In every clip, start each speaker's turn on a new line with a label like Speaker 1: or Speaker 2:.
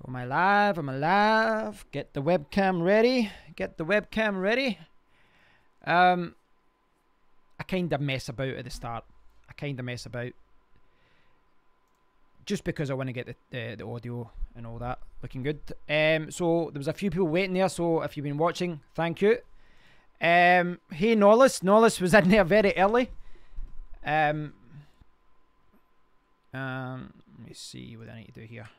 Speaker 1: So am I live? I'm alive. Get the webcam ready. Get the webcam ready. I kind of mess about at the start. I kind of mess about. Just because I want to get the audio and all that looking good. So there was a few people waiting there. So if you've been watching, thank you. Hey Nollis. Nollis was in there very early. Let me see what I need to do here.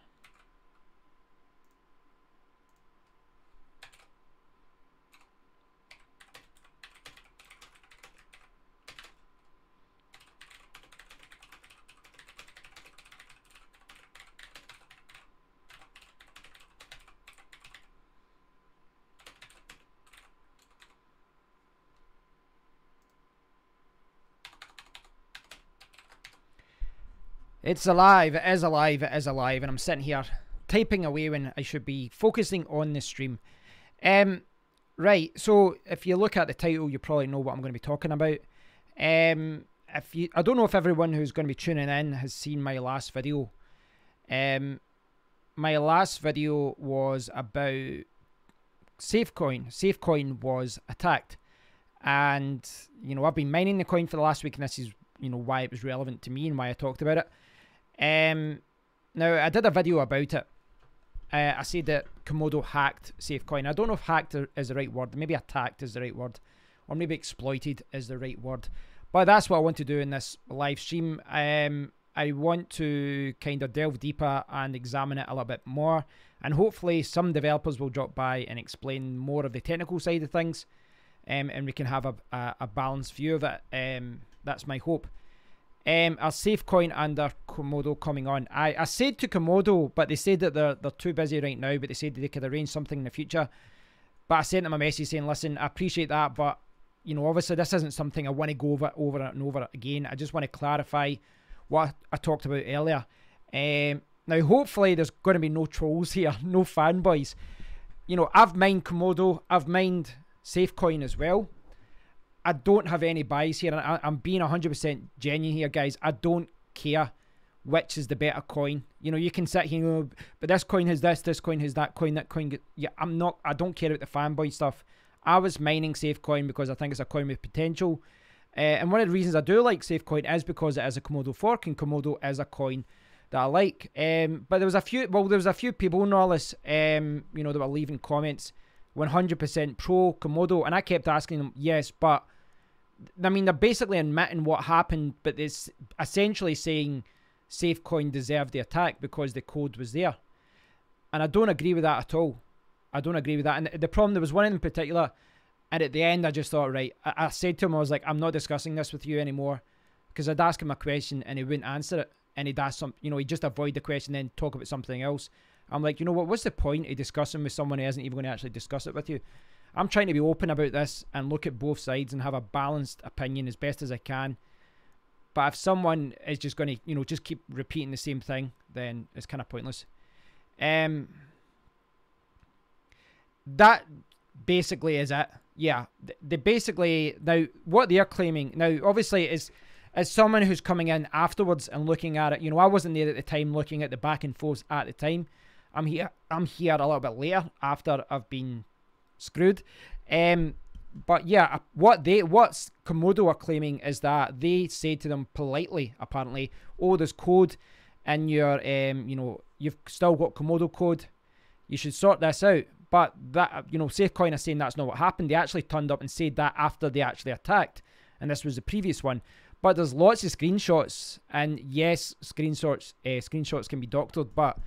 Speaker 1: It's alive, it is alive, it is alive, and I'm sitting here typing away when I should be focusing on the stream. Right, so if you look at the title, you probably know what I'm going to be talking about. I don't know if everyone who's going to be tuning in has seen my last video. My last video was about SafeCoin. SafeCoin was attacked, and you know I've been mining the coin for the last week, and this is why it was relevant to me and why I talked about it. Now I did a video about it. I said that Komodo hacked SafeCoin. I don't know if hacked is the right word. Maybe attacked is the right word, or maybe exploited is the right word. But that's what I want to do in this live stream. I want to kind of delve deeper and examine it a little bit more, and hopefully some developers will drop by and explain more of the technical side of things, and we can have a balanced view of it. That's my hope. Are SafeCoin under Komodo coming on? I said to Komodo, but they said that they're too busy right now, but they said that they could arrange something in the future. But I sent them a message saying, listen, I appreciate that, but obviously this isn't something I want to go over and over again. I just want to clarify what I talked about earlier. Now hopefully there's going to be no trolls here, no fanboys. I've mined Komodo, I've mined SafeCoin as well. I don't have any bias here, and I'm being 100% genuine here, guys. I don't care which is the better coin. You can sit here, but this coin has this coin has that coin, yeah, I don't care about the fanboy stuff. I was mining SafeCoin because I think it's a coin with potential. And one of the reasons I do like SafeCoin is because it is a Komodo fork, and Komodo is a coin that I like. But there was a few people, Nollis, that were leaving comments 100% pro Komodo, and I kept asking them, yes, but I mean, they're basically admitting what happened, but it's essentially saying SafeCoin deserved the attack because the code was there. And I don't agree with that at all. I don't agree with that. And the problem, there was one in particular, and at the end, I just thought, right, I said to him, I was like, I'm not discussing this with you anymore, because I'd ask him a question and he wouldn't answer it. And he'd ask he'd just avoid the question, then talk about something else. I'm like, what's the point of discussing with someone who isn't even going to actually discuss it with you? I'm trying to be open about this and look at both sides and have a balanced opinion as best as I can. But if someone is just going to, just keep repeating the same thing, then it's kind of pointless. That basically is it. Yeah, they basically, now what they're claiming, now obviously is as someone who's coming in afterwards and looking at it, I wasn't there at the time looking at the back and forth at the time. I'm here a little bit later after I've been screwed. But yeah, what Komodo are claiming is that they said to them politely, apparently, oh, there's code in your, you've still got Komodo code, you should sort this out. But that, SafeCoin are saying that's not what happened. They actually turned up and said that after they actually attacked, and this was the previous one. But there's lots of screenshots, and yes, screenshots can be doctored, but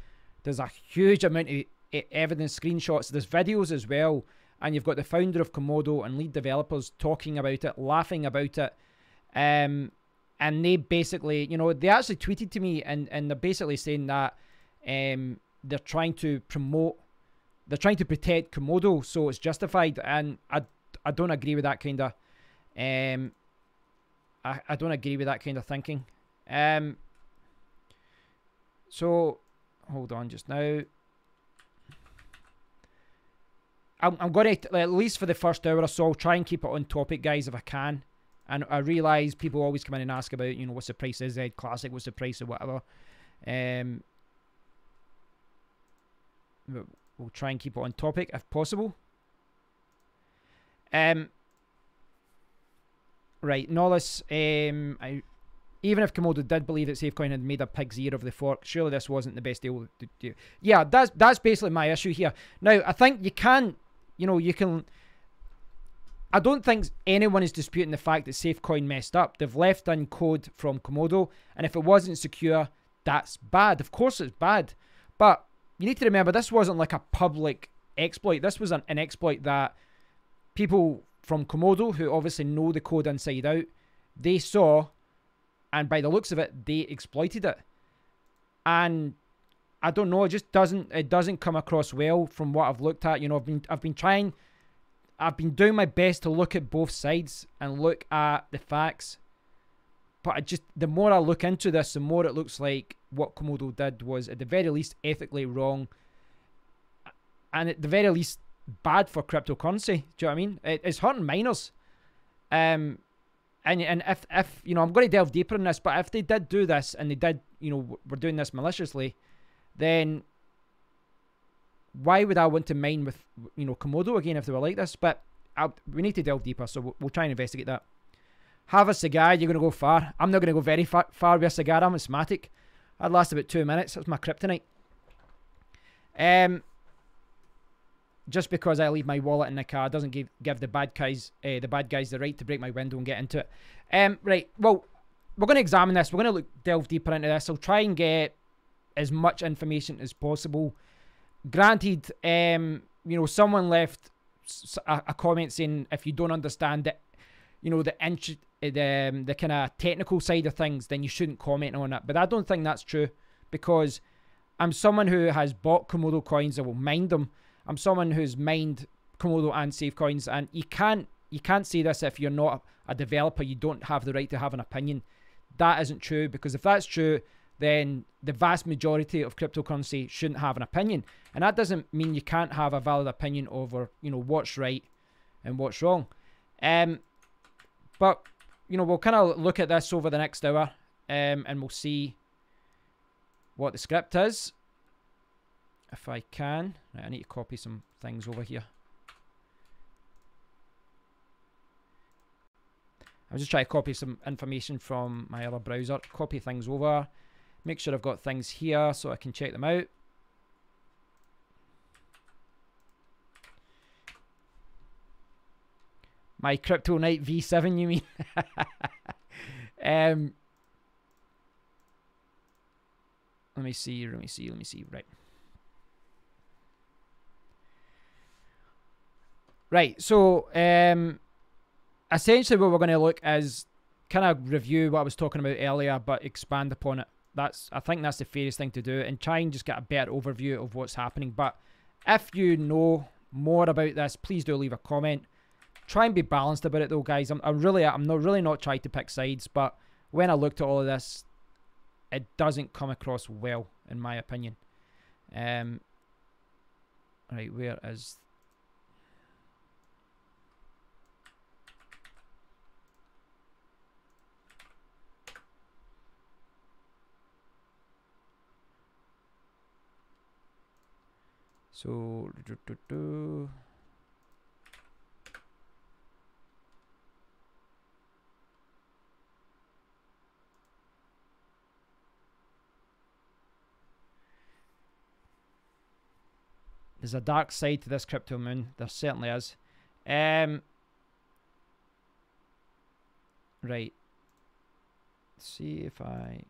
Speaker 1: there's a huge amount of evidence, screenshots. There's videos as well, and you've got the founder of Komodo and lead developers talking about it, laughing about it, and they basically, they actually tweeted to me, and they're basically saying that they're trying to protect Komodo, so it's justified, and I don't agree with that kind of, I don't agree with that kind of thinking. So hold on just now. I'm going to, at least for the first hour or so, I'll try and keep it on topic, guys, if I can. And I realise people always come in and ask about, what's the price of Z Classic, what's the price of whatever. We'll try and keep it on topic if possible. Right, Nollis, even if Komodo did believe that SafeCoin had made a pig's ear of the fork, surely this wasn't the best deal to do. Yeah, that's basically my issue here. Now, I think you can, I don't think anyone is disputing the fact that SafeCoin messed up. They've left in code from Komodo, and if it wasn't secure, that's bad. Of course it's bad. But you need to remember, this wasn't like a public exploit. This was an exploit that people from Komodo, who obviously know the code inside out, they saw, and by the looks of it, they exploited it. And I don't know, it doesn't come across well from what I've looked at. I've been doing my best to look at both sides and look at the facts. But the more I look into this, the more it looks like what Komodo did was at the very least ethically wrong, and at the very least bad for cryptocurrency. Do you know what I mean? It's hurting miners. And if I'm going to delve deeper in this, but if they did do this and they did, were doing this maliciously, then why would I want to mine with, Komodo again if they were like this? But we need to delve deeper, so we'll try and investigate that. Have a cigar, you're going to go far. I'm not going to go very far with a cigar. I'm asthmatic. I'd last about 2 minutes. That's my kryptonite. Just because I leave my wallet in the car doesn't give the bad guys the right to break my window and get into it. Right, well, we're going to examine this. We're going to delve deeper into this. I'll try and get as much information as possible. Granted, someone left a comment saying if you don't understand it, the kind of technical side of things, then you shouldn't comment on it. But I don't think that's true, because I'm someone who has bought Komodo coins. I will mine them. I'm someone who's mined Komodo and SafeCoins, and you can't say this if you're not a developer. You don't have the right to have an opinion. That isn't true, because if that's true, then the vast majority of cryptocurrency shouldn't have an opinion. And that doesn't mean you can't have a valid opinion over, what's right and what's wrong. But, we'll kind of look at this over the next hour, and we'll see what the script is. If I can. Right, I need to copy some things over here. I'm just trying to copy some information from my other browser. Copy things over. Make sure I've got things here so I can check them out. My Kryptonite V7, you mean? Let me see. Right. Right, so essentially what we're going to look is kind of review what I was talking about earlier, but expand upon it. I think that's the fairest thing to do, and try and just get a better overview of what's happening. But if you know more about this, please do leave a comment. Try and be balanced about it though, guys. I'm really not trying to pick sides, but when I looked at all of this, it doesn't come across well, in my opinion. Right, where is... So, there's a dark side to this crypto moon. There certainly is. Right. Let's see if I...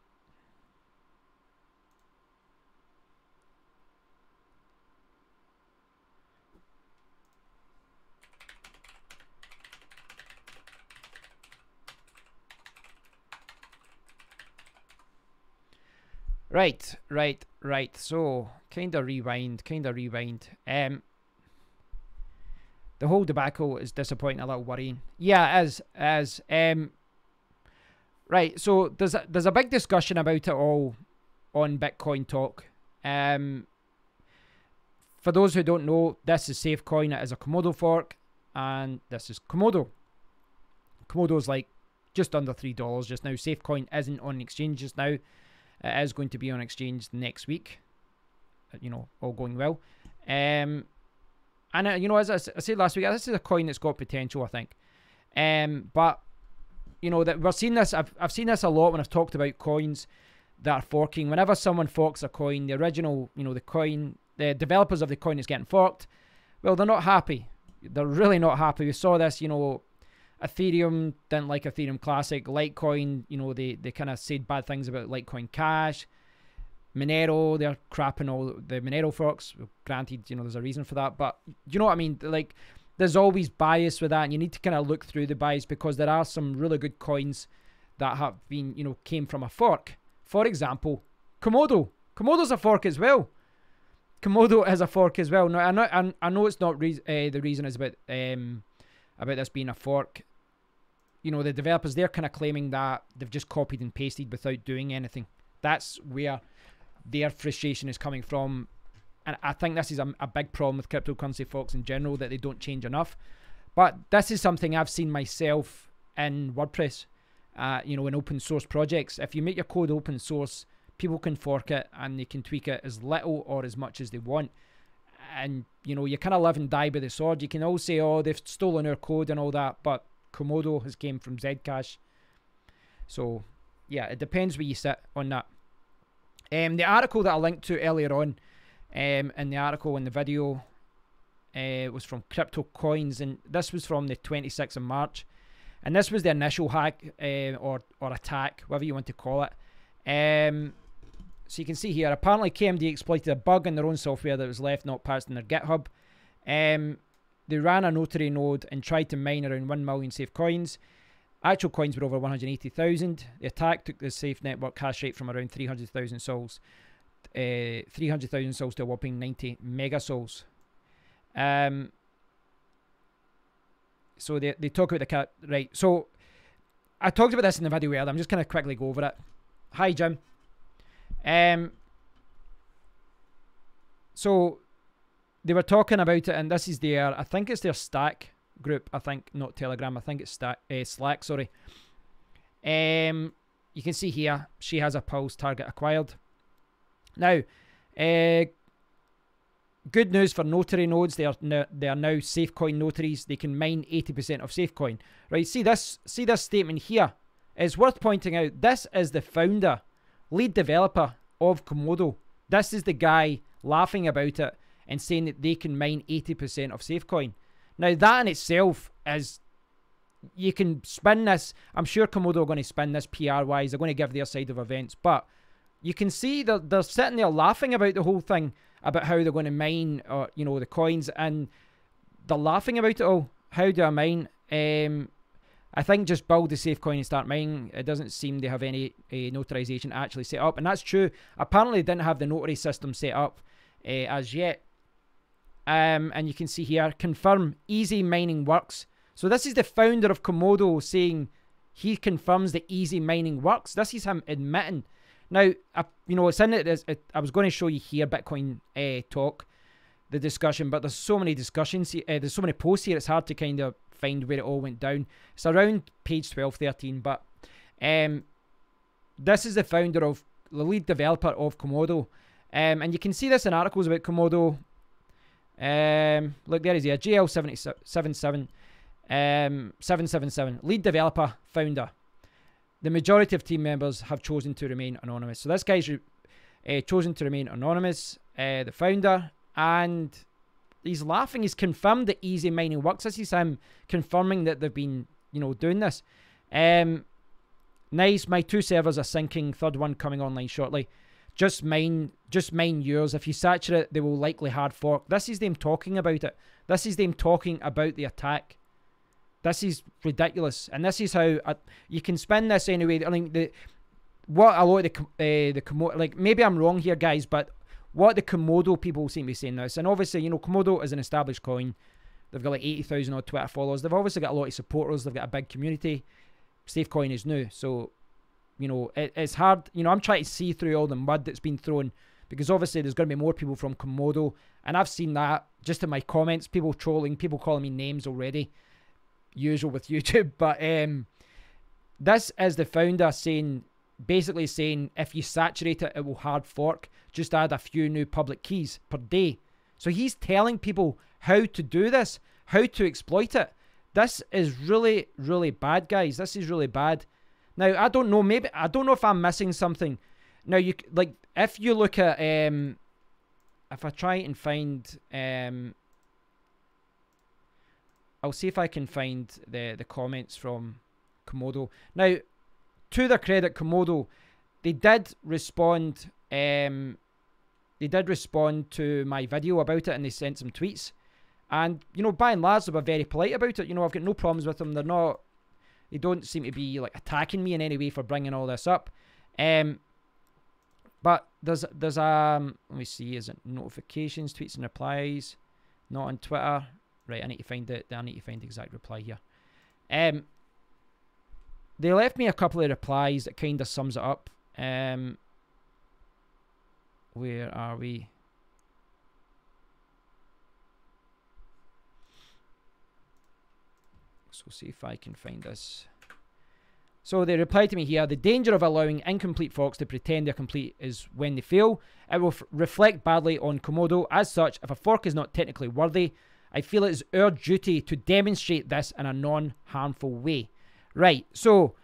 Speaker 1: Right. So, kind of rewind. The whole debacle is disappointing, a little worrying. Yeah, it is. Right, so there's a big discussion about it all on Bitcoin Talk. For those who don't know, this is SafeCoin. It is a Komodo fork, and this is Komodo. Komodo's like just under $3 just now. SafeCoin isn't on exchange just now. It is going to be on exchange next week. you know, all going well. And you know, as I said last week, this is a coin that's got potential, I think. But you know, that we're seeing this. I've seen this a lot when I've talked about coins that are forking. Whenever someone forks a coin, the original, you know, the coin, the developers of the coin is getting forked. Well, they're not happy. They're really not happy. We saw this, you know, Ethereum didn't like Ethereum Classic. Litecoin, you know, they kind of said bad things about Litecoin Cash. Monero, they're crapping all the Monero forks. Granted, you know, there's a reason for that. But you know what I mean? Like, there's always bias with that. And you need to kind of look through the bias because there are some really good coins that have been, you know, came from a fork. For example, Komodo. Komodo's a fork as well. Komodo is a fork as well. Now, I know it's not the reason is about this being a fork. You know, the developers, they're kind of claiming that they've just copied and pasted without doing anything. That's where their frustration is coming from. And I think this is a big problem with cryptocurrency forks in general, that they don't change enough. But this is something I've seen myself in WordPress, you know, in open source projects. If you make your code open source, people can fork it and they can tweak it as little or as much as they want. And, you know, you kind of live and die by the sword. You can all say, oh, they've stolen our code and all that, but Komodo has came from Zcash. So, yeah, it depends where you sit on that. The article that I linked to earlier on, in the article in the video, was from Crypto Coins, and this was from the 26th of March. And this was the initial hack, or attack, whatever you want to call it. So you can see here, apparently KMD exploited a bug in their own software that was left not patched in their GitHub. They ran a notary node and tried to mine around 1 million safe coins. Actual coins were over 180,000. The attack took the safe network hash rate from around 300,000 sols. 300,000 sols to a whopping 90 mega sols. So they talk about the cat, right? So I talked about this in the video earlier. I'm just going to quickly go over it. Hi, Jim. So they were talking about it, and this is their, I think it's their Stack group. I think, not Telegram. I think it's Slack, sorry. You can see here, she has a pulse target acquired. Now, good news for notary nodes. They are now SafeCoin notaries. They can mine 80% of SafeCoin. Right? See this statement here. It's worth pointing out. This is the founder, lead developer of Komodo. This is the guy laughing about it and saying that they can mine 80% of SafeCoin. Now that in itself is, you can spin this. I'm sure Komodo are going to spin this PR-wise. They're going to give their side of events, but you can see they're sitting there laughing about the whole thing, about how they're going to mine, you know, the coins, and they're laughing about it all. How do I mine? I think just build the SafeCoin and start mining. It doesn't seem they have any notarization actually set up, and that's true. Apparently, they didn't have the notary system set up as yet. And you can see here, confirm easy mining works. So this is the founder of Komodo saying he confirms that easy mining works. This is him admitting. Now, you know, it's in it. I was going to show you here Bitcoin talk, the discussion, but there's so many discussions. There's so many posts here. It's hard to kind of find where it all went down. It's around page 12, 13. But this is the founder of the lead developer of Komodo, and you can see this in articles about Komodo. Look, there is here, JL777, 777, lead developer, founder. The majority of team members have chosen to remain anonymous. So this guy's chosen to remain anonymous, the founder, and he's laughing. He's confirmed that easy mining works. This is him confirming that they've been, you know, doing this. Nice. My 2 servers are syncing. Third one coming online shortly. Just mine yours. If you saturate, they will likely hard fork. This is them talking about it. This is them talking about the attack. This is ridiculous, and this is how you can spin this anyway. I mean, what a lot of the Komodo, like, maybe I'm wrong here, guys, but what the Komodo people seem to be saying this, and obviously, you know, Komodo is an established coin. They've got like 80,000 odd Twitter followers. They've obviously got a lot of supporters. They've got a big community. SafeCoin is new, so you know it's hard. You know, I'm trying to see through all the mud that's been thrown, because obviously there's going to be more people from Komodo, and I've seen that just in my comments. People trolling, people calling me names already. Usual with YouTube, but this is the founder saying basically saying if you saturate it, it will hard fork. Just add a few new public keys per day. So he's telling people how to do this, how to exploit it. This is really, really bad, guys. This is really bad. Now, I don't know. Maybe I don't know if I'm missing something. Now, you like if you look at if I try and find I'll see if I can find the comments from Komodo. Now, to their credit, Komodo, they did respond. They did respond to my video about it, and they sent some tweets. And you know, by and large, they were very polite about it. You know, I've got no problems with them. They're not. They don't seem to be like attacking me in any way for bringing all this up. But there's let me see, is it notifications, tweets and replies? Not on Twitter. Right, I need to find it. I need to find the exact reply here. They left me a couple of replies that kind of sums it up. Where are we? So see if I can find this. So they replied to me here: the danger of allowing incomplete forks to pretend they're complete is when they fail. It will reflect badly on Komodo. As such, if a fork is not technically worthy, I feel it is our duty to demonstrate this in a non-harmful way. Right, so,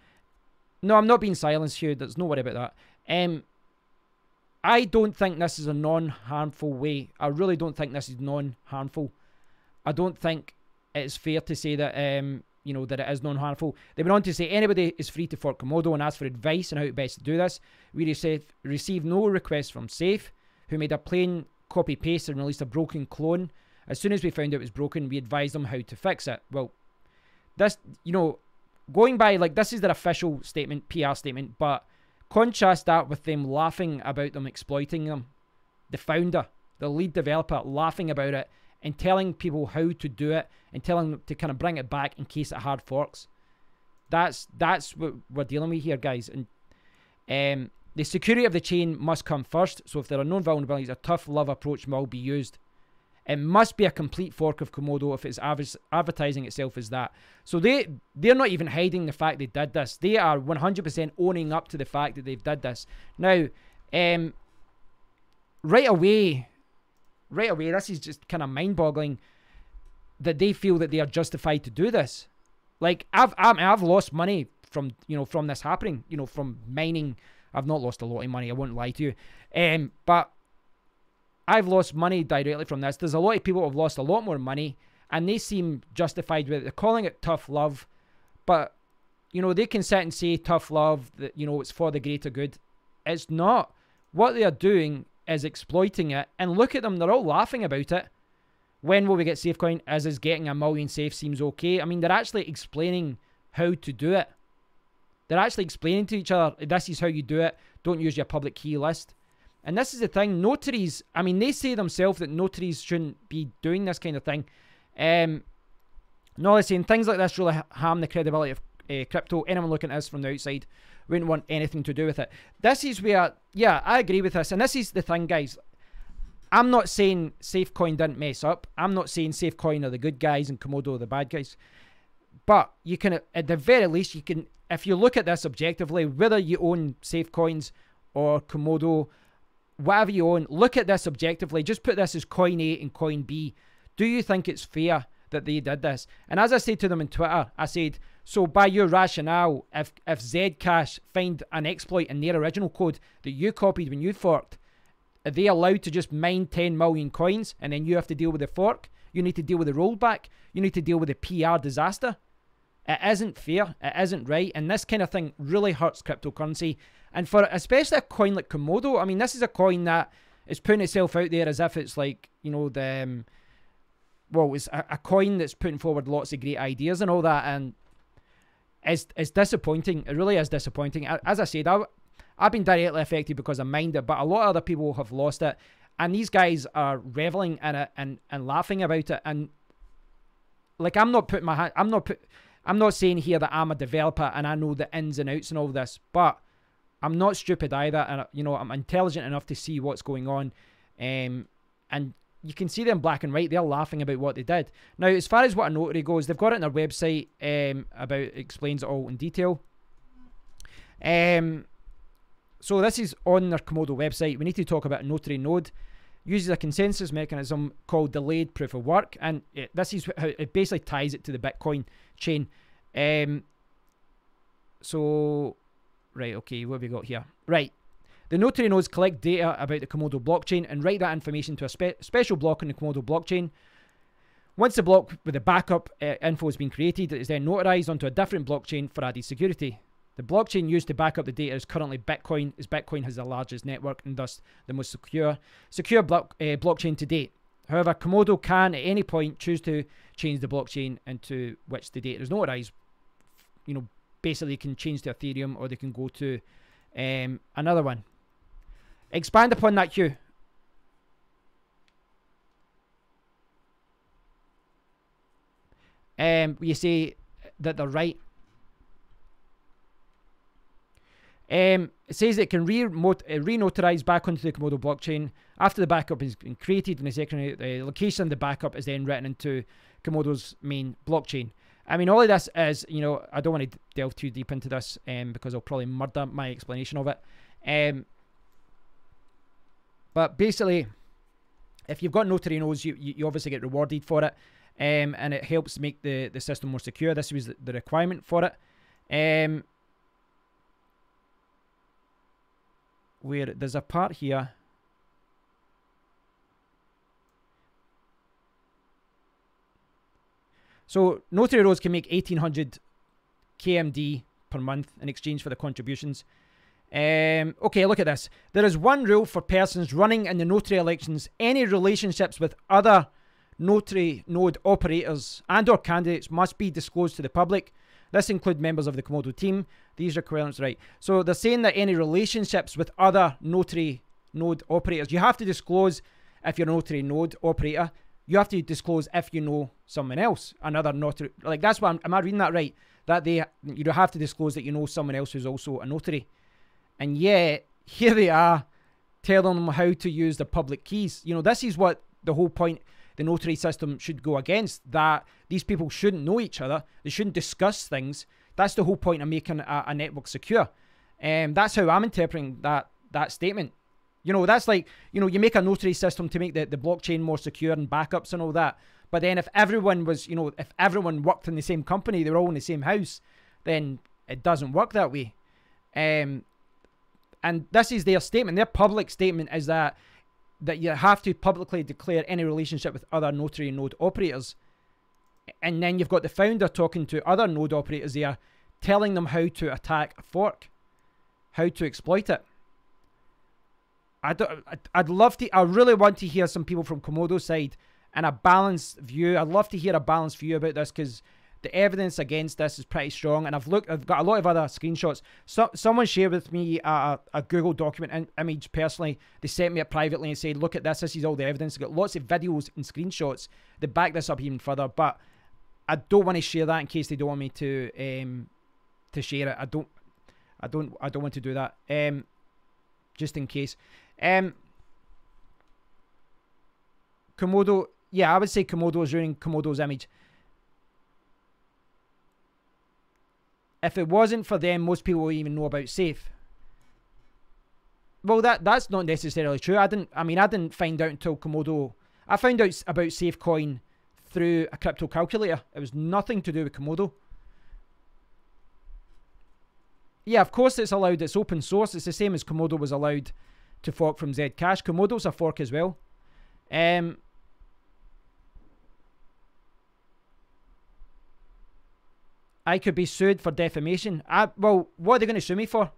Speaker 1: no, I'm not being silenced here. There's no worry about that. I don't think this is a non-harmful way. I really don't think this is non-harmful. I don't think it's fair to say that, you know, that it is non-harmful. They went on to say, anybody is free to fork Komodo and ask for advice on how best to do this. We received no requests from Safe, who made a plain copy-paste and released a broken clone. As soon as we found out it was broken, we advised them how to fix it. Well, this, you know, going by, like, this is their official statement, PR statement, but contrast that with them laughing about them exploiting them. The founder, the lead developer, laughing about it and telling people how to do it and telling them to kind of bring it back in case it hard forks. That's what we're dealing with here, guys. And the security of the chain must come first. So if there are known vulnerabilities, a tough love approach will be used. It must be a complete fork of Komodo if it's advertising itself as that. So they're not even hiding the fact they did this. They are 100% owning up to the fact that they've did this. Now, right away, this is just kind of mind-boggling that they feel that they are justified to do this. Like, I've lost money from, you know, from this happening, you know, from mining. I've not lost a lot of money, I won't lie to you. But I've lost money directly from this. There's a lot of people who have lost a lot more money, and they seem justified with it. They're calling it tough love, but, you know, they can sit and say tough love, that, you know, it's for the greater good. It's not. What they are doing is exploiting it, and look at them, they're all laughing about it. When will we get SafeCoin? As is getting 1 million safe seems okay. I mean, they're actually explaining how to do it. They're actually explaining to each other, this is how you do it. Don't use your public key list. And this is the thing, notaries, I mean, they say themselves that notaries shouldn't be doing this kind of thing. No, they're saying things like this really harm the credibility of crypto. Anyone looking at this from the outside wouldn't want anything to do with it. This is where, yeah, I agree with this. And this is the thing, guys. I'm not saying SafeCoin didn't mess up. I'm not saying SafeCoin are the good guys and Komodo are the bad guys. But you can, at the very least, you can, if you look at this objectively, whether you own SafeCoins or Komodo, whatever you own, look at this objectively. Just put this as coin A and coin B. Do you think it's fair that they did this? And as I said to them on Twitter, I said, so by your rationale, if Zcash find an exploit in their original code that you copied when you forked, are they allowed to just mine 10 million coins and then you have to deal with the fork? You need to deal with the rollback. You need to deal with the PR disaster. It isn't fair. It isn't right. And this kind of thing really hurts cryptocurrency. And for especially a coin like Komodo, I mean, this is a coin that is putting itself out there as if it's like, you know, the, well, it's a coin that's putting forward lots of great ideas and all that. And it's disappointing. It really is disappointing. As I said, I've been directly affected because I mined it, but a lot of other people have lost it. And these guys are reveling in it and laughing about it. And like, I'm not putting my hand, I'm not saying here that I'm a developer and I know the ins and outs and all this, but I'm not stupid either. And, you know, I'm intelligent enough to see what's going on. And you can see them black and white. They're laughing about what they did. Now, as far as what a notary goes, they've got it on their website, explains it all in detail. So this is on their Komodo website. We need to talk about a notary node. Uses a consensus mechanism called delayed proof of work, and this is how it basically ties it to the Bitcoin chain. So, right, okay, what have we got here? Right, the notary nodes collect data about the Komodo blockchain and write that information to a special block on the Komodo blockchain. Once the block with the backup info has been created, it is then notarized onto a different blockchain for added security. The blockchain used to back up the data is currently Bitcoin, as Bitcoin has the largest network and thus the most secure blockchain to date. However, Komodo can at any point choose to change the blockchain into which the data is notarized. You know, basically, they can change to Ethereum or they can go to another one. Expand upon that, Hugh. You say that they're right. It says it can re-notarize back onto the Komodo blockchain after the backup has been created, and the location of the backup is then written into Komodo's main blockchain. I mean, all of this is, you know, I don't want to delve too deep into this because I'll probably murder my explanation of it. But basically, if you've got notary nodes, you obviously get rewarded for it, and it helps make the system more secure. This was the requirement for it. Where there's a part here. So notary nodes can make 1800 KMD per month in exchange for the contributions. Okay, look at this. There is one rule for persons running in the notary elections. Any relationships with other notary node operators and or candidates must be disclosed to the public. This includes members of the Komodo team. These requirements, right. So they're saying that any relationships with other notary node operators, you have to disclose if you're a notary node operator. You have to disclose if you know someone else, another notary. Like, that's what am I reading that right? That you have to disclose that you know someone else who's also a notary. And yet, here they are telling them how to use the public keys. You know, this is what the whole point the notary system should go against, that these people shouldn't know each other. They shouldn't discuss things. That's the whole point of making a network secure. That's how I'm interpreting that statement. You know, that's like, you know, you make a notary system to make the blockchain more secure and backups and all that. But then if everyone was, you know, if everyone worked in the same company, they were all in the same house, then it doesn't work that way. And this is their statement. Their public statement is that you have to publicly declare any relationship with other notary node operators. And then you've got the founder talking to other node operators there, telling them how to attack a fork, how to exploit it. I'd love to, I really want to hear some people from Komodo's side and a balanced view. I'd love to hear a balanced view about this, because the evidence against this is pretty strong. And I've got a lot of other screenshots. Someone shared with me a Google document image personally. They sent me it privately and said, look at this. This is all the evidence. I've got lots of videos and screenshots that back this up even further. But I don't want to share that in case they don't want me to share it. I don't want to do that. Just in case. Komodo, yeah, I would say Komodo is ruining Komodo's image. If it wasn't for them, most people would even know about Safe. Well, that's not necessarily true. I didn't find out until Komodo. I found out about SafeCoin through a crypto calculator. It was nothing to do with Komodo. Yeah, of course it's allowed. It's open source. It's the same as Komodo was allowed to fork from Zcash. Komodo's a fork as well. I could be sued for defamation. Well, what are they going to sue me for?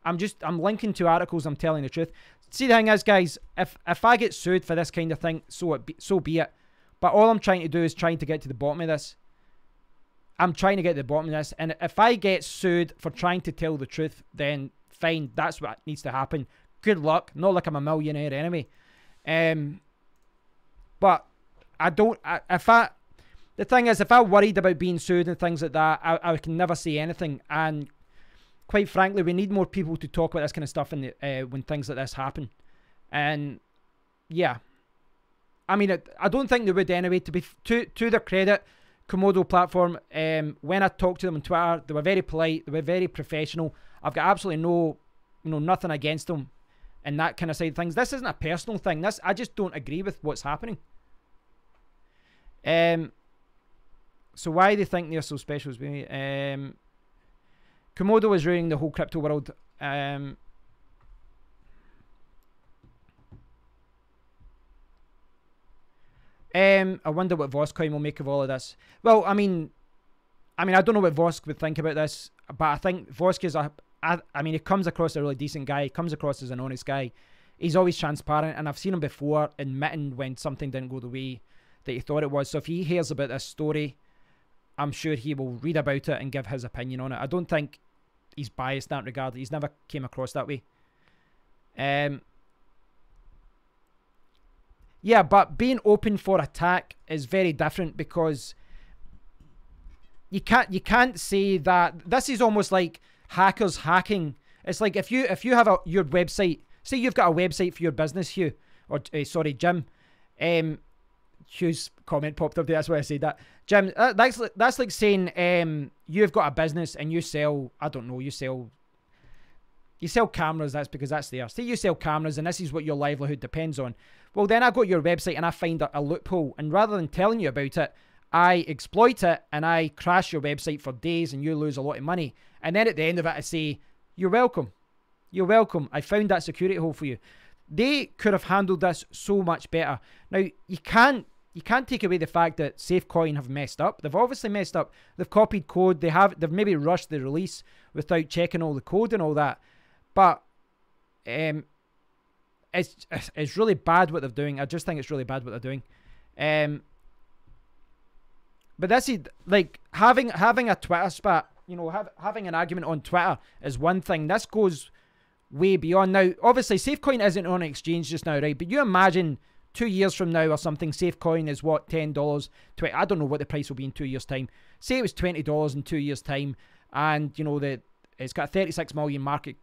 Speaker 1: I'm linking to articles. I'm telling the truth. See, the thing is, guys, if I get sued for this kind of thing, so be it. But all I'm trying to do is trying to get to the bottom of this. I'm trying to get to the bottom of this. And if I get sued for trying to tell the truth, then fine. That's what needs to happen. Good luck. Not like I'm a millionaire anyway. But I don't... The thing is, if I'm worried about being sued and things like that, I can never say anything. And quite frankly, we need more people to talk about this kind of stuff when things like this happen. And yeah, I mean, I don't think they would anyway. To their credit, Komodo platform, when I talked to them on Twitter, they were very polite, they were very professional. I've got absolutely no you know, nothing against them and that kind of side of things. This isn't a personal thing. This, I just don't agree with what's happening. So why they think they're so special is me. Komodo is ruining the whole crypto world. I wonder what VoskCoin will make of all of this. Well, I mean, I don't know what Vosk would think about this, but I think Vosk is I mean, he comes across as a really decent guy. He comes across as an honest guy. He's always transparent, and I've seen him before admitting when something didn't go the way that he thought it was. So if he hears about this story, I'm sure he will read about it and give his opinion on it. I don't think he's biased in that regard. He's never came across that way. Yeah, but being open for attack is very different, because you can't say that this is almost like hackers hacking. It's like if you have your website, say you've got a website for your business, Hugh, or sorry, Jim. Hugh's comment popped up there. That's why I said that. Jim, that's like saying you've got a business and you sell, I don't know, you sell cameras. That's because that's there. Say you sell cameras and this is what your livelihood depends on. Well, then I go to your website and I find a loophole, and rather than telling you about it, I exploit it and I crash your website for days and you lose a lot of money. And then at the end of it, I say, you're welcome. You're welcome. I found that security hole for you. They could have handled this so much better. Now, you can't take away the fact that SafeCoin have messed up. They've obviously messed up. They've copied code. They've maybe rushed the release without checking all the code and all that. But it's really bad what they're doing. I just think it's really bad what they're doing. But that's it. Like having a Twitter spat, you know, having an argument on Twitter is one thing. This goes way beyond. Now, obviously, SafeCoin isn't on an exchange just now, right? But you imagine 2 years from now or something, SafeCoin is what, $10, $20? I don't know what the price will be in 2 years' time. Say it was $20 in 2 years' time, and you know that it's got a 36 million market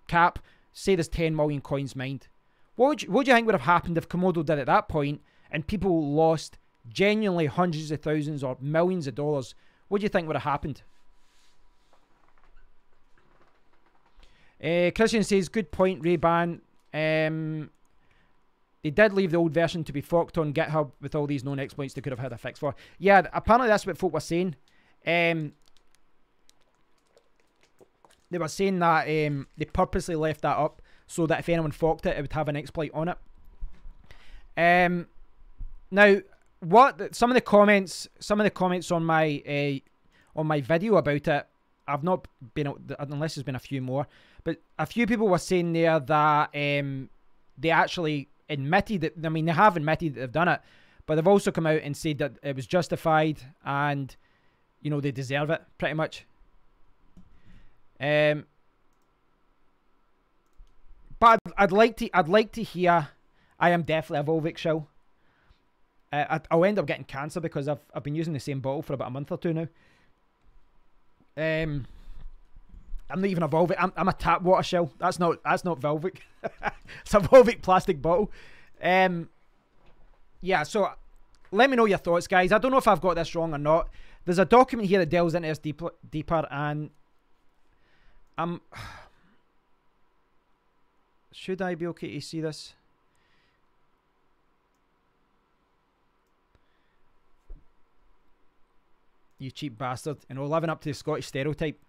Speaker 1: cap. Say there's 10 million coins mined. What do you think would have happened if Komodo did at that point and people lost genuinely hundreds of thousands or millions of dollars? What do you think would have happened? Christian says, good point, Ray-Ban. They did leave the old version to be forked on GitHub with all these known exploits they could have had a fix for. Yeah, apparently that's what folk were saying. They were saying that they purposely left that up so that if anyone forked it, it would have an exploit on it. Now, some of the comments on my video about it, I've not been, unless there's been a few more, but a few people were saying there that they actually admitted that, I mean, they have admitted that they've done it, but they've also come out and said that it was justified and, you know, they deserve it, pretty much. But I'd like to hear. I am definitely a Volvic shill. I'll end up getting cancer because I've been using the same bottle for about a month or two now. I'm not even a Volvic. I'm a tap water shill. That's not Volvic. It's a Volvic plastic bottle. Yeah. So let me know your thoughts, guys. I don't know if I've got this wrong or not. There's a document here that delves into this deeper, and should I be okay to see this? You cheap bastard. You know, living up to the Scottish stereotype.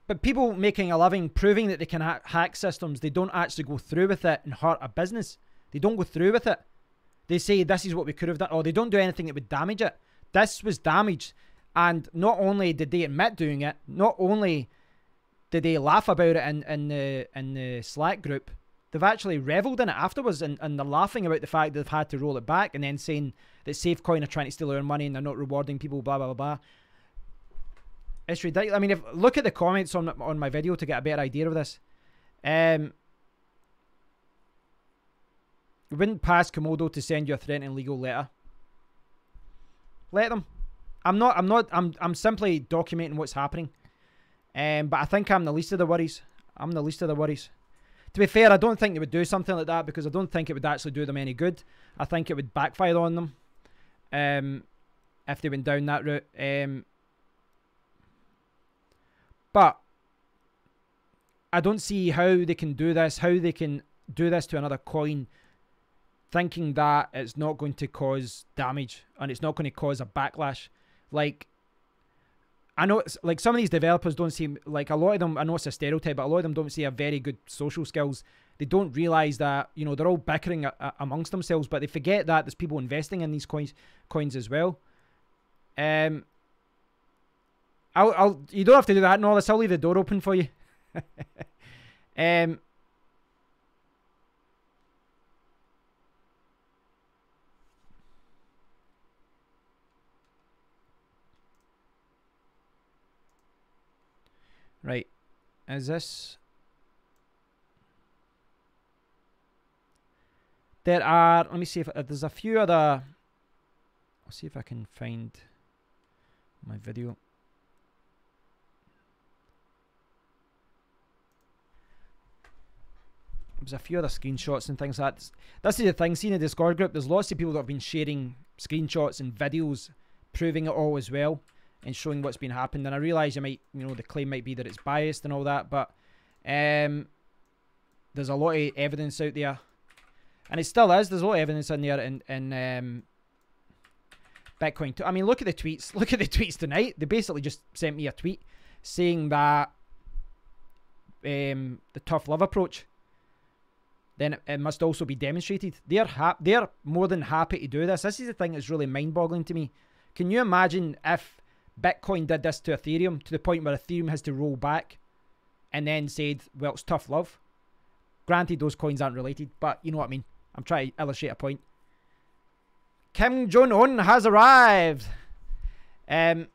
Speaker 1: But people making a living proving that they can hack systems, they don't actually go through with it and hurt a business. They don't go through with it. They say this is what we could have done, or they don't do anything that would damage it. This was damaged, and not only did they admit doing it, not only did they laugh about it in the Slack group, they've actually revelled in it afterwards, and they're laughing about the fact that they've had to roll it back, and then saying that SafeCoin are trying to steal our money and they're not rewarding people, blah blah blah blah. It's ridiculous. I mean, look at the comments on my video to get a better idea of this. We wouldn't pass Komodo to send you a threatening legal letter. Let them. I'm simply documenting what's happening. But I think I'm the least of the worries. I'm the least of the worries. To be fair, I don't think they would do something like that because I don't think it would actually do them any good. I think it would backfire on them. if they went down that route. But I don't see how they can do this, how they can do this to another coin, thinking that it's not going to cause damage and it's not going to cause a backlash. Like, I know it's like some of these developers don't seem like, a lot of them, I know it's a stereotype, but a lot of them don't see a very good social skills. They don't realize that, you know, they're all bickering amongst themselves, but they forget that there's people investing in these coins as well. You don't have to do that, Norris. I'll leave the door open for you. Right, is this? There are, let me see if there's a few other, I'll see if I can find my video. There's a few other screenshots and things like that. This is the thing, seeing the Discord group, there's lots of people that have been sharing screenshots and videos proving it all as well and showing what's been happened. And I realise you might, you know, the claim might be that it's biased and all that, but there's a lot of evidence out there. And it still is. There's a lot of evidence in there in Bitcoin. I mean, look at the tweets. Look at the tweets tonight. They basically just sent me a tweet saying that the tough love approach, then it must also be demonstrated. They're more than happy to do this. This is the thing that's really mind-boggling to me. Can you imagine if Bitcoin did this to Ethereum to the point where Ethereum has to roll back and then said, well, it's tough love? Granted, those coins aren't related, but you know what I mean. I'm trying to illustrate a point. Kim Jong-un has arrived. Well,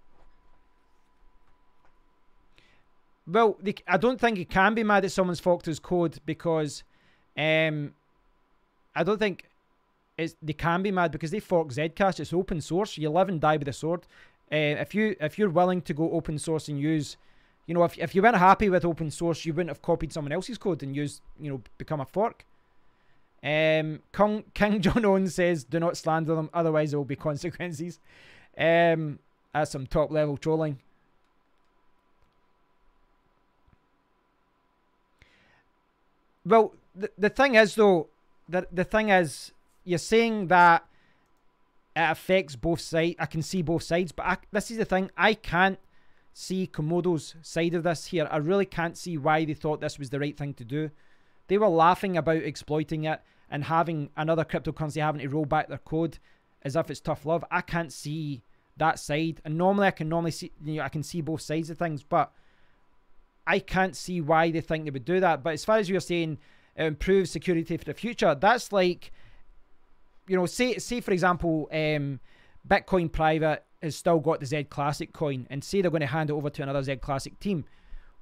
Speaker 1: I don't think you can be mad at someone's forked his code because I don't think they can be mad because they fork Zcash. It's open source. You live and die with the sword. If you're willing to go open source and use, you know, if you weren't happy with open source, you wouldn't have copied someone else's code and used, you know, become a fork. King Jong-un says, do not slander them, otherwise there will be consequences. That's some top level trolling. Well, the thing is though, the thing is, you're saying that it affects both sides. I can see both sides, but this is the thing. I can't see Komodo's side of this here. I really can't see why they thought this was the right thing to do. They were laughing about exploiting it and having another cryptocurrency having to roll back their code as if it's tough love. I can't see that side. And normally I can see, you know, I can see both sides of things, but I can't see why they think they would do that. But as far as you're saying, it improves security for the future, that's like, you know, say for example, Bitcoin Private has still got the Z Classic coin, and say they're going to hand it over to another Z Classic team.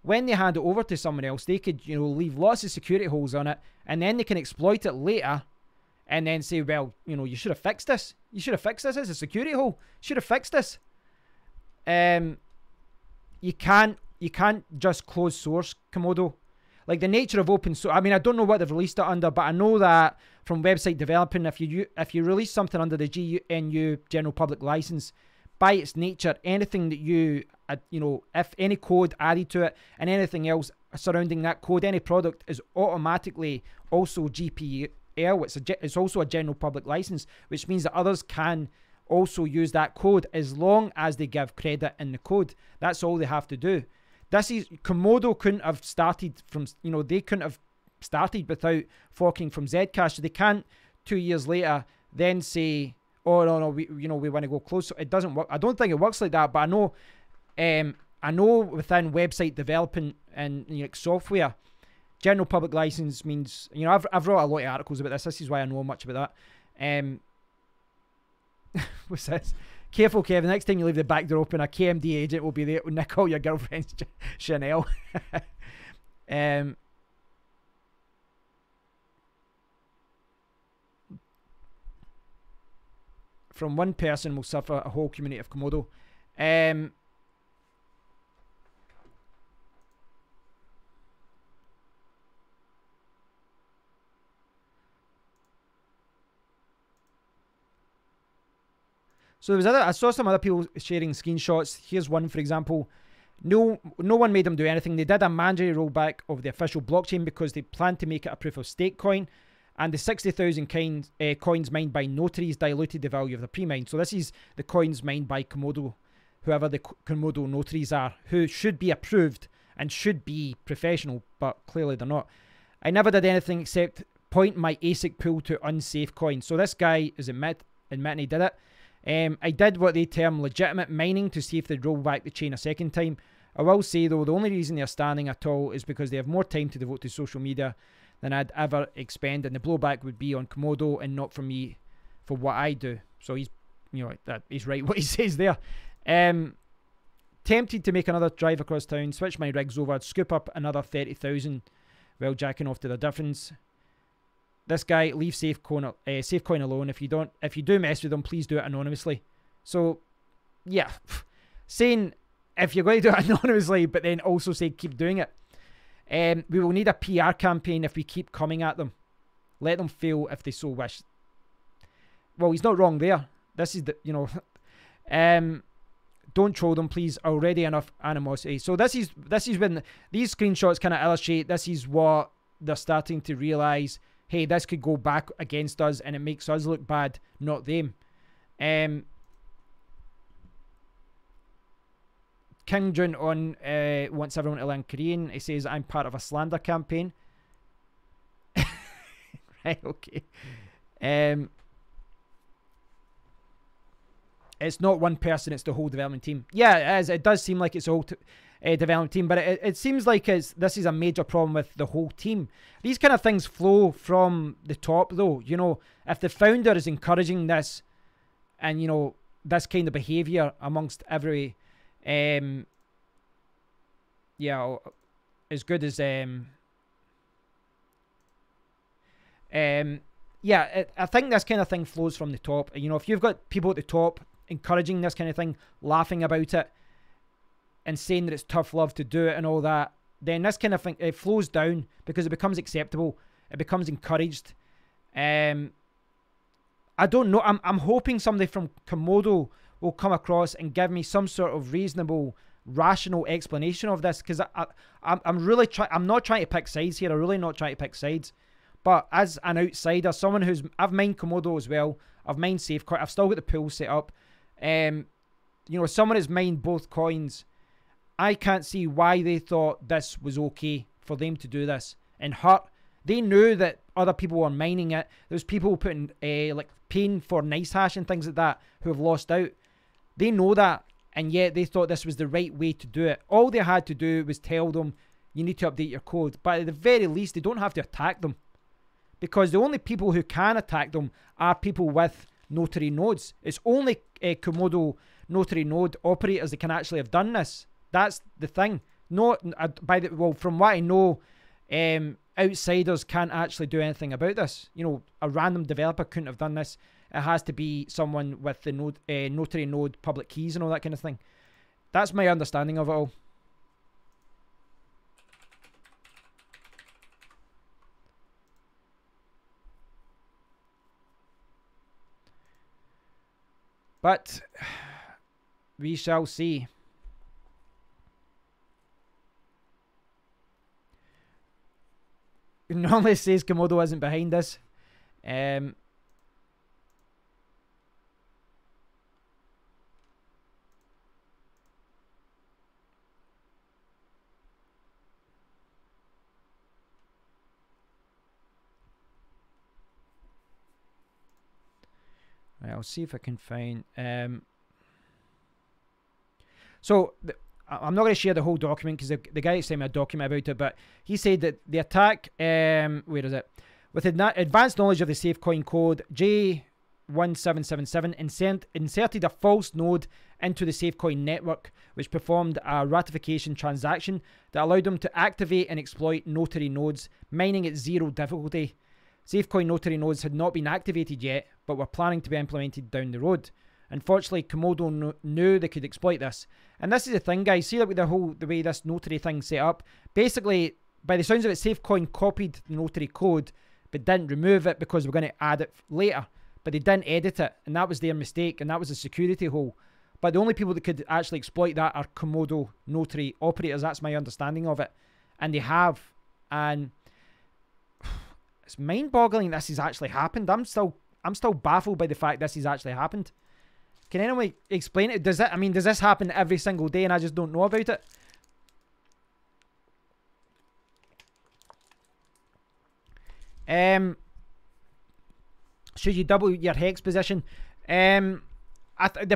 Speaker 1: When they hand it over to someone else, they could, you know, leave lots of security holes on it, and then they can exploit it later, and then say, well, you know, you should have fixed this. You should have fixed this as a security hole. You should have fixed this. You can't just close source Komodo. Like the nature of open source, I mean, I don't know what they've released it under, but I know that from website developing, if you release something under the GNU General Public License, by its nature, anything that you know, if any code added to it and anything else surrounding that code, any product is automatically also GPL. It's also a general public license, which means that others can also use that code as long as they give credit in the code. That's all they have to do. This is, Komodo couldn't have started from, you know, they couldn't have started without forking from Zcash. So they can't 2 years later then say, oh no, we want to go close. It doesn't work. I don't think it works like that. But I know within website developing and, you know, software, general public license means, you know, I've wrote a lot of articles about this. This is why I know much about that. What's this? Careful, Kevin. Next time you leave the back door open, a KMD agent will be there to nick all your girlfriend's Chanel. From one person will suffer a whole community of Komodo. So there was I saw some other people sharing screenshots. Here's one, for example. No one made them do anything. They did a mandatory rollback of the official blockchain because they planned to make it a proof of stake coin, and the 60,000 coins mined by notaries diluted the value of the pre-mine. So this is the coins mined by Komodo, whoever the Komodo notaries are, who should be approved and should be professional, but clearly they're not. I never did anything except point my ASIC pool to unsafe coin. So this guy is admitting he did it. I did what they term legitimate mining to see if they'd roll back the chain a second time. I will say though, the only reason they're standing at all is because they have more time to devote to social media than I'd ever expend, and the blowback would be on Komodo and not from me for what I do. So he's, he's right what he says there. Tempted to make another drive across town, switch my rigs over, scoop up another 30,000 while jacking off to the difference. This guy, leave SafeCoin alone. If you do mess with them, please do it anonymously. So, yeah, saying if you're going to do it anonymously, but then also say keep doing it. We will need a PR campaign if we keep coming at them. Let them fail if they so wish. Well, he's not wrong there. This is the, don't troll them, please. Already enough animosity. So this is when these screenshots kind of illustrate this is what they're starting to realize. Hey, this could go back against us and it makes us look bad, not them. King Jun on wants everyone to learn Korean. He says, I'm part of a slander campaign. Right, okay. It's not one person, it's the whole development team. Yeah, it is. It does seem like it's a whole development team, but it seems like this is a major problem with the whole team. These kind of things flow from the top, though. If the founder is encouraging this and, this kind of behavior amongst every... yeah, as good as... yeah, I think this kind of thing flows from the top. If you've got people at the top encouraging this kind of thing, laughing about it, and saying that it's tough love to do it and all that, then this kind of thing, it flows down because it becomes acceptable. It becomes encouraged. I don't know. I'm hoping somebody from Komodo will come across and give me some sort of reasonable, rational explanation of this, because I'm really I'm not trying to pick sides here. I'm really not trying to pick sides. But as an outsider, someone I've mined Komodo as well. I've mined SafeCoin. I've still got the pool set up. Someone has mined both coins. I can't see why they thought this was okay for them to do this and hurt. They knew that other people were mining it. There's people putting like paying for nice hash and things like that who have lost out. They know that, and yet they thought this was the right way to do it. All they had to do was tell them, you need to update your code. But at the very least, they don't have to attack them, because the only people who can attack them are people with notary nodes. It's only Komodo notary node operators that can actually have done this. That's the thing. From what I know, outsiders can't actually do anything about this. A random developer couldn't have done this. It has to be someone with the notary node public keys and all that kind of thing. That's my understanding of it all. But we shall see. It normally says Komodo isn't behind this. Right, I'll see if I can find... I'm not going to share the whole document because the guy sent me a document about it, but he said that the attack, where is it? With advanced knowledge of the SafeCoin code, J1777 inserted a false node into the SafeCoin network, which performed a ratification transaction that allowed them to activate and exploit notary nodes, mining at zero difficulty. SafeCoin notary nodes had not been activated yet, but were planning to be implemented down the road. Unfortunately, Komodo knew they could exploit this. And this is the thing, guys. See, like with the way this notary thing set up. Basically, by the sounds of it, SafeCoin copied the notary code, but didn't remove it because we're going to add it later. but they didn't edit it, and that was their mistake, and that was a security hole. But the only people that could actually exploit that are Komodo notary operators. That's my understanding of it, and they have, and it's mind-boggling this has actually happened. I'm still baffled by the fact this has actually happened. Can anyone explain it? Does this happen every single day and I just don't know about it? Should you double your hex position? The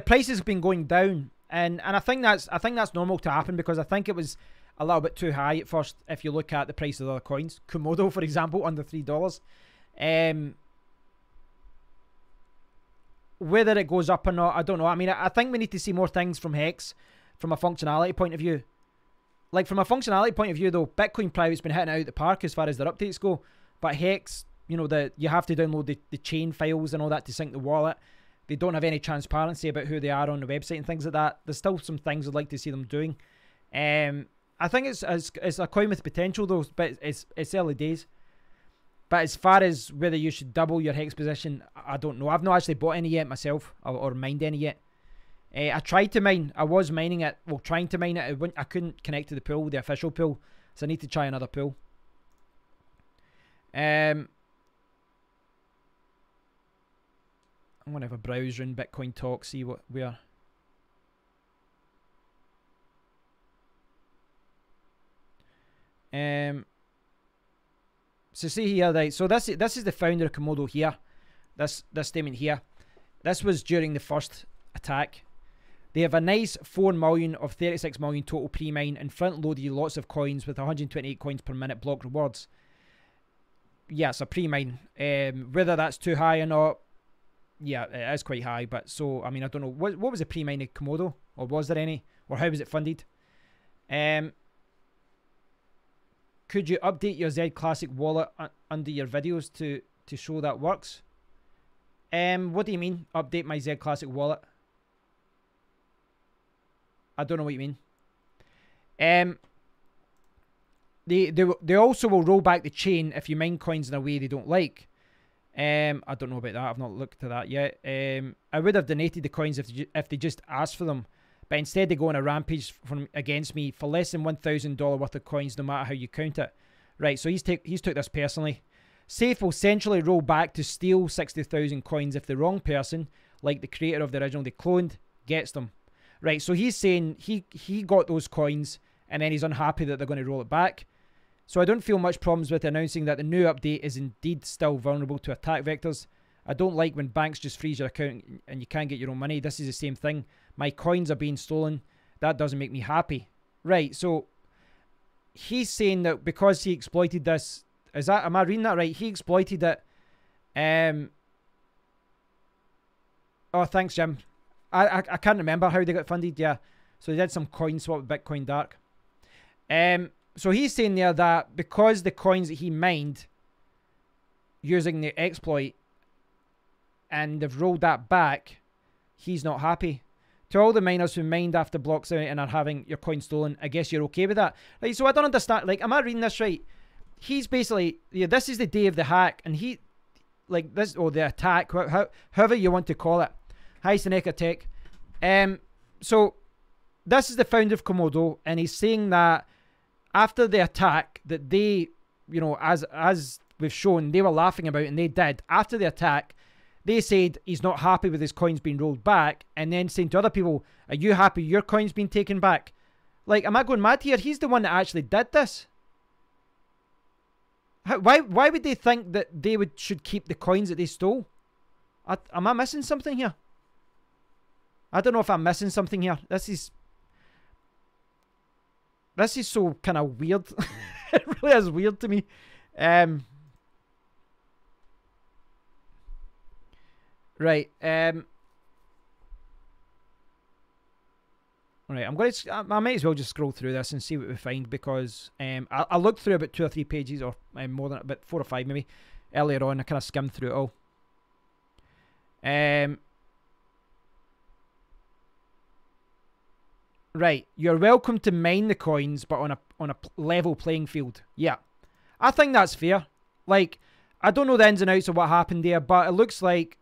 Speaker 1: prices have been going down, and I think that's normal to happen, because I think it was a little bit too high at first. If you look at the price of the other coins, Komodo, for example, under $3. Whether it goes up or not, I don't know. I mean, I think we need to see more things from Hex from a functionality point of view. Like, from a functionality point of view, though, Bitcoin Private's been hitting it out the park as far as their updates go. But Hex, you know, you have to download the chain files and all that to sync the wallet. They don't have any transparency about who they are on the website and things like that. There's still some things I'd like to see them doing. I think it's a coin with potential, though, but it's early days. But as far as whether you should double your hex position, I don't know. I've not actually bought any yet myself, or mined any yet. I tried to mine. I was mining it. Well, trying to mine it. I couldn't connect to the pool, the official pool. So I need to try another pool. I'm going to have a browse around Bitcoin Talk, see what we are. So see here, right? So this is the founder of Komodo here. This statement here. This was during the first attack. They have a nice 4 million of 36 million total pre-mine and front-loaded lots of coins with 128 coins per minute block rewards. Yeah, it's a pre-mine. Whether that's too high or not, yeah, it is quite high. But so, I mean, I don't know. What was the pre-mine of Komodo? Or was there any? Or how was it funded? Could you update your Z Classic wallet under your videos to show that works? What do you mean, update my Z Classic wallet? I don't know what you mean. They also will roll back the chain if you mine coins in a way they don't like. I don't know about that. I've not looked at that yet. I would have donated the coins if they just asked for them. But instead they go on a rampage against me for less than $1,000 worth of coins, no matter how you count it. Right, so he's took this personally. Safe will centrally roll back to steal 60,000 coins if the wrong person, like the creator of the original they cloned, gets them. Right, so he's saying he got those coins and then he's unhappy that they're going to roll it back. So I don't feel much problems with announcing that the new update is indeed still vulnerable to attack vectors. I don't like when banks just freeze your account and you can't get your own money. This is the same thing. My coins are being stolen. That doesn't make me happy. Right, so he's saying that because he exploited this, am I reading that right? He exploited it. Oh, thanks, Jim. I can't remember how they got funded. Yeah, so they did some coin swap with Bitcoin Dark. So he's saying there that because the coins that he mined using the exploit and they've rolled that back, he's not happy. To all the miners who mined after blocks out and are having your coin stolen, I guess you're okay with that. Like, so I don't understand. Like, am I reading this right? He's basically, yeah, this is the day of the hack, and he, like this, or the attack, however you want to call it. Hi, Seneca Tech. So this is the founder of Komodo, and he's saying that after the attack that they, you know, as we've shown, they were laughing about, and they did. After the attack, they said he's not happy with his coins being rolled back, and then saying to other people, are you happy your coins being taken back? Like, am I going mad here? He's the one that actually did this. Why would they think that they should keep the coins that they stole? Am I missing something here? I don't know if I'm missing something here. This is so kind of weird. It really is weird to me. Right. Right. I might as well just scroll through this and see what we find, because I looked through about 2 or 3 pages, or more than about 4 or 5 maybe earlier on. I kind of skimmed through it all. Right. You're welcome to mine the coins, but on a level playing field. Yeah. I think that's fair. Like, I don't know the ins and outs of what happened there, but it looks like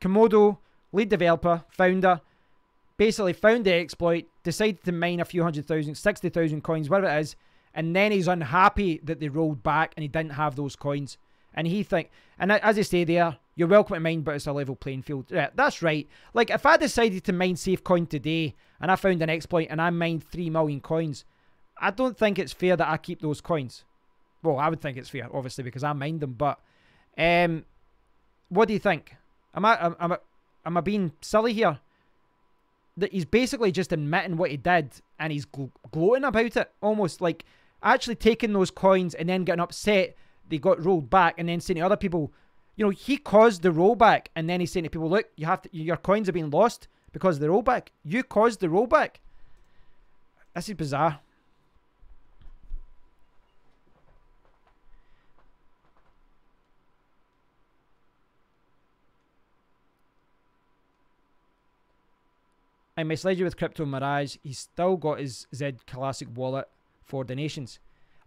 Speaker 1: Komodo, lead developer, founder, basically found the exploit, decided to mine a few 100,000, 60,000 coins, whatever it is, and then he's unhappy that they rolled back and he didn't have those coins. And as I say there, you're welcome to mine, but it's a level playing field. Yeah, that's right. Like, if I decided to mine SafeCoin today and I found an exploit and I mined 3 million coins, I don't think it's fair that I keep those coins. Well, I would think it's fair, obviously, because I mined them, but what do you think? Am I being silly here? That he's basically just admitting what he did and he's gloating about it, almost like actually taking those coins and then getting upset they got rolled back, and then saying to other people, you know, he caused the rollback, and then he's saying to people, look, your coins have been lost because of the rollback. You caused the rollback. This is bizarre. I misled you with Crypto Mirage. He's still got his Z Classic wallet for donations.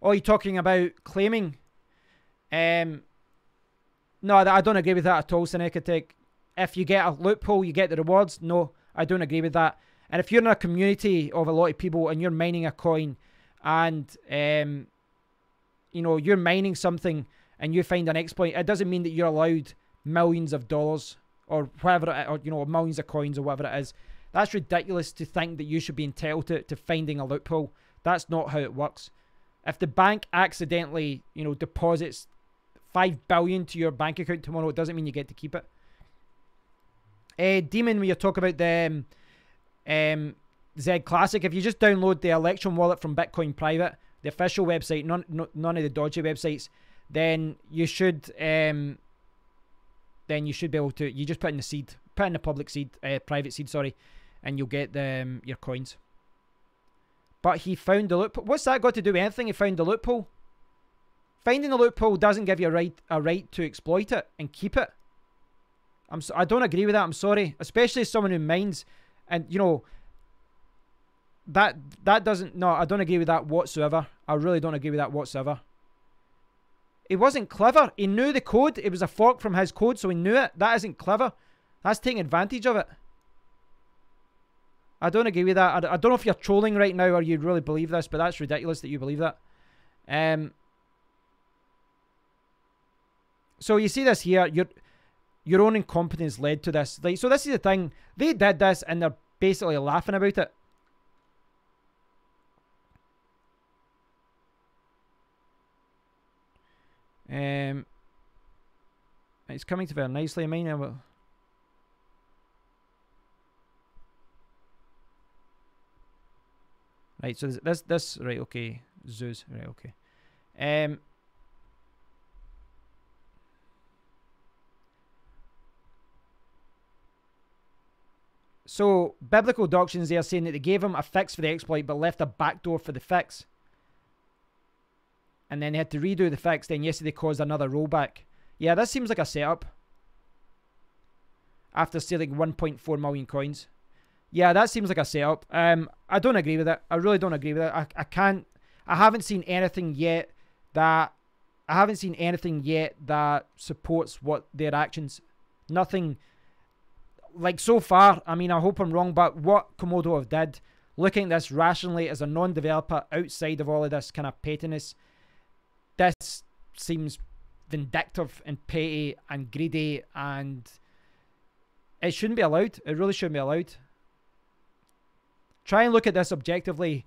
Speaker 1: Oh, you're talking about claiming? No, I don't agree with that at all, Seneca. If you get a loophole, you get the rewards. No, I don't agree with that. And if you're in a community of a lot of people and you're mining a coin and, you know, you're mining something and you find an exploit, it doesn't mean that you're allowed millions of dollars or whatever, or, you know, millions of coins or whatever it is. That's ridiculous to think that you should be entitled to finding a loophole. That's not how it works. If the bank accidentally, you know, deposits 5 billion to your bank account tomorrow, it doesn't mean you get to keep it. Demon, when you talk about the Z Classic, if you just download the election wallet from Bitcoin Private, the official website, none of the dodgy websites, then you should be able to. You just put in the seed, put in the public seed, private seed, sorry, and you'll get your coins. But he found the loophole. What's that got to do with anything? He found the loophole. Finding the loophole doesn't give you a right to exploit it and keep it. I don't agree with that. I'm sorry, especially as someone who mines, and you know that doesn't. No, I don't agree with that whatsoever. I really don't agree with that whatsoever. He wasn't clever. He knew the code. It was a fork from his code, so he knew it. That isn't clever. That's taking advantage of it. I don't agree with that. I don't know if you're trolling right now or you really believe this, but that's ridiculous that you believe that. So you see this here. Your own incompetence led to this. Like, so this is the thing. They did this and they're basically laughing about it. It's coming to very nicely. I mean, right. So this right. Okay. Zeus. Right. Okay. So, Biblical Doctrines, they are saying that they gave him a fix for the exploit but left a backdoor for the fix. And then they had to redo the fix. Then yesterday caused another rollback. Yeah, this seems like a setup. After stealing 1.4 million coins. Yeah, that seems like a setup. I don't agree with it. I really don't agree with it. I haven't seen anything yet that supports what their actions. Nothing. Like, so far, I mean, I hope I'm wrong, but what Komodo have did, looking at this rationally as a non-developer outside of all of this kind of pettiness, this seems vindictive and petty and greedy, and it shouldn't be allowed. It really shouldn't be allowed. Try and look at this objectively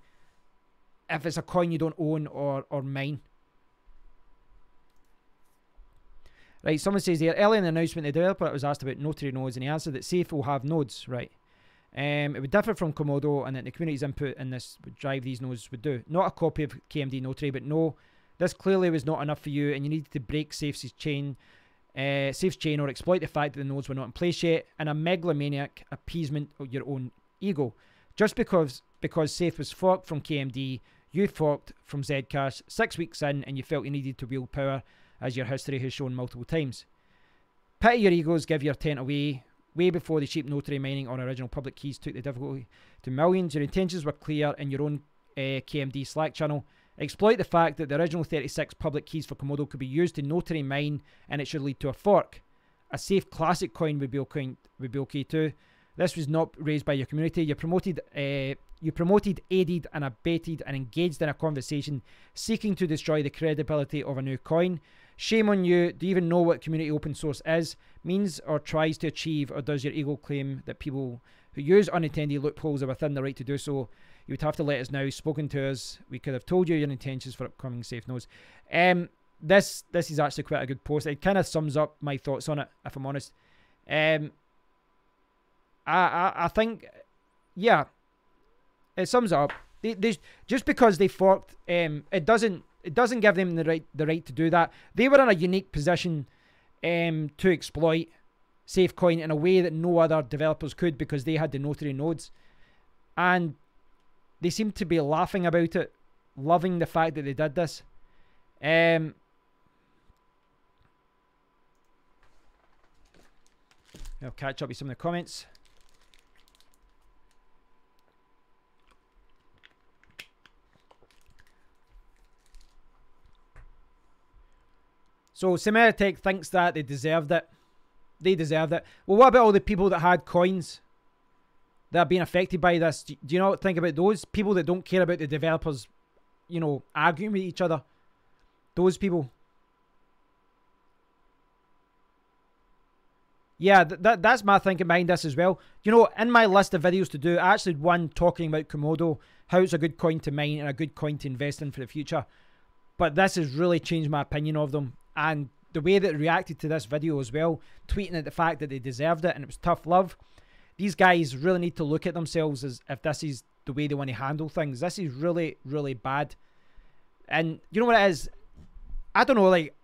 Speaker 1: if it's a coin you don't own or mine. Right, someone says here, early in the announcement, the developer was asked about notary nodes, and he answered that Safe will have nodes, right? It would differ from Komodo, and that the community's input in this would drive these nodes would do. Not a copy of KMD notary, but no, this clearly was not enough for you, and you needed to break Safe's chain or exploit the fact that the nodes were not in place yet, and a megalomaniac appeasement of your own ego. Just because Safe was forked from KMD, you forked from Zcash 6 weeks in, and you felt you needed to wield power, as your history has shown multiple times. Pity your egos give your tent away way before the cheap notary mining on original public keys took the difficulty to millions. Your intentions were clear in your own KMD Slack channel. Exploit the fact that the original 36 public keys for Komodo could be used to notary mine, and it should lead to a fork. A safe classic coin would be okay too. This was not raised by your community. You promoted, aided, and abetted, and engaged in a conversation seeking to destroy the credibility of a new coin. Shame on you. Do you even know what community open source is, means, or tries to achieve, or does your ego claim that people who use unintended loopholes are within the right to do so? You would have to let us know. Spoken to us. We could have told you your intentions for upcoming safe nodes. This is actually quite a good post. It kind of sums up my thoughts on it, if I'm honest. I think, yeah, it sums it up. They just because they forked, it doesn't give them the right to do that. They were in a unique position to exploit SafeCoin in a way that no other developers could, because they had the notary nodes, and they seem to be laughing about it, loving the fact that they did this. I'll catch up with some of the comments. So Semeritech thinks that they deserved it. They deserved it. Well, what about all the people that had coins that are being affected by this? Do you not think about those people that don't care about the developers, you know, arguing with each other? Those people. Yeah, that's my thinking behind this as well. You know, in my list of videos to do, I actually had one talking about Komodo, how it's a good coin to mine and a good coin to invest in for the future. But this has really changed my opinion of them. And the way that they reacted to this video as well, tweeting at the fact that they deserved it and it was tough love. These guys really need to look at themselves as if this is the way they want to handle things. This is really, really bad. And you know what it is? I don't know, like,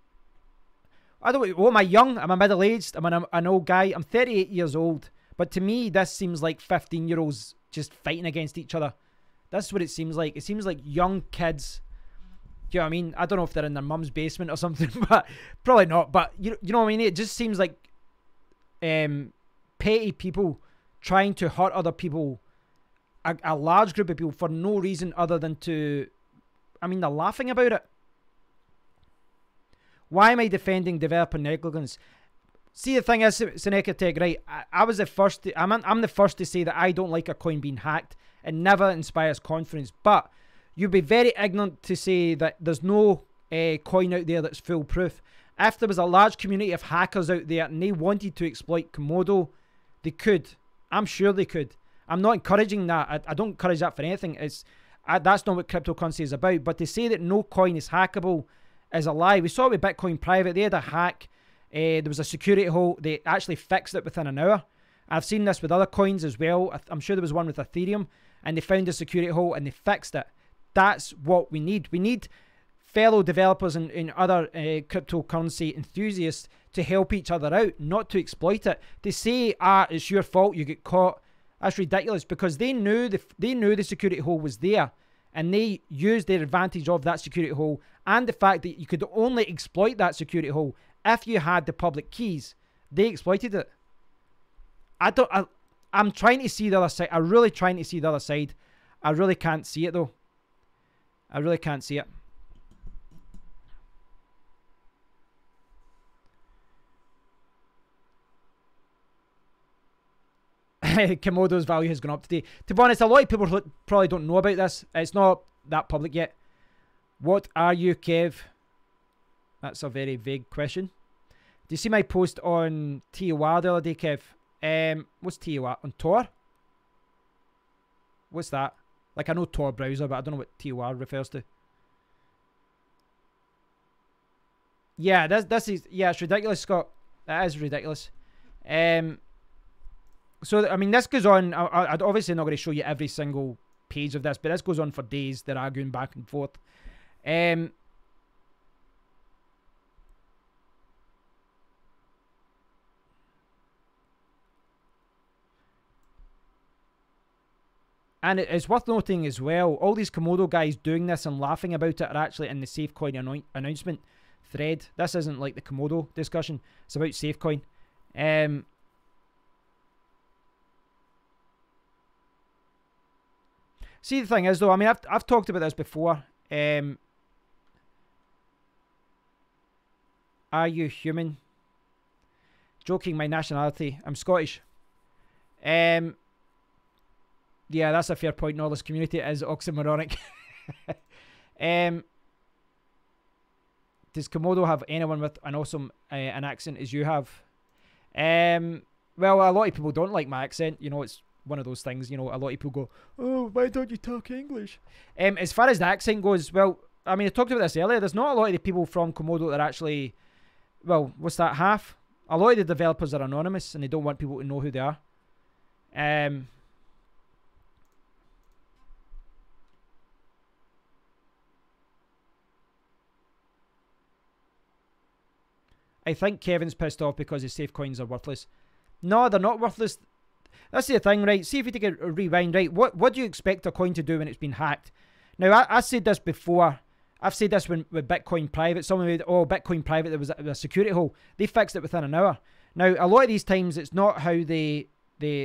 Speaker 1: what am I, young? Am I middle-aged? Am I an old guy? I'm 38 years old. But to me, this seems like 15-year-olds just fighting against each other. That's what it seems like. It seems like young kids. Do you know what I mean? I don't know if they're in their mum's basement or something, but probably not. But you know what I mean? It just seems like petty people trying to hurt other people, a large group of people, for no reason other than to... I mean, they're laughing about it. Why am I defending developer negligence? See, the thing is, Seneca Tech, right? I was the first to, I'm the first to say that I don't like a coin being hacked. It never inspires confidence. But you'd be very ignorant to say that there's no coin out there that's foolproof. If there was a large community of hackers out there and they wanted to exploit Komodo, they could. I'm sure they could. I'm not encouraging that. I don't encourage that for anything. That's not what cryptocurrency is about. But to say that no coin is hackable is a lie. We saw it with Bitcoin Private. They had a hack. There was a security hole. They actually fixed it within an hour. I've seen this with other coins as well. I'm sure there was one with Ethereum, and they found a security hole and they fixed it. That's what we need. We need fellow developers and other cryptocurrency enthusiasts to help each other out, not to exploit it. To say, it's your fault, you get caught, that's ridiculous, because they knew the security hole was there, and they used their advantage of that security hole and the fact that you could only exploit that security hole if you had the public keys. They exploited it. I'm trying to see the other side. I'm really trying to see the other side. I really can't see it though. I really can't see it. Komodo's value has gone up today. To be honest, a lot of people probably don't know about this. It's not that public yet. What are you, Kev? That's a very vague question. Do you see my post on TOR the other day, Kev? What's TOR? On Tor? What's that? Like, I know Tor browser, but I don't know what TOR refers to. Yeah, this is... Yeah, it's ridiculous, Scott. That is ridiculous. So, I mean, this goes on... I'm obviously not going to show you every single page of this, but this goes on for days. They're arguing back and forth. And it's worth noting as well, all these Komodo guys doing this and laughing about it are actually in the SafeCoin announcement thread. This isn't like the Komodo discussion. It's about SafeCoin. See, the thing is, though, I mean, I've talked about this before. Are you human? Joking, my nationality. I'm Scottish. Yeah, that's a fair point. All this community is oxymoronic. Does Komodo have anyone with an awesome an accent as you have? Well, a lot of people don't like my accent. You know, it's one of those things. You know, a lot of people go, "Oh, why don't you talk English?" As far as the accent goes, well, I mean, I talked about this earlier. There's not a lot of the people from Komodo that are actually, well, what's that, half? A lot of the developers are anonymous and they don't want people to know who they are. I think Kevin's pissed off because his safe coins are worthless. No, they're not worthless. That's the thing, right? See if you take a rewind, right? What do you expect a coin to do when it's been hacked? Now, I said this before. I've said this with Bitcoin Private. Someone made, Bitcoin Private, there was a security hole. They fixed it within an hour. Now, a lot of these times, it's not how they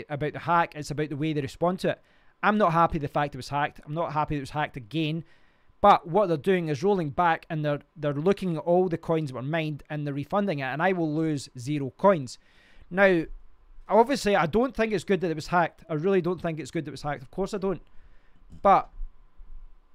Speaker 1: about the hack. It's about the way they respond to it. I'm not happy the fact it was hacked. I'm not happy it was hacked again. But what they're doing is rolling back and they're looking at all the coins that were mined and they're refunding it. And I will lose 0 coins. Now, obviously, I don't think it's good that it was hacked. I really don't think it's good that it was hacked. Of course I don't. But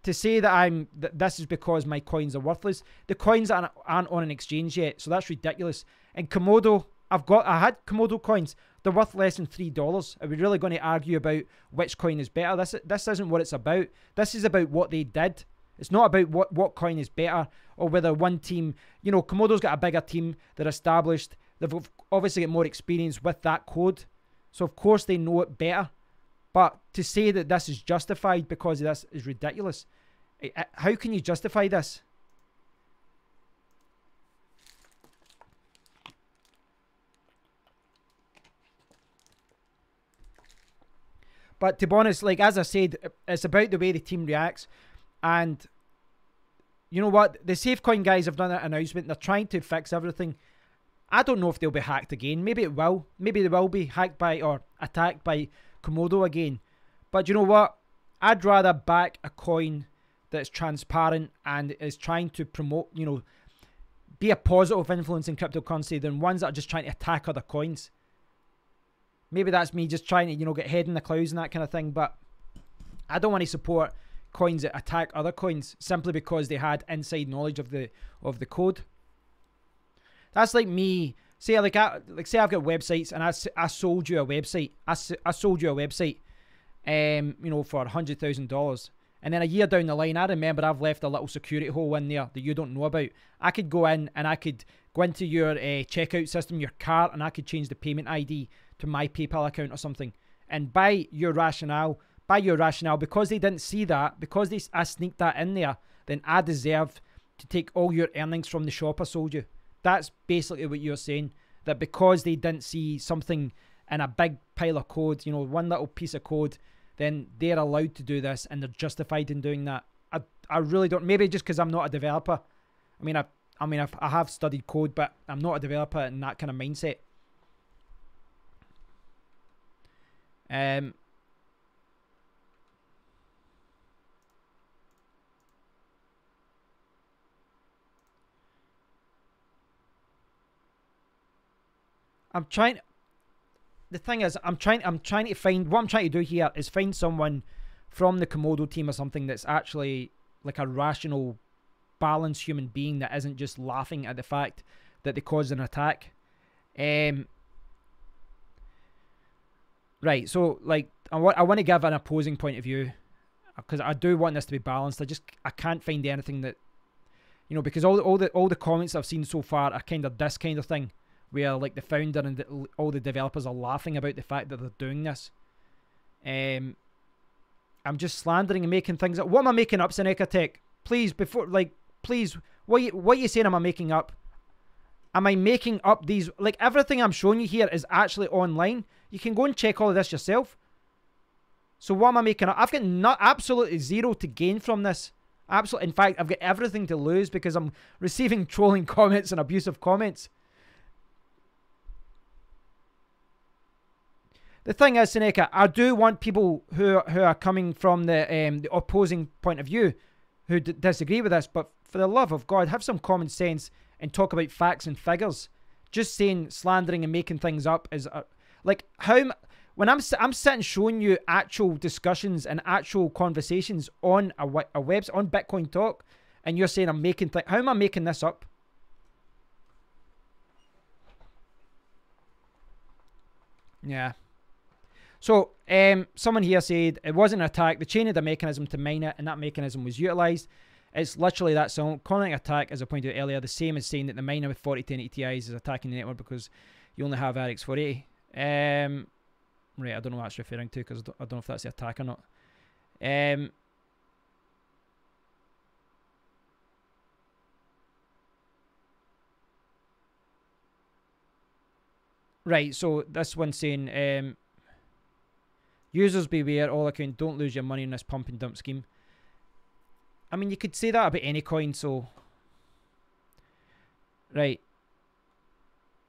Speaker 1: to say that this is because my coins are worthless, the coins aren't on an exchange yet, so that's ridiculous. And Komodo, I had Komodo coins. They're worth less than $3. Are we really going to argue about which coin is better? This isn't what it's about. This is about what they did. It's not about what coin is better or whether one team, you know, Komodo's got a bigger team. They're established. They've obviously got more experience with that code. So, of course, they know it better. But to say that this is justified because of this is ridiculous. How can you justify this? But to be honest, like as I said, it's about the way the team reacts. And you know what? The SafeCoin guys have done an announcement. They're trying to fix everything. I don't know if they'll be hacked again. Maybe it will. Maybe they will be hacked by or attacked by Komodo again. But you know what? I'd rather back a coin that's transparent and is trying to promote, you know, be a positive influence in cryptocurrency than ones that are just trying to attack other coins. Maybe that's me just trying to, you know, get head in the clouds and that kind of thing. But I don't want to support coins that attack other coins simply because they had inside knowledge of the code. That's like me. Say say I've got websites and I sold you a website. I sold you a website, you know, for $100,000. And then a year down the line, I remember I've left a little security hole in there that you don't know about. I could go in and I could go into your checkout system, your cart, and I could change the payment ID to my PayPal account or something. And by your rationale, because they didn't see that, because I sneaked that in there, then I deserve to take all your earnings from the shop I sold you. That's basically what you're saying. That because they didn't see something in a big pile of code, you know, one little piece of code, then they're allowed to do this and they're justified in doing that. I really don't. Maybe just because I'm not a developer. I have studied code, but I'm not a developer in that kind of mindset. The thing is, I'm trying to find, what I'm trying to do here is find someone from the Komodo team or something that's actually like a rational, balanced human being that isn't just laughing at the fact that they caused an attack. Right, so like I want to give an opposing point of view because I do want this to be balanced. I can't find anything that, you know, because all the comments I've seen so far are kind of this kind of thing, where like the founder and all the developers are laughing about the fact that they're doing this. I'm just slandering and making things up. What am I making up, Seneca Tech? Please, what are you saying am I making up? Am I making up these? Like, everything I'm showing you here is actually online. You can go and check all of this yourself. So what am I making up? I've got absolutely zero to gain from this. Absolutely. In fact, I've got everything to lose because I'm receiving trolling comments and abusive comments. The thing is, Seneca, I do want people who are coming from the opposing point of view who disagree with this, but for the love of God, have some common sense and talk about facts and figures. just saying slandering and making things up is like how when I'm sitting showing you actual discussions and actual conversations on a website on Bitcoin Talk, and you're saying I'm making things. How am I making this up? Yeah. So, someone here said it wasn't an attack. The chain had a mechanism to mine it, and that mechanism was utilized. It's literally that simple. Calling it an attack, as I pointed out earlier, the same as saying that the miner with 4010 ATIs is attacking the network because you only have RX 480. Right, I don't know what that's referring to because I don't know if that's the attack or not. Right, so this one's saying, users beware, all account, don't lose your money in this pump and dump scheme. I mean, you could say that about any coin, so... Right.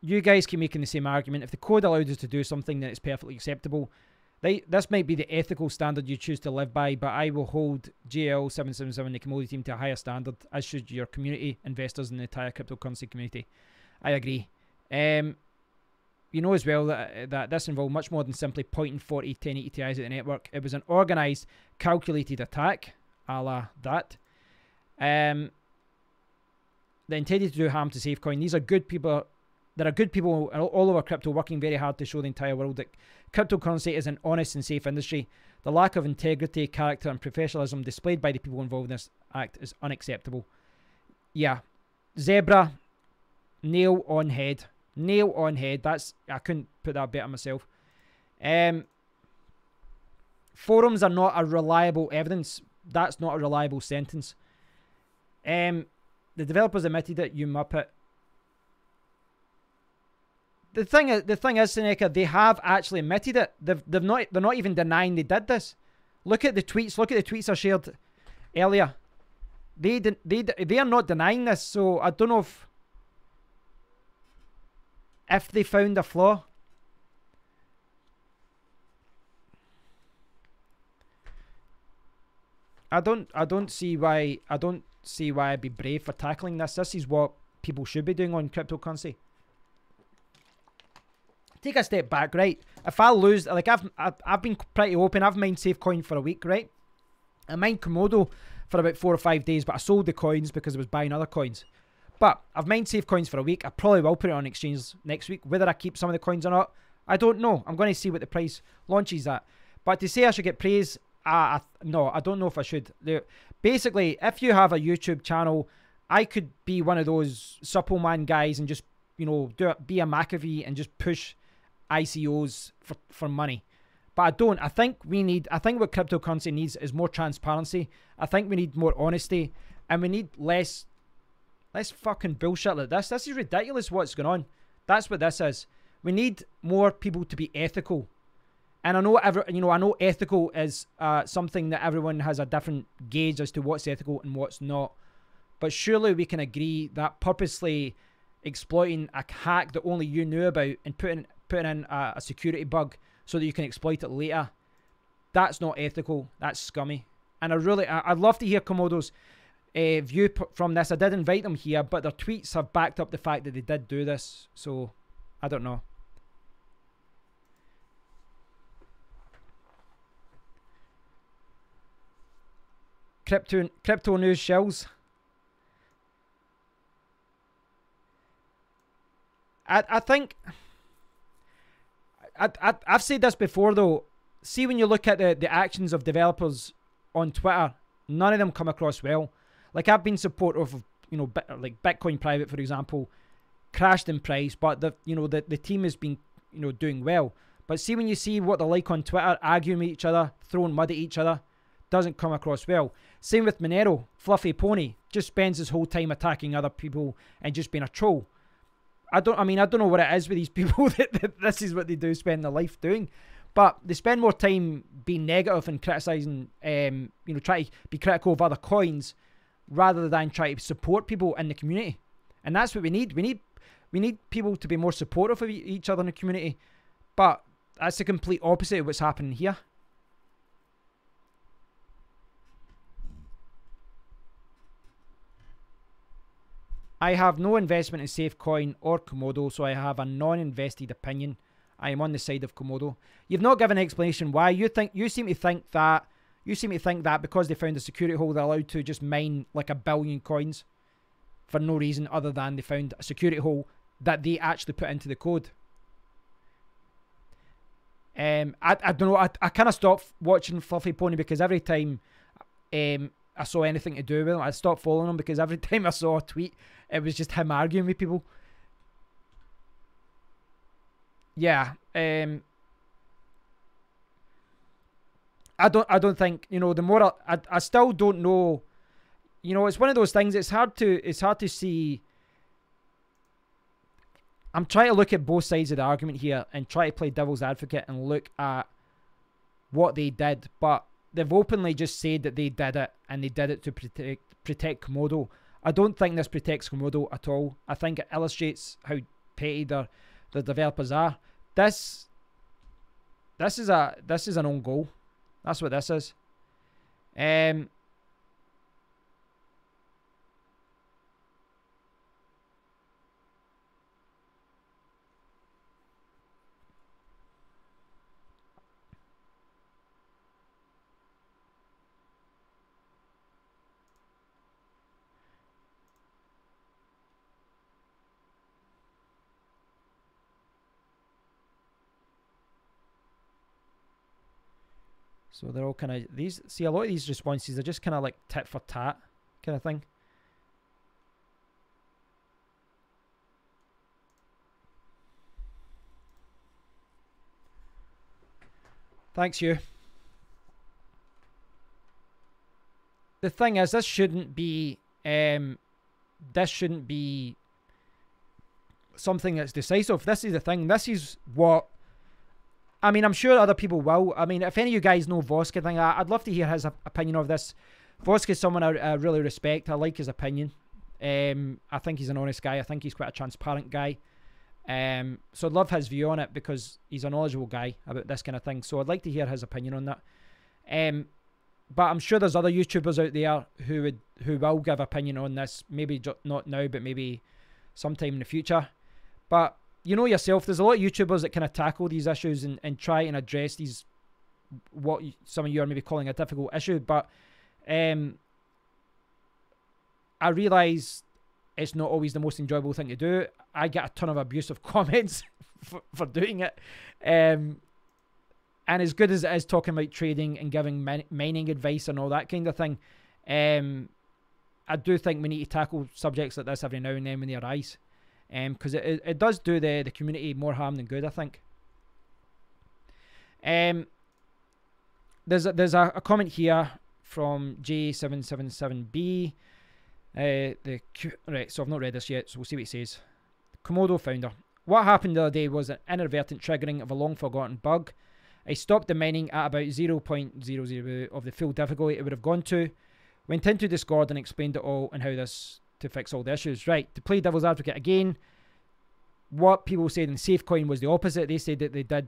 Speaker 1: You guys keep making the same argument. If the code allowed us to do something, then it's perfectly acceptable. This might be the ethical standard you choose to live by, but I will hold JL777, the Komodo team, to a higher standard, as should your community, investors, and the entire cryptocurrency community. I agree. You know as well that this involved much more than simply pointing 4010 ATIs at the network. It was an organised, calculated attack, a la that. They intended to do harm to SafeCoin. These are good people. There are good people all over crypto working very hard to show the entire world that cryptocurrency is an honest and safe industry. The lack of integrity, character, and professionalism displayed by the people involved in this act is unacceptable. Yeah. Zebra, nail on head. Nail on head. I couldn't put that better myself. Forums are not a reliable evidence. That's not a reliable sentence. The developers admitted it, you muppet. The thing is, Seneca, they have actually admitted it. They're not even denying they did this. Look at the tweets. Look at the tweets I shared earlier. They are not denying this. So I don't know if they found a flaw. I don't see why I'd be brave for tackling this. This is what people should be doing on cryptocurrency. Take a step back, right? If I lose, like I've been pretty open. I've mined SafeCoin for a week, right? I mined Komodo for about 4 or 5 days, but I sold the coins because I was buying other coins. But I've mined SafeCoins for a week. I probably will put it on exchange next week. Whether I keep some of the coins or not, I don't know. I'm going to see what the price launches at. But to say I should get praise, no, I don't know if I should. Basically, if you have a YouTube channel, I could be one of those supple man guys and just, you know, be a McAfee and just push ICOs for money. But I don't. I think what cryptocurrency needs is more transparency. I think we need more honesty, and we need less fucking bullshit like this. This is ridiculous what's going on. That's what this is. We need more people to be ethical. And I know I know ethical is something that everyone has a different gauge as to what's ethical and what's not. But surely we can agree that purposely exploiting a hack that only you knew about and putting in a security bug so that you can exploit it later, that's not ethical. That's scummy. And I'd love to hear Komodo's view from this. I did invite them here, but their tweets have backed up the fact that they did do this. So I don't know. Crypto news shells. I think I've said this before though. See, when you look at the actions of developers on Twitter, none of them come across well. Like, I've been supportive of, you know, like Bitcoin Private, for example, crashed in price, but the team has been, you know, doing well. But see, when you see what they're like on Twitter, arguing with each other, throwing mud at each other, doesn't come across well. Same with Monero, Fluffy Pony, just spends his whole time attacking other people and just being a troll. I don't know what it is with these people that this is what they do, spend their life doing. But they spend more time being negative and criticising, try to be critical of other coins rather than try to support people in the community. And that's what we need. We need people to be more supportive of each other in the community. But that's the complete opposite of what's happening here. I have no investment in SafeCoin or Komodo, so I have a non-invested opinion. I am on the side of Komodo. You've not given an explanation why. You seem to think that because they found a security hole, they're allowed to just mine like 1 billion coins for no reason other than they found a security hole that they actually put into the code. I don't know. I kind of stopped watching Fluffy Pony because every time I saw anything to do with him, I stopped following him because every time I saw a tweet, it was just him arguing with people. Yeah. I don't think, you know, the more I still don't know, you know, it's one of those things. It's hard to see. I'm trying to look at both sides of the argument here and try to play devil's advocate and look at what they did, but they've openly just said that they did it and they did it to protect Komodo. I don't think this protects Komodo at all. I think it illustrates how petty the developers are. This is an own goal. That's what this is. So they're all kind of these. See, a lot of these responses are just kind of like tit for tat kind of thing. Thanks, you. The thing is, this shouldn't be something that's decisive. This is the thing. This is what. I mean, I'm sure other people will. I mean, if any of you guys know Voska thing, I'd love to hear his opinion of this. Voska's someone I really respect. I like his opinion. I think he's an honest guy. I think he's quite a transparent guy. So I'd love his view on it because he's a knowledgeable guy about this kind of thing. So I'd like to hear his opinion on that. But I'm sure there's other YouTubers out there who will give opinion on this. Maybe not now, but maybe sometime in the future. But you know yourself, there's a lot of YouTubers that kind of tackle these issues and try and address these, what some of you are maybe calling a difficult issue. But I realise it's not always the most enjoyable thing to do. I get a ton of abusive comments for doing it. And as good as it is talking about trading and giving mining advice and all that kind of thing, I do think we need to tackle subjects like this every now and then when they arise. Because it does do the community more harm than good, I think. There's a comment here from J777B. Right, so I've not read this yet, so we'll see what it says. Komodo founder. What happened the other day was an inadvertent triggering of a long forgotten bug. I stopped the mining at about 0.00 of the full difficulty it would have gone to. Went into Discord and explained it all and how this to fix all the issues. Right, to play devil's advocate again, what people said in SafeCoin was the opposite. They said that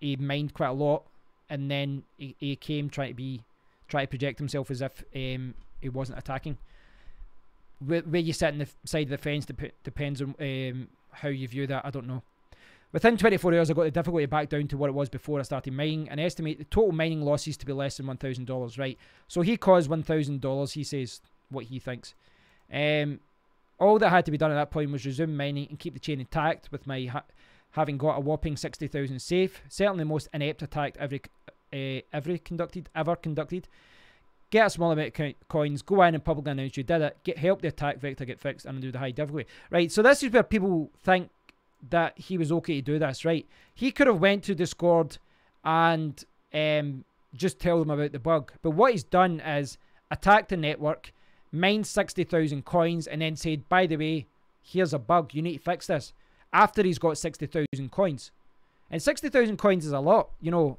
Speaker 1: he mined quite a lot, and then he came trying to project himself as if he wasn't attacking. Where you sit on the side of the fence depends on how you view that. I don't know. Within 24 hours, I got the difficulty back down to what it was before I started mining, and estimate the total mining losses to be less than $1,000. Right, so he caused $1,000. He says what he thinks. All that had to be done at that point was resume mining and keep the chain intact, with my having got a whopping 60,000 safe. Certainly the most inept attack ever conducted. Get a small amount of coins, go in and publicly announce you did it, help the attack vector get fixed, and undo the high difficulty. Right, so this is where people think that he was okay to do this, right? He could have went to Discord and just tell them about the bug. But what he's done is attacked the network, mined 60,000 coins, and then said, by the way, here's a bug, you need to fix this, after he's got 60,000 coins. And 60,000 coins is a lot, you know.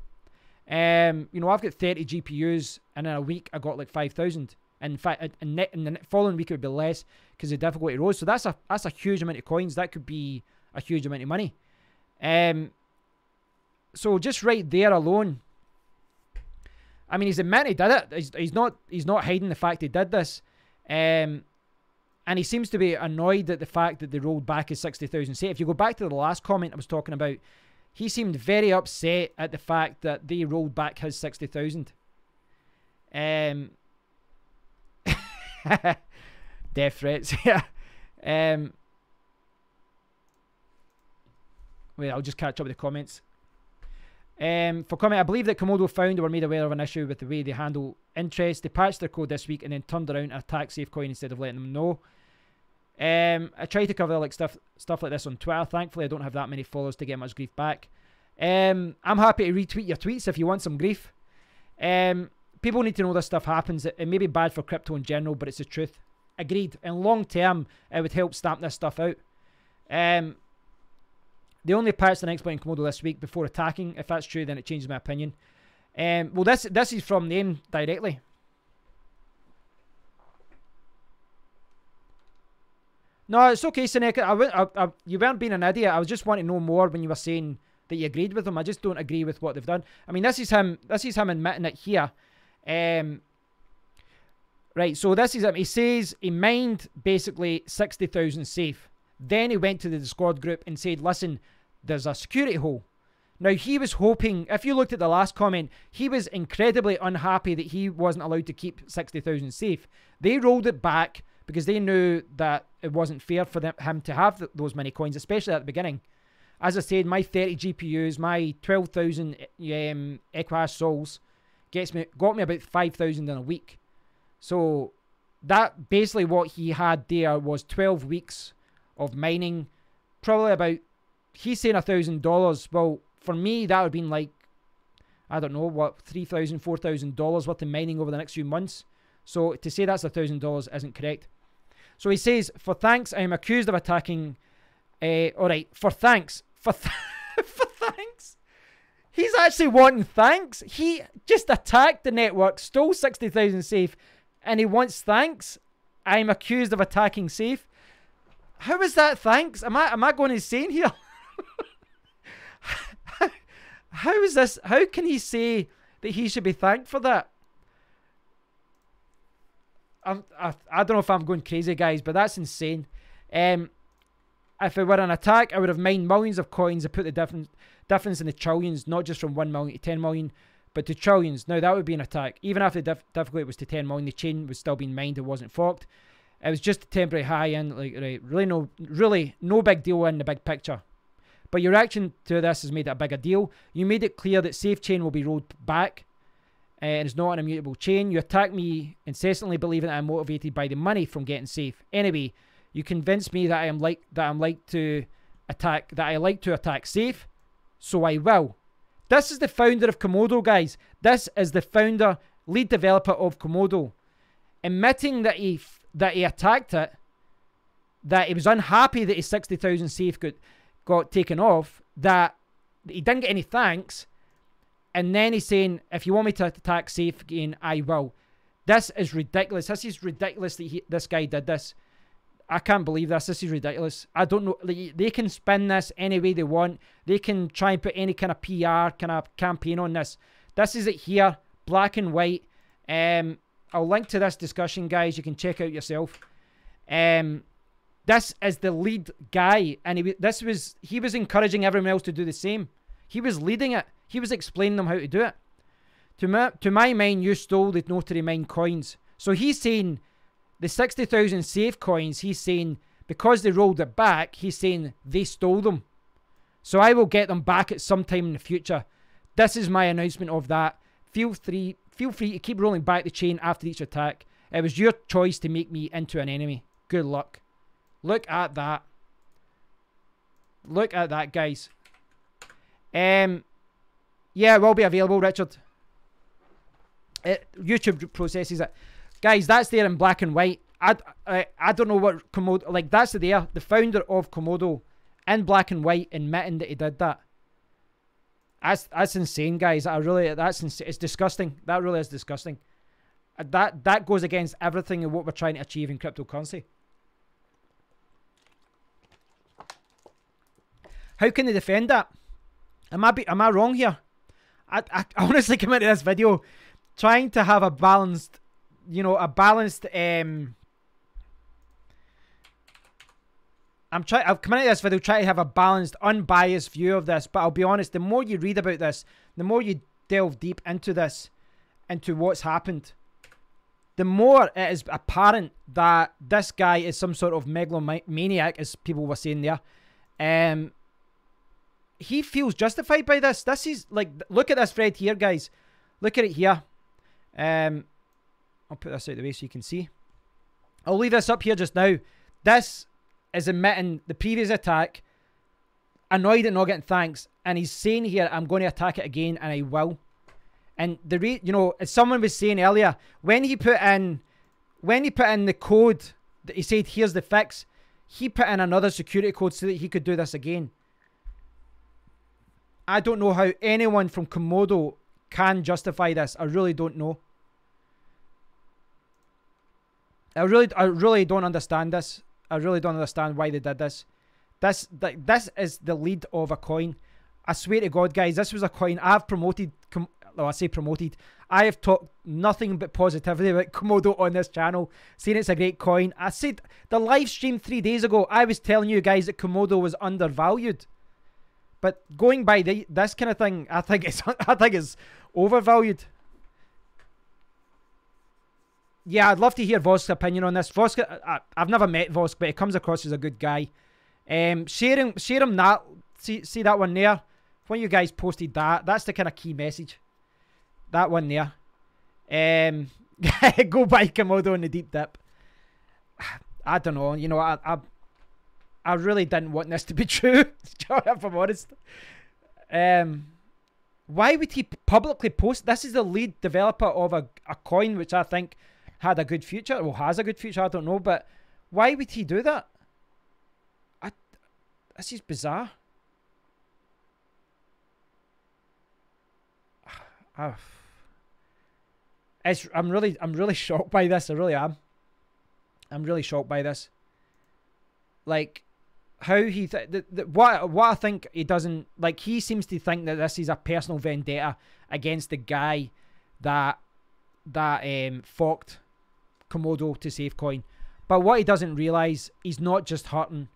Speaker 1: I've got 30 GPUs, and in a week I got like 5,000. In fact, in the following week it would be less because the difficulty rose. So that's a huge amount of coins. That could be a huge amount of money. So just right there alone, I mean, he's admitted he did it. He's not hiding the fact he did this. And he seems to be annoyed at the fact that they rolled back his 60,000 safe. If you go back to the last comment I was talking about, he seemed very upset at the fact that they rolled back his 60,000. Death threats. Yeah. Wait, I'll just catch up with the comments. For comment, I believe that Komodo found or were made aware of an issue with the way they handle interest. They patched their code this week and then turned around and attacked SafeCoin instead of letting them know. I try to cover like stuff like this on Twitter. Thankfully, I don't have that many followers to get much grief back. I'm happy to retweet your tweets if you want some grief. People need to know this stuff happens. It may be bad for crypto in general, but it's the truth. Agreed. In long term, it would help stamp this stuff out. They only patched an exploit in Komodo this week before attacking. If that's true, then it changes my opinion. Well, this is from them directly. No, it's okay, Seneca. You weren't being an idiot. I was just wanting to know more when you were saying that you agreed with them. I just don't agree with what they've done. I mean, this is him admitting it here. Right, so this is him. He says he mined basically 60,000 safe. Then he went to the Discord group and said, listen, there's a security hole. Now, he was hoping, if you looked at the last comment, he was incredibly unhappy that he wasn't allowed to keep 60,000 safe. They rolled it back because they knew that it wasn't fair for him to have those many coins, especially at the beginning. As I said, my 30 GPUs, my 12,000 Equihash souls got me about 5,000 in a week. So that basically what he had there was 12 weeks of mining, probably about, he's saying $1,000. Well, for me, that would have been like, I don't know, what, $3,000, $4,000 worth of mining over the next few months. So to say that's $1,000 isn't correct. So he says, for thanks, I am accused of attacking, alright, for thanks, for thanks. He's actually wanting thanks. He just attacked the network, stole 60,000 safe, and he wants thanks. I am accused of attacking safe. How is that thanks? Am I going insane here? How is this? How can he say that he should be thanked for that? I don't know if I'm going crazy, guys, but that's insane. If it were an attack, I would have mined millions of coins and put the difference in the trillions, not just from 1 million to 10 million, but to trillions. Now, that would be an attack. Even after the difficulty was to 10 million, the chain was still being mined. It wasn't forked. It was just a temporary high-end, like, right, really no big deal in the big picture. But your reaction to this has made it a bigger deal. You made it clear that safe chain will be rolled back. And it's not an immutable chain. You attack me incessantly, believing that I'm motivated by the money from getting safe. Anyway, you convinced me that I like to attack safe, so I will. This is the founder of Komodo, guys. This is the founder, lead developer of Komodo, admitting that he attacked it, that he was unhappy that his 60,000 safe got taken off, that he didn't get any thanks. And then he's saying, if you want me to attack safe again, I will. This is ridiculous. This is ridiculous that this guy did this. I can't believe this. This is ridiculous. I don't know. They can spin this any way they want. They can try and put any kind of PR kind of campaign on this. This is it here, black and white. I'll link to this discussion, guys. You can check out yourself. This is the lead guy. And he was encouraging everyone else to do the same. He was leading it. He was explaining them how to do it. To my mind, you stole the notary mine coins. So he's saying the 60,000 safe coins, he's saying because they rolled it back, he's saying they stole them. So I will get them back at some time in the future. This is my announcement of that. Feel free to keep rolling back the chain after each attack. It was your choice to make me into an enemy. Good luck. Look at that. Look at that, guys. Yeah, it will be available, Richard. YouTube processes it. Guys, that's there in black and white. I don't know what Komodo... Like, that's there. The founder of Komodo in black and white admitting that he did that. That's insane, guys. It's disgusting. That really is disgusting. That goes against everything and what we're trying to achieve in cryptocurrency. How can they defend that? Am I wrong here? I honestly came into this video trying to have a balanced, I've come into this video trying to have a balanced, unbiased view of this, but I'll be honest, the more you read about this, the more you delve deep into this, into what's happened, the more it is apparent that this guy is some sort of megalomaniac, as people were saying there. He feels justified by this. This is like, look at this thread here, guys. Look at it here. I'll put this out of the way so you can see. I'll leave this up here just now. This is admitting the previous attack, annoyed at not getting thanks, and he's saying here, I'm going to attack it again, and I will. And you know, as someone was saying earlier, when he put in the code that he said, here's the fix, he put in another security code so that he could do this again. I don't know how anyone from Komodo can justify this. I really don't know. I really don't understand this. I really don't understand why they did this. This is the lead of a coin. I swear to God, guys, this was a coin I've promoted. I say promoted. I have talked nothing but positivity about Komodo on this channel, saying it's a great coin. I said the live stream 3 days ago, I was telling you guys that Komodo was undervalued. But going by this kind of thing, I think it's overvalued. Yeah, I'd love to hear Vosk's opinion on this. Vosk, I've never met Vosk, but he comes across as a good guy. Share him that. See that one there? When you guys posted that, that's the kind of key message. That one there. Go buy Komodo in the deep dip. I don't know. You know, I really didn't want this to be true, if I'm honest. Why would he publicly post? This is the lead developer of a coin which I think had a good future, or has a good future, I don't know, but why would he do that? This is bizarre. I'm really shocked by this. I really am. I'm really shocked by this. Like, how he what I think he doesn't like. He seems to think that this is a personal vendetta against the guy that forked Komodo to SafeCoin. But what he doesn't realize, he's not just hurting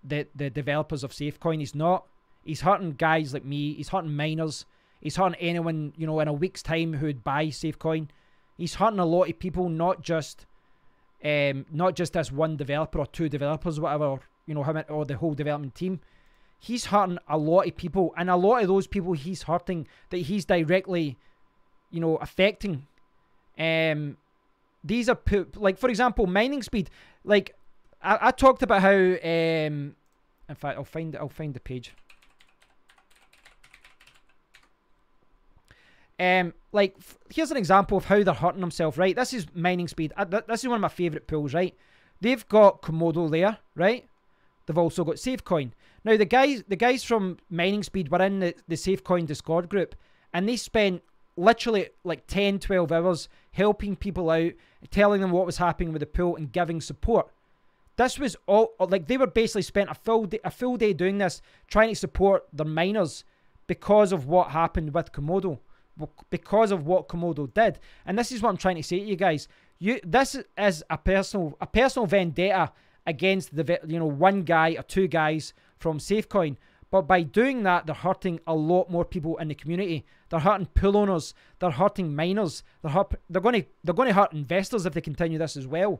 Speaker 1: the developers of SafeCoin. He's not. He's hurting guys like me. He's hurting miners. He's hurting anyone, you know, in a week's time who would buy SafeCoin. He's hurting a lot of people, not just this one developer or two developers, or whatever, you know, or the whole development team. He's hurting a lot of people, and a lot of those people he's hurting, that he's directly, you know, affecting. These are, like, for example, mining speed. Like, I talked about how, in fact, I'll find the page. Like, here's an example of how they're hurting themselves, right? This is mining speed. This is one of my favourite pools, right? They've got Komodo there, right? They've also got SafeCoin. Now, the guys from mining speed were in the SafeCoin Discord group, and they spent literally like 10, 12 hours helping people out, telling them what was happening with the pool and giving support. This was all, like, they were basically spent a full day doing this, trying to support their miners because of what happened with Komodo. Because of what Komodo did. And this is what I'm trying to say to you guys. This is a personal vendetta against one guy or two guys from SafeCoin. But by doing that, they're hurting a lot more people in the community. They're hurting pool owners. They're hurting miners. They're going to hurt investors if they continue this as well.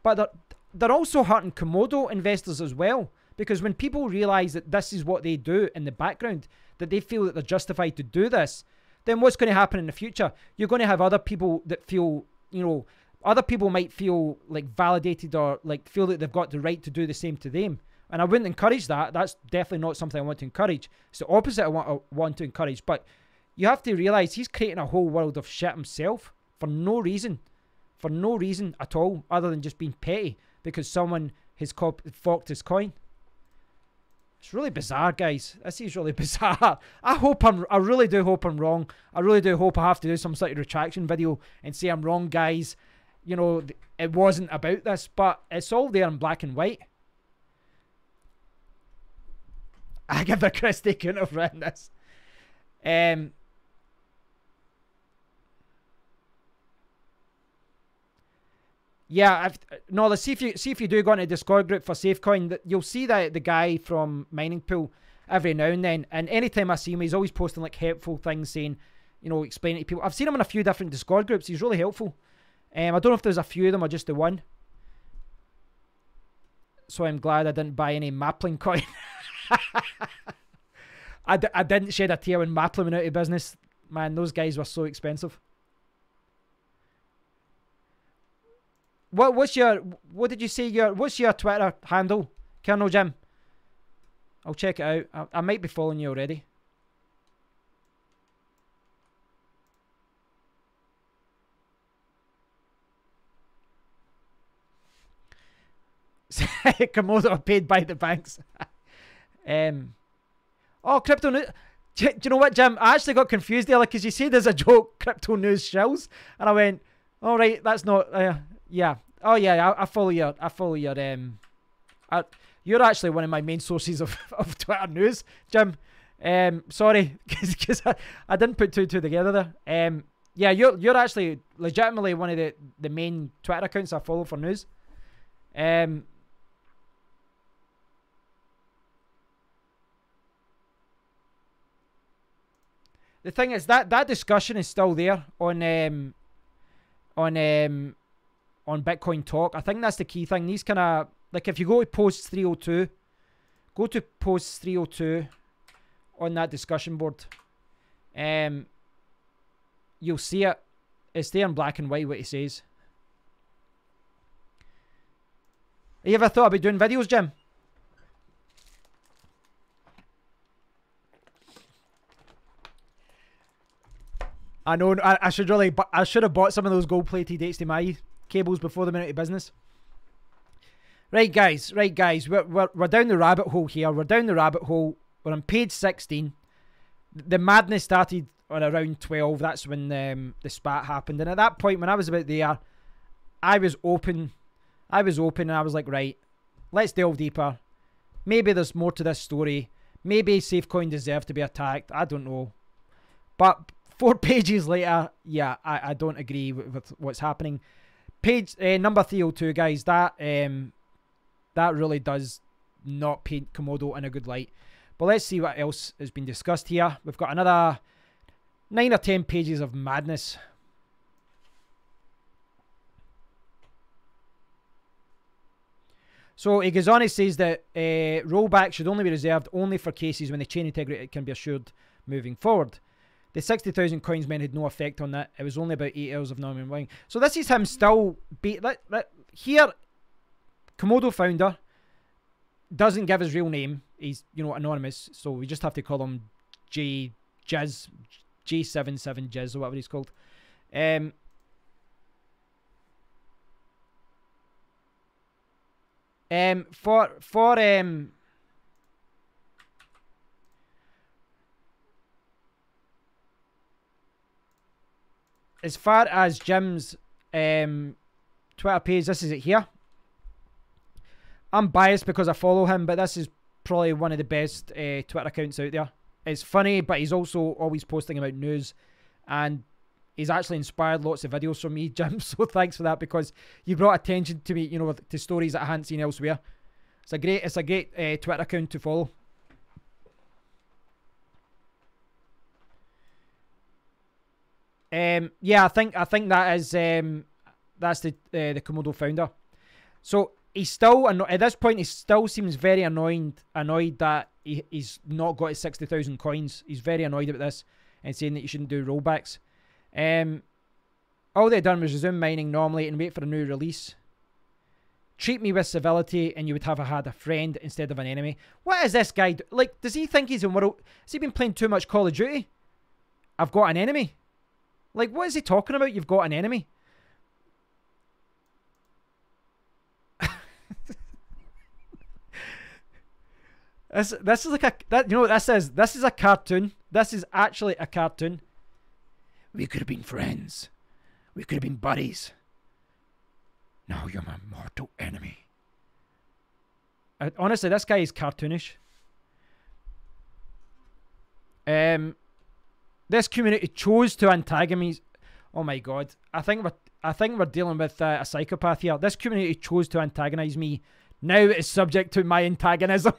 Speaker 1: But they're also hurting Komodo investors as well. Because when people realize that this is what they do in the background, that they feel that they're justified to do this, then what's going to happen in the future? You're going to have other people that feel, you know, other people might feel like validated, or like feel that they've got the right to do the same to them. And I wouldn't encourage that. That's definitely not something I want to encourage. It's the opposite I want to encourage. But you have to realize he's creating a whole world of shit himself for no reason. For no reason at all, other than just being petty because someone has forked his coin. It's really bizarre, guys. This is really bizarre. I really do hope I'm wrong. I really do hope I have to do some sort of retraction video and say I'm wrong, guys. You know, it wasn't about this, but it's all there in black and white. I give a Christie couldn't have written this. Yeah, no, let's see if you do go into a Discord group for SafeCoin, you'll see that the guy from Mining Pool every now and then, and anytime I see him, he's always posting like helpful things, saying, you know, explaining to people. I've seen him in a few different Discord groups. He's really helpful. I don't know if there's a few of them or just the one. So I'm glad I didn't buy any Maplin coin. I didn't shed a tear when Maplin went out of business. Man, those guys were so expensive. What did you say what's your Twitter handle, Colonel Jim? I'll check it out. I might be following you already. Komodo paid by the banks. Oh, crypto news. Do you know what, Jim? I actually got confused there, because you said there's a joke, crypto news shills, and I went, all right, that's not. Yeah. Oh yeah, I follow your. You're actually one of my main sources of Twitter news, Jim. Sorry, because I didn't put two and two together there. Yeah, you're actually legitimately one of the main Twitter accounts I follow for news. The thing is that discussion is still there on Bitcoin Talk. I think that's the key thing. These kind of, like, if you go to post 302, go to post 302 on that discussion board. You'll see it. It's there in black and white what he says. Have you ever thought about doing videos, Jim? I know. I should have bought some of those gold-plated HDMI cables before they went out of business. Right, guys. We're down the rabbit hole here. We're down the rabbit hole. We're on page 16. The madness started on around 12. That's when the spat happened. And at that point, when I was about there, I was open. And I was like, right, let's delve deeper. Maybe there's more to this story. Maybe SafeCoin deserves to be attacked. I don't know. But 4 pages later, yeah, I don't agree with what's happening. Page number 302, guys. That really does not paint Komodo in a good light. But let's see what else has been discussed here. We've got another 9 or 10 pages of madness. So he goes on, he says that rollback should only be reserved only for cases when the chain integrity can be assured moving forward. The 60,000 coins men had no effect on that. It was only about 8 hours of non buying. So this is him still here. Komodo founder doesn't give his real name. He's, you know, anonymous. So we just have to call him J77 Jizz or whatever he's called. As far as Jim's Twitter page, this is it here. I'm biased because I follow him, but this is probably one of the best Twitter accounts out there. It's funny, but he's also always posting about news, and he's actually inspired lots of videos from me, Jim. So thanks for that, because you brought attention to me, you know, to stories that I hadn't seen elsewhere. It's a great Twitter account to follow. Yeah, I think that is that's the Komodo founder. So he's still at this point. He still seems very annoyed that he's not got his 60,000 coins. He's very annoyed about this and saying that you shouldn't do rollbacks. All they'd done was resume mining normally and wait for a new release. Treat me with civility and you would have had a friend instead of an enemy. What is this guy like? Does he think he's in world? Has he been playing too much Call of Duty? I've got an enemy. Like, what is he talking about? You've got an enemy. This is like you know what this is? This is a cartoon. This is actually a cartoon. We could have been friends. We could have been buddies. Now you're my mortal enemy. Honestly, this guy is cartoonish. This community chose to antagonize. Oh my god! I think I think we're dealing with a psychopath here. This community chose to antagonize me. Now it is subject to my antagonism.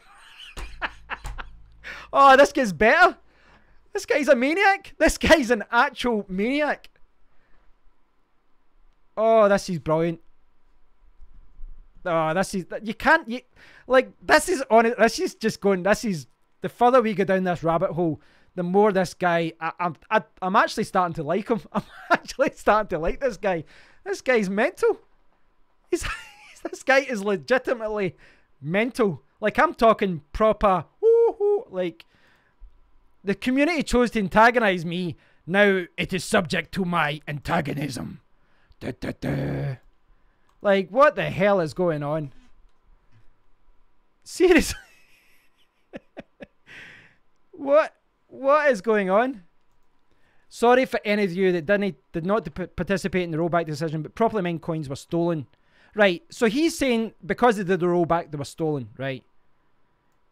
Speaker 1: Oh, this gets better. This guy's a maniac. This guy's an actual maniac. Oh, this is brilliant. Oh, this is... You can't... like, this is on it. This is just going... This is... The further we go down this rabbit hole, the more this guy... I'm actually starting to like him. I'm actually starting to like this guy. This guy's mental. This guy is legitimately mental. Like, I'm talking proper... Like, the community chose to antagonize me. Now it is subject to my antagonism. Da, da, da. Like, what the hell is going on? Seriously? What is going on? Sorry for any of you that did not participate in the rollback decision, but properly mined coins were stolen. Right, so he's saying because they did the rollback, they were stolen, right?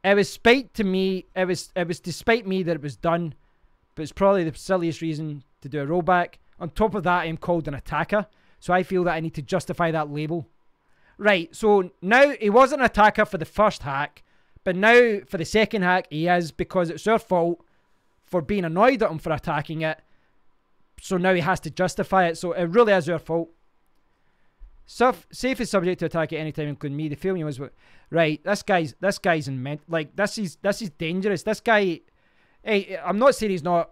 Speaker 1: It was spite to me, it was despite me that it was done, but it's probably the silliest reason to do a rollback. On top of that, I'm called an attacker, so I feel that I need to justify that label. Right, so now he wasn't an attacker for the first hack, but now for the second hack he is, because it's our fault for being annoyed at him for attacking it. So now he has to justify it, so it really is our fault. Safe is subject to attack at any time, including me. The feeling was, right, this guy's in like, this is dangerous. This guy, hey, I'm not saying he's not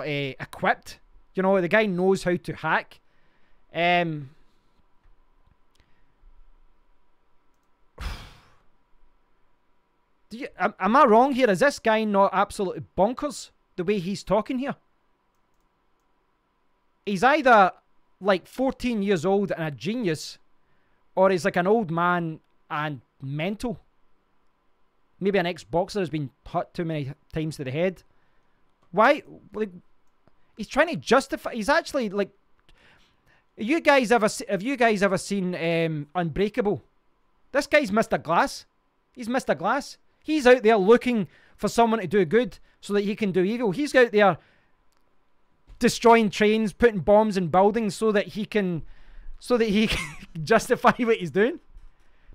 Speaker 1: equipped. You know, the guy knows how to hack. Am I wrong here? Is this guy not absolutely bonkers the way he's talking here? He's either like 14 years old and a genius, or he's like an old man and mental. Maybe an ex-boxer has been hit too many times to the head. Why? Like, he's trying to justify. He's actually like. Have you guys ever seen Unbreakable? This guy's Mr. Glass. He's Mr. Glass. He's out there looking for someone to do good so that he can do evil. He's out there destroying trains, putting bombs in buildings so that he can justify what he's doing.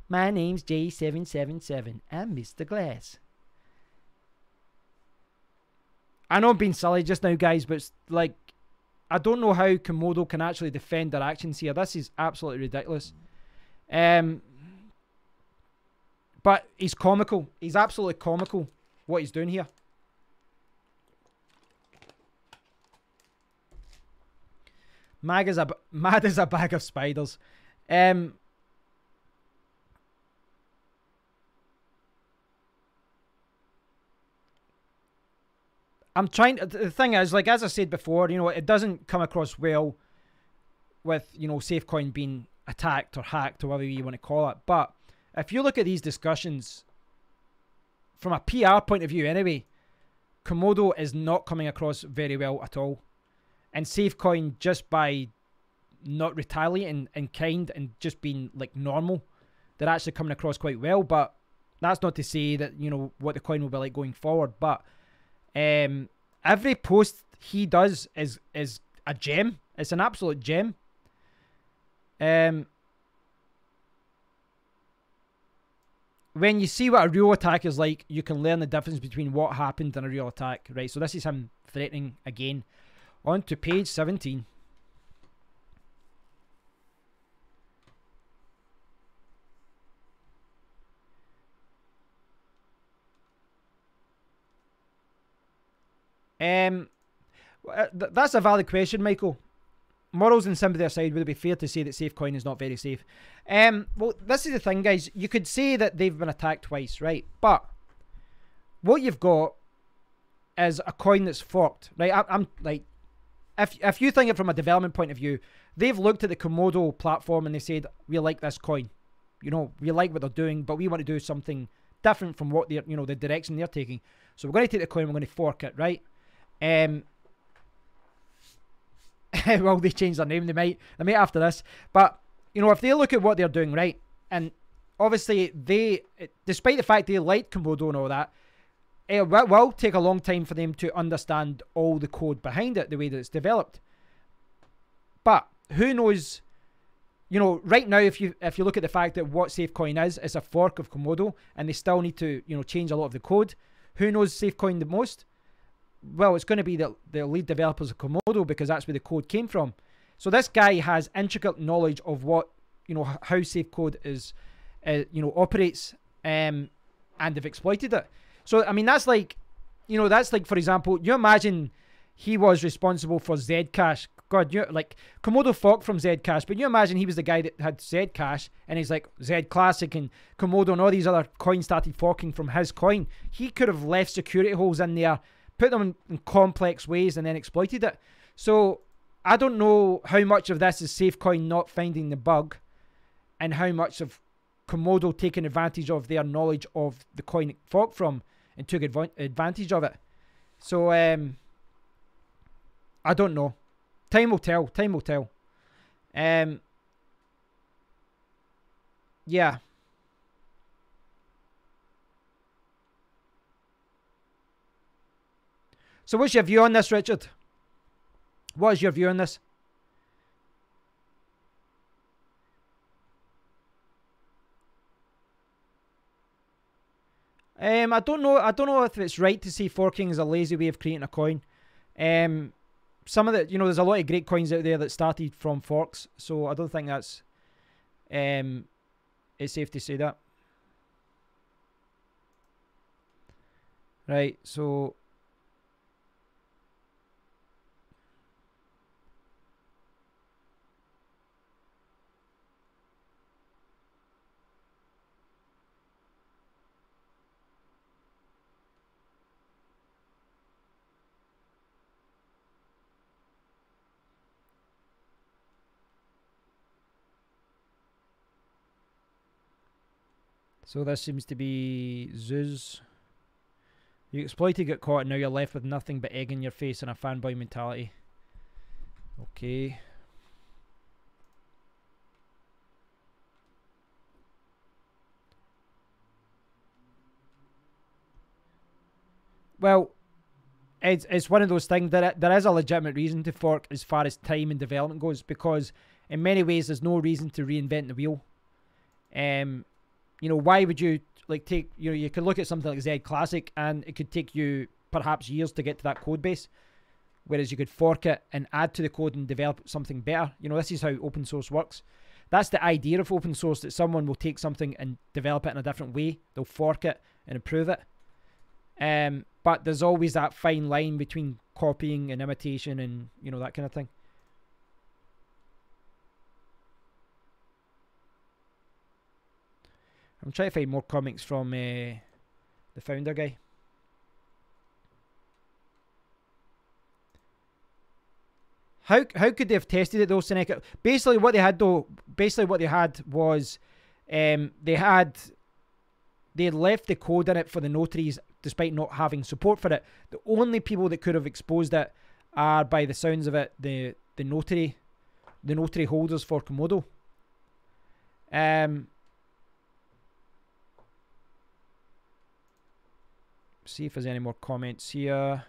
Speaker 1: My name's J777. I'm Mr. Glass. I know I'm being silly just now, guys, but it's like, I don't know how Komodo can actually defend their actions here. This is absolutely ridiculous. But he's comical. He's absolutely comical what he's doing here. Mad as a bag of spiders. I'm trying to, the thing is, like, as I said before, you know, it doesn't come across well with, you know, SafeCoin being attacked or hacked or whatever you want to call it. But if you look at these discussions from a PR point of view anyway, Komodo is not coming across very well at all. And SafeCoin, just by not retaliating in kind and just being like normal, they're actually coming across quite well. But that's not to say that, you know, what the coin will be like going forward. But every post he does is a gem. It's an absolute gem. When you see what a real attack is like, you can learn the difference between what happened and a real attack, right? So this is him threatening again. On to page 17. That's a valid question, Michael. Morals and sympathy aside, would it be fair to say that SafeCoin is not very safe? Well, this is the thing, guys. You could say that they've been attacked twice, right? But what you've got is a coin that's forked, right? I'm like, if you think it from a development point of view, they've looked at the Komodo platform and they said, we like this coin. You know, we like what they're doing, but we want to do something different from what they're, you know, the direction they're taking. So we're going to take the coin, we're going to fork it, right? Well, they changed their name. They might after this. But, you know, if they look at what they're doing, right, and obviously they, despite the fact they like Komodo and all that, it will take a long time for them to understand all the code behind it, the way that it's developed. But who knows? You know, right now, if you look at the fact that what SafeCoin is, it's a fork of Komodo, and they still need to, you know, change a lot of the code. Who knows SafeCoin the most? Well, it's going to be the lead developers of Komodo, because that's where the code came from. So this guy has intricate knowledge of what, you know, how SafeCode is, you know, operates, and they've exploited it. So I mean, that's like, you know, that's like, for example, you imagine he was responsible for Zcash. God, you like Komodo forked from Zcash, but you imagine he was the guy that had Zcash, and he's like Z Classic and Komodo and all these other coins started forking from his coin. He could have left security holes in there, put them in complex ways, and then exploited it. So I don't know how much of this is SafeCoin not finding the bug, and how much of Komodo taking advantage of their knowledge of the coin it forked from and took advantage of it. So I don't know. Time will tell. Time will tell. Yeah. So what's your view on this, Richard? What is your view on this? I don't know. I don't know if it's right to say forking is a lazy way of creating a coin. Some of the, you know, there's a lot of great coins out there that started from forks, so I don't think that's it's safe to say that. Right, so this seems to be Zeus. You exploited, get caught, and now you're left with nothing but egg in your face and a fanboy mentality. Okay. Well, it's one of those things that there is a legitimate reason to fork as far as time and development goes, because in many ways there's no reason to reinvent the wheel. You know, why would you like take, you know, you could look at something like Z Classic and it could take you perhaps years to get to that code base, whereas you could fork it and add to the code and develop something better. You know, this is how open source works. That's the idea of open source, that someone will take something and develop it in a different way. They'll fork it and improve it. But there's always that fine line between copying and imitation and, you know, that kind of thing. I'm trying to find more comics from the founder guy. How could they have tested it though, Seneca? Basically what they had was they had left the code in it for the notaries despite not having support for it. The only people that could have exposed it are, by the sounds of it, the notary holders for Komodo. See if there's any more comments here.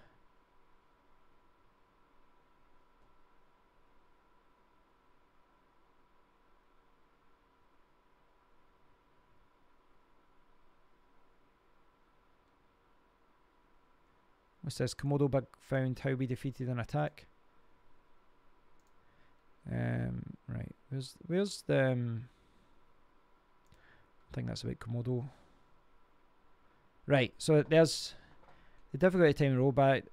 Speaker 1: What's this? Komodo bug found how we defeated an attack. Right. Where's the I think that's about Komodo. Right, so there's the difficulty time rollback.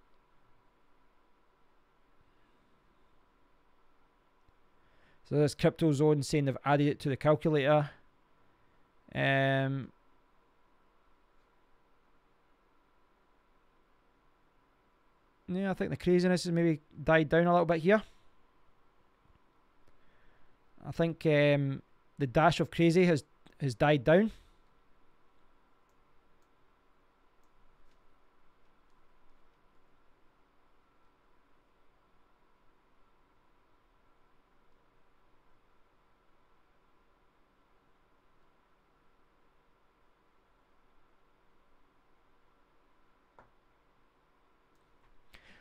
Speaker 1: So there's Crypto Zone saying they've added it to the calculator. Yeah, I think the craziness has maybe died down a little bit here. I think the dash of crazy has died down.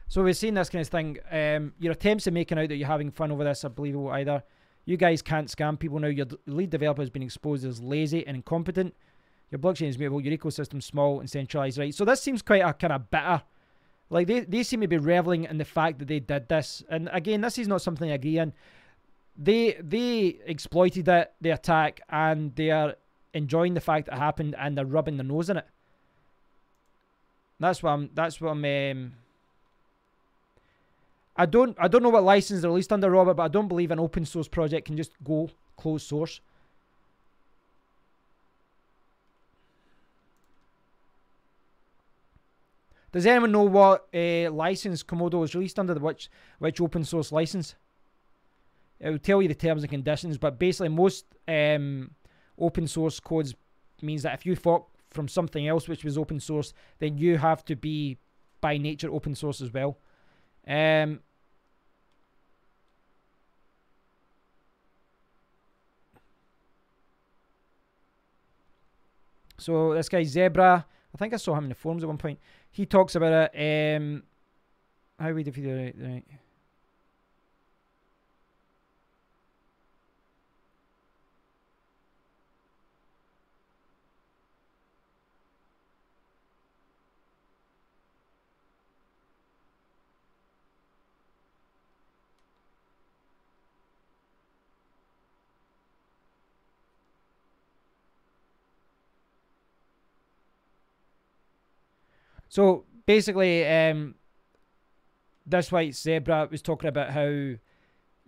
Speaker 1: So we've seen this kind of thing. Your attempts at making out that you're having fun over this are believable either. You guys can't scam people now. Your lead developer has been exposed as lazy and incompetent. Your blockchain is mutable. Your ecosystem small and centralized. Right. So this seems quite a kind of bitter. Like they seem to be reveling in the fact that they did this. And again, this is not something I agree in. They exploited it, the attack, and they are enjoying the fact that it happened, and they're rubbing their nose in it. That's what I'm. I don't know what license they're released under, Robert, but I don't believe an open source project can just go closed source. Does anyone know what license Komodo was released under? Which open source license? It will tell you the terms and conditions, but basically most open source codes means that if you fork from something else which was open source, then you have to be by nature open source as well. So this guy Zebra, I think I saw him in the forums at one point. He talks about it. How we defeat it, right? So basically, this white Zebra was talking about how,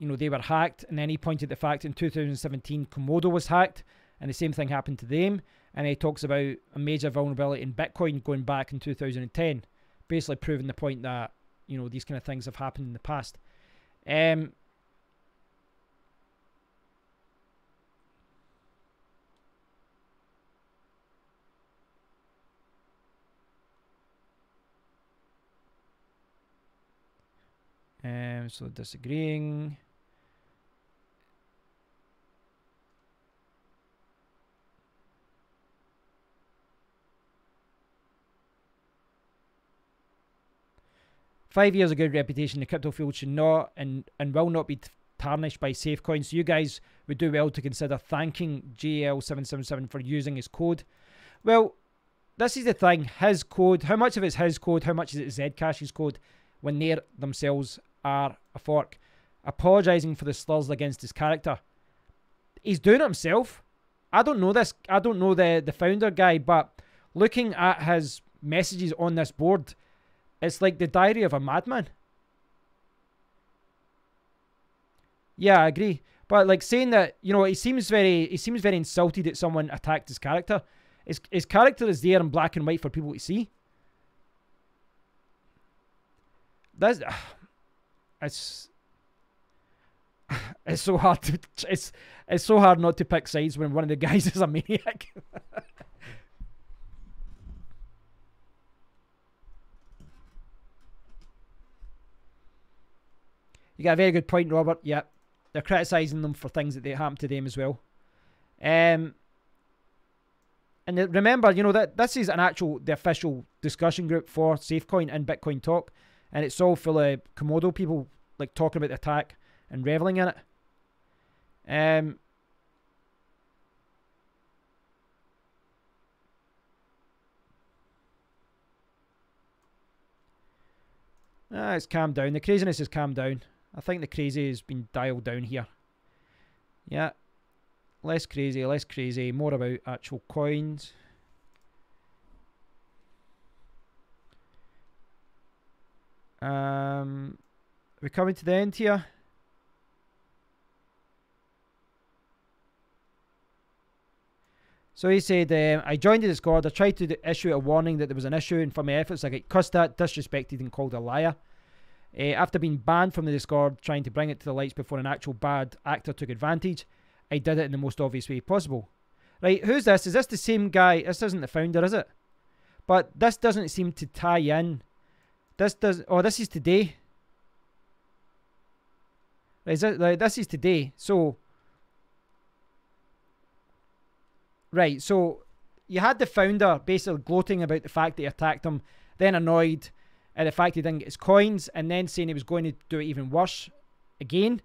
Speaker 1: they were hacked, and then he pointed the fact in 2017 Komodo was hacked, and the same thing happened to them. And he talks about a major vulnerability in Bitcoin going back in 2010, basically proving the point that these kind of things have happened in the past. So disagreeing. "5 years a good reputation. The crypto field should not and will not be tarnished by SafeCoin. So you guys would do well to consider thanking JL777 for using his code." Well, this is the thing. His code, how much of it's his code, how much is it Zcash's code, when they themselves are a fork? Apologising for the slurs against his character. He's doing it himself. I don't know this. I don't know the founder guy, but looking at his messages on this board, it's like the diary of a madman. Yeah, I agree. But like saying that, he seems very insulted that someone attacked his character. His character is there in black and white for people to see. That's it's so hard to it's so hard not to pick sides when one of the guys is a maniac. You got a very good point, Robert. Yeah, they're criticising them for things that they happen to them as well. And remember, that this is the official discussion group for SafeCoin and Bitcoin Talk, and it's all full of Komodo people like talking about the attack and reveling in it. It's calmed down. The craziness has calmed down. I think the crazy has been dialed down here. Yeah. Less crazy. More about actual coins. We're coming to the end here. So he said, "I joined the Discord. I tried to issue a warning that there was an issue, and for my efforts I got cussed at, disrespected, and called a liar. After being banned from the Discord, trying to bring it to the lights before an actual bad actor took advantage, I did it in the most obvious way possible." Right, who's this? Is this the same guy? This isn't the founder, is it? But this doesn't seem to tie in. This does. Oh, this is today. This is today. So, right. So, you had the founder basically gloating about the fact that he attacked him, then annoyed, at the fact he didn't get his coins, and then saying he was going to do it even worse again.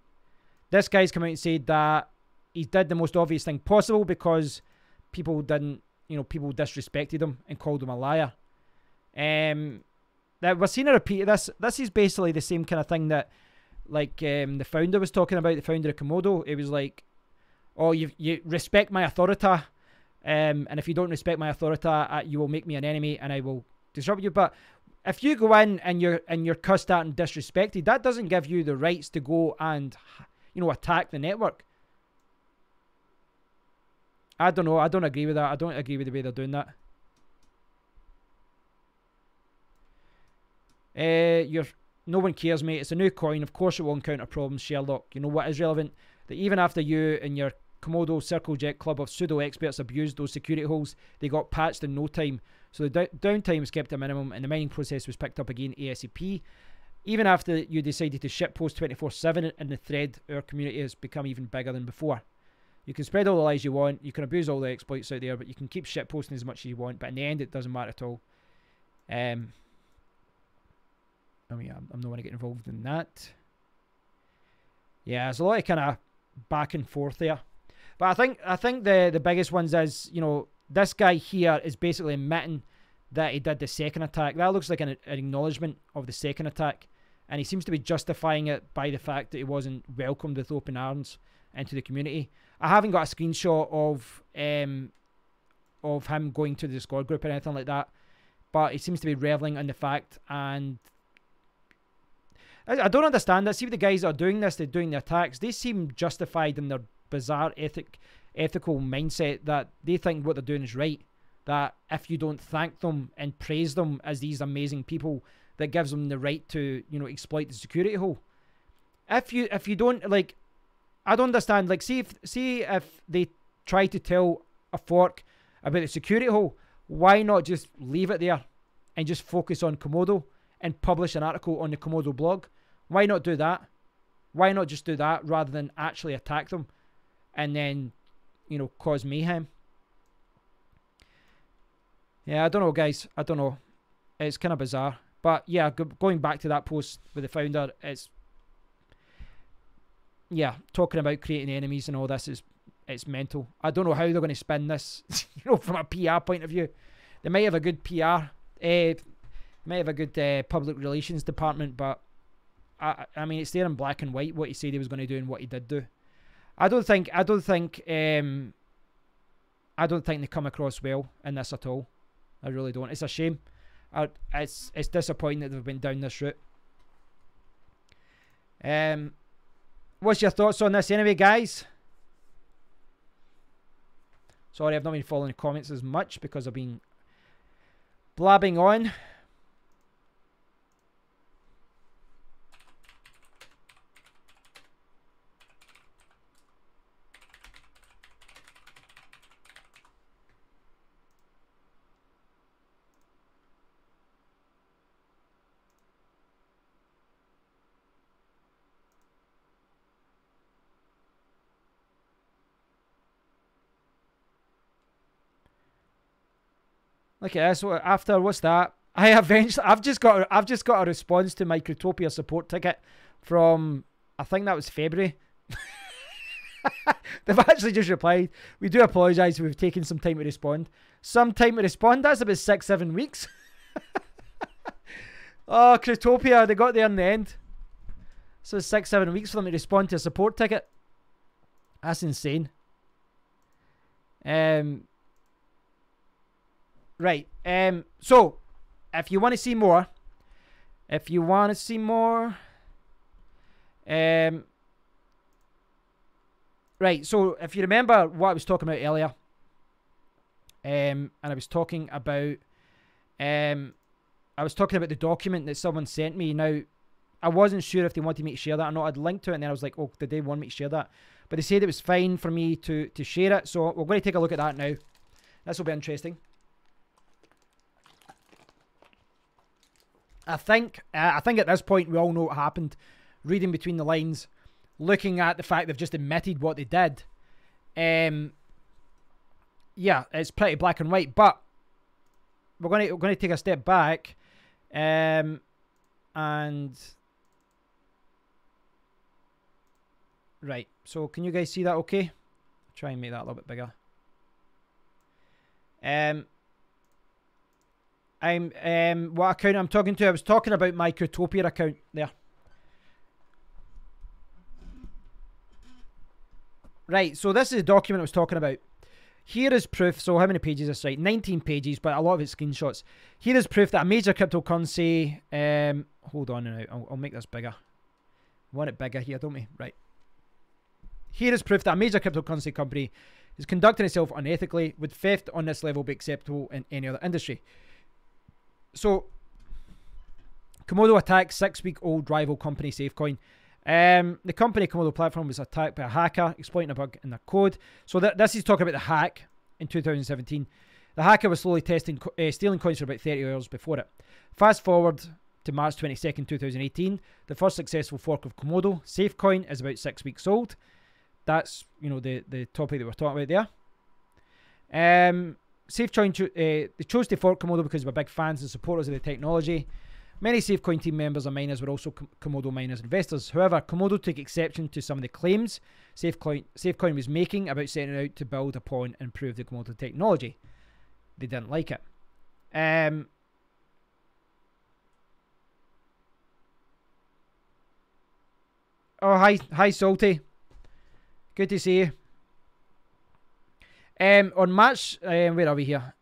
Speaker 1: This guy's come out and said that he did the most obvious thing possible because people didn't, you know, people disrespected him and called him a liar. That we're seeing a repeat of this. This is basically the same kind of thing that, like, the founder was talking about, the founder of Komodo. It was like, oh, you respect my authority, and if you don't respect my authority, you will make me an enemy and I will disrupt you. But if you go in and you're cussed at and disrespected, that doesn't give you the rights to go and, you know, attack the network. I don't know. I don't agree with that. I don't agree with the way they're doing that. No one cares, mate. It's a new coin. Of course it will encounter problems, Sherlock. You know what is relevant? That even after you and your Komodo Circle Jet club of pseudo-experts abused those security holes, they got patched in no time. So the downtime was kept at a minimum and the mining process was picked up again ASAP. Even after you decided to shitpost 24/7 in the thread, our community has become even bigger than before. You can spread all the lies you want, you can abuse all the exploits out there, but you can keep shitposting as much as you want, but in the end it doesn't matter at all. I mean, I'm not going to get involved in that. Yeah, there's a lot of kind of back and forth there. But I think the biggest ones is, you know, this guy here is basically admitting that he did the second attack. That looks like an acknowledgement of the second attack. And he seems to be justifying it by the fact that he wasn't welcomed with open arms into the community. I haven't got a screenshot of him going to the Discord group or anything like that. But he seems to be reveling in the fact, and I don't understand that. See, the guys that are doing this, they're doing the attacks, they seem justified in their bizarre ethical mindset that they think what they're doing is right. That if you don't thank them and praise them as these amazing people, that gives them the right to, you know, exploit the security hole. If you don't, like, I don't understand. Like, see if they try to tell a fork about the security hole, why not just leave it there and just focus on Komodo and publish an article on the Komodo blog? Why not do that? Why not just do that rather than actually attack them and then, you know, cause mayhem? Yeah, I don't know, guys. I don't know. It's kind of bizarre. But yeah, going back to that post with the founder, it's, yeah, talking about creating enemies and all this it's mental. I don't know how they're going to spin this, you know, from a PR point of view. They might have a good PR, might have a good public relations department, but I mean, it's there in black and white what he said he was going to do and what he did do. I don't think they come across well in this at all. I really don't. It's a shame. It's disappointing that they've been down this route. What's your thoughts on this anyway, guys? Sorry, I've not been following the comments as much because I've been blabbing on. Look at this. After what's that? I've just got a response to my Cryptopia support ticket from, I think that was February. They've actually just replied, "We do apologise. We've taken some time to respond." Some time to respond. That's about 6-7 weeks. Oh, Cryptopia, they got there in the end. So 6-7 weeks for them to respond to a support ticket. That's insane. Right, so, if you want to see more, right, so, if you remember what I was talking about earlier, and I was talking about, the document that someone sent me. Now, I wasn't sure if they wanted me to share that or not. I'd linked to it, and then I was like, oh, did they want me to share that? But they said it was fine for me to share it, so we're going to take a look at that now. This will be interesting. I think at this point we all know what happened. Reading between the lines, looking at the fact they've just admitted what they did. Yeah, it's pretty black and white. But we're going to take a step back. And right, so can you guys see that okay? Try and make that a little bit bigger. What account I'm talking to? I was talking about my Cryptopia account there. Right, so this is the document I was talking about. Here is proof. So how many pages is this? Right, 19 pages, but a lot of it's screenshots. Here is proof that a major cryptocurrency. Hold on now. I'll make this bigger. I want it bigger here, don't we? Right. Here is proof that a major cryptocurrency company is conducting itself unethically. Would theft on this level be acceptable in any other industry? So, Komodo attacks 6-week-old rival company SafeCoin. The company Komodo platform was attacked by a hacker exploiting a bug in their code. So this is talking about the hack in 2017. The hacker was slowly stealing coins for about 30 hours before it. Fast forward to March 22nd, 2018. The first successful fork of Komodo, SafeCoin, is about 6 weeks old. That's, you know, the topic that we're talking about there. SafeCoin they chose to fork Komodo because we're big fans and supporters of the technology. Many SafeCoin team members and miners were also Komodo miners investors. However, Komodo took exception to some of the claims SafeCoin was making about setting out to build upon and improve the Komodo technology. They didn't like it. Oh, hi Salty. Good to see you. On March, where are we here?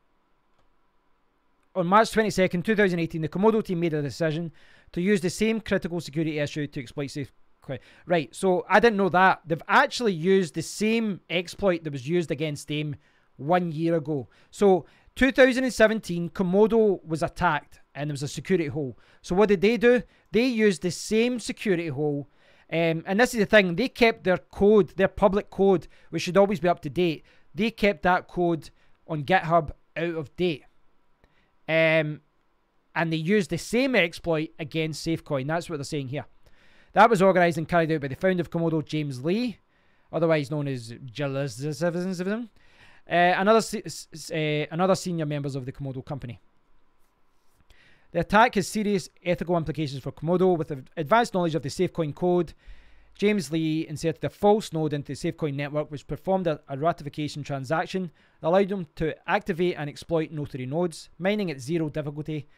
Speaker 1: On March 22nd, 2018, the Komodo team made a decision to use the same critical security issue to exploit SafeCoin. Right, so I didn't know that. They've actually used the same exploit that was used against them 1 year ago. So 2017, Komodo was attacked and there was a security hole. So what did they do? They used the same security hole. And this is the thing. They kept their code, their public code, which should always be up to date. They kept that code on GitHub out of date. And they used the same exploit against SafeCoin. That's what they're saying here. That was organised and carried out by the founder of Komodo, James Lee, otherwise known as another senior members of the Komodo company. The attack has serious ethical implications for Komodo. With advanced knowledge of the SafeCoin code, James Lee inserted a false node into the SafeCoin network, which performed a ratification transaction that allowed them to activate and exploit notary nodes, mining at zero difficulty.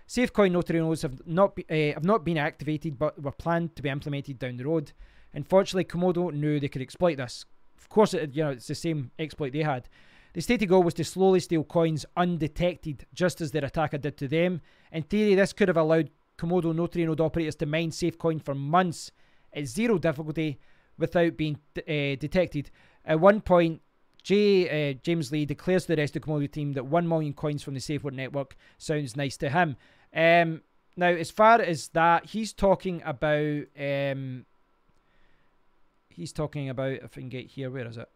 Speaker 1: SafeCoin notary nodes have not been activated, but were planned to be implemented down the road. Unfortunately, Komodo knew they could exploit this. Of course, it's the same exploit they had. The stated goal was to slowly steal coins undetected, just as their attacker did to them. In theory, this could have allowed Komodo notary node operators to mine SafeCoin for months at zero difficulty without being detected. At one point, James Lee declares to the rest of the Komodo team that 1 million coins from the SafeCoin network sounds nice to him. Now, as far as that, he's talking about, if I can get here, where is it?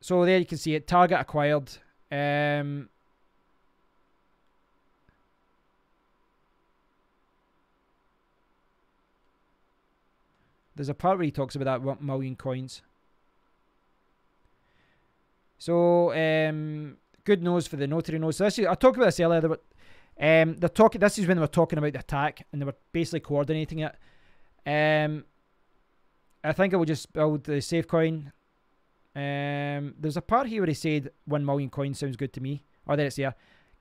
Speaker 1: So there you can see it, target acquired. There's a part where he talks about that 1 million coins. So, good news for the notary nodes. So I talked about this earlier. This is when they were talking about the attack, and they were basically coordinating it. I think I will just build the SafeCoin. There's a part here where he said 1 million coins sounds good to me. Oh, there it's here.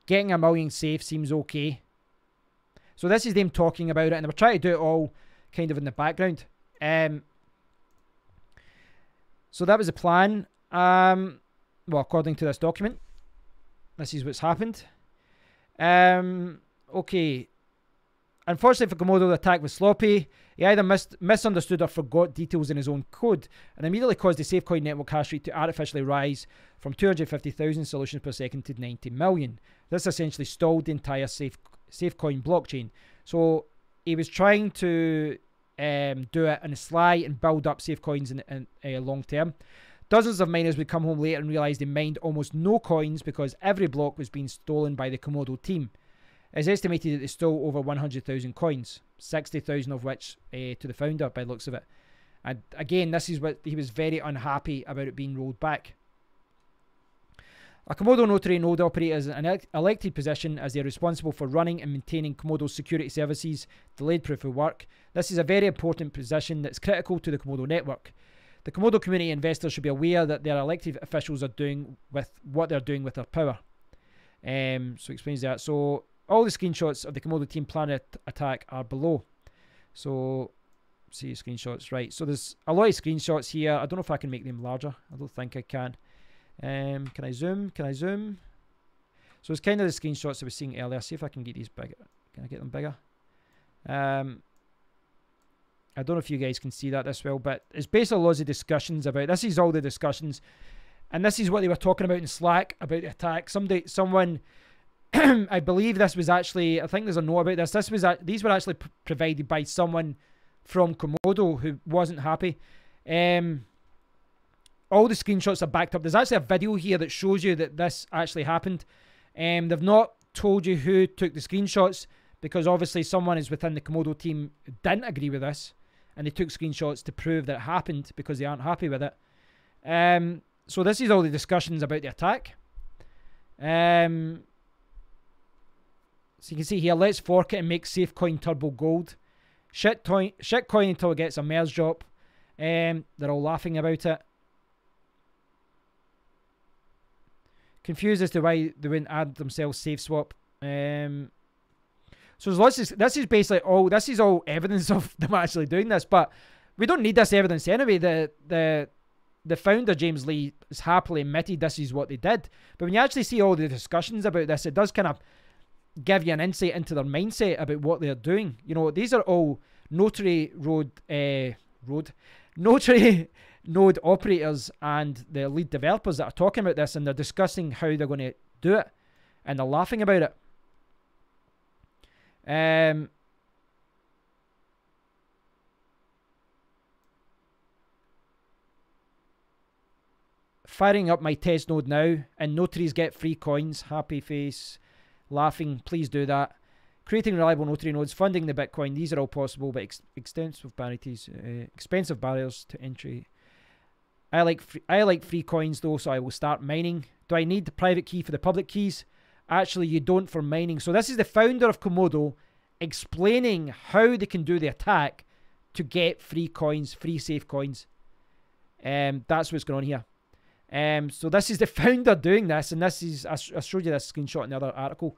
Speaker 1: Getting 1 million safe seems okay. So this is them talking about it, and they were trying to do it all kind of in the background. So that was the plan. Well, according to this document, this is what's happened. Okay. Unfortunately for Komodo, the attack was sloppy. He either misunderstood or forgot details in his own code, and immediately caused the SafeCoin network hash rate to artificially rise from 250,000 solutions per second to 90 million. This essentially stalled the entire SafeCoin blockchain. So he was trying to do it on a sly and build up SafeCoins in long term. Dozens of miners would come home later and realise they mined almost no coins because every block was being stolen by the Komodo team. It's estimated that they stole over 100,000 coins, 60,000 of which to the founder by the looks of it. And again, this is what he was very unhappy about it being rolled back. A Komodo notary node operator is an elected position as they are responsible for running and maintaining Komodo's security services, delayed proof of work. This is a very important position that's critical to the Komodo network. The Komodo community investors should be aware that their elected officials are doing with what they're doing with their power. So it explains that. So all the screenshots of the Komodo team plan attack are below. So see screenshots, right? So there's a lot of screenshots here. I don't know if I can make them larger. I don't think I can. Can I zoom? Can I zoom? So it's kind of the screenshots I was seeing earlier. See if I can get these bigger. Can I get them bigger? I don't know if you guys can see that this well, but it's basically loads of discussions about. This is all the discussions, and this is what they were talking about in Slack about the attack. Someone, I believe this was actually. I think there's a note about this. These were actually provided by someone from Komodo who wasn't happy. All the screenshots are backed up. There's actually a video here that shows you that this actually happened. They've not told you who took the screenshots because obviously someone is within the Komodo team who didn't agree with this, and they took screenshots to prove that it happened because they aren't happy with it. So this is all the discussions about the attack. So you can see here, let's fork it and make SafeCoin turbo gold. Shitcoin until it gets a merge drop. They're all laughing about it. Confused as to why they wouldn't add themselves SafeSwap. So there's lots of, this is basically all, this is all evidence of them actually doing this, but we don't need this evidence anyway. The founder, James Lee, has happily admitted this is what they did. But when you actually see all the discussions about this, it does kind of give you an insight into their mindset about what they're doing. You know, these are all notary node operators and the lead developers that are talking about this, and they're discussing how they're going to do it, and they're laughing about it. Firing up my test node now, and notaries get free coins. Happy face, laughing. Please do that. Creating reliable notary nodes, funding the Bitcoin. These are all possible, but expensive barriers to entry. I like free coins though, so I will start mining. Do I need the private key for the public keys? Actually, you don't for mining. So this is the founder of Komodo explaining how they can do the attack to get free coins, free safe coins. That's what's going on here. So this is the founder doing this, and this is, I showed you this screenshot in the other article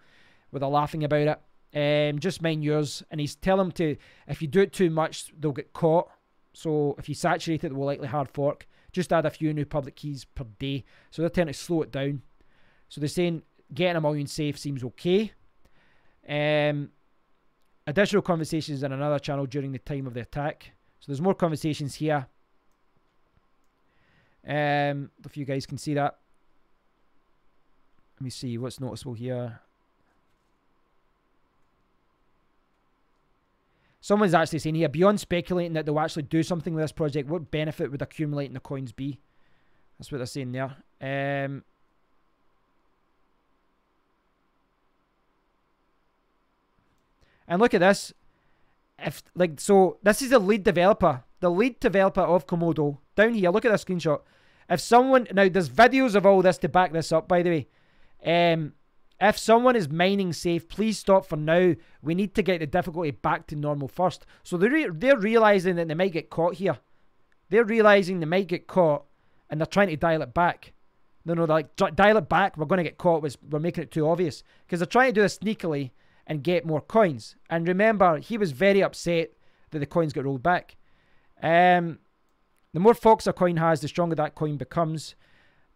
Speaker 1: where they're laughing about it. Just mine yours, and he's telling them to, if you do it too much, they'll get caught. So if you saturate it, they will likely hard fork. Just add a few new public keys per day. So they're trying to slow it down. So they're saying getting a million safe seems okay. Additional conversations in another channel during the time of the attack. So there's more conversations here. If you guys can see that. Let me see what's noticeable here. Someone's actually saying here, beyond speculating that they'll actually do something with this project, what benefit would accumulating the coins be? That's what they're saying there. And look at this. So this is the lead developer. The lead developer of Komodo. Down here, look at this screenshot. If someone, now there's videos of all this to back this up, by the way. If someone is mining safe, please stop for now. We need to get the difficulty back to normal first. So they're realizing that they might get caught here. They're realizing they might get caught, and they're trying to dial it back. No, they're like, dial it back. We're going to get caught. We're making it too obvious. Because they're trying to do this sneakily and get more coins. And remember, he was very upset that the coins got rolled back. The more forks a coin has, the stronger that coin becomes.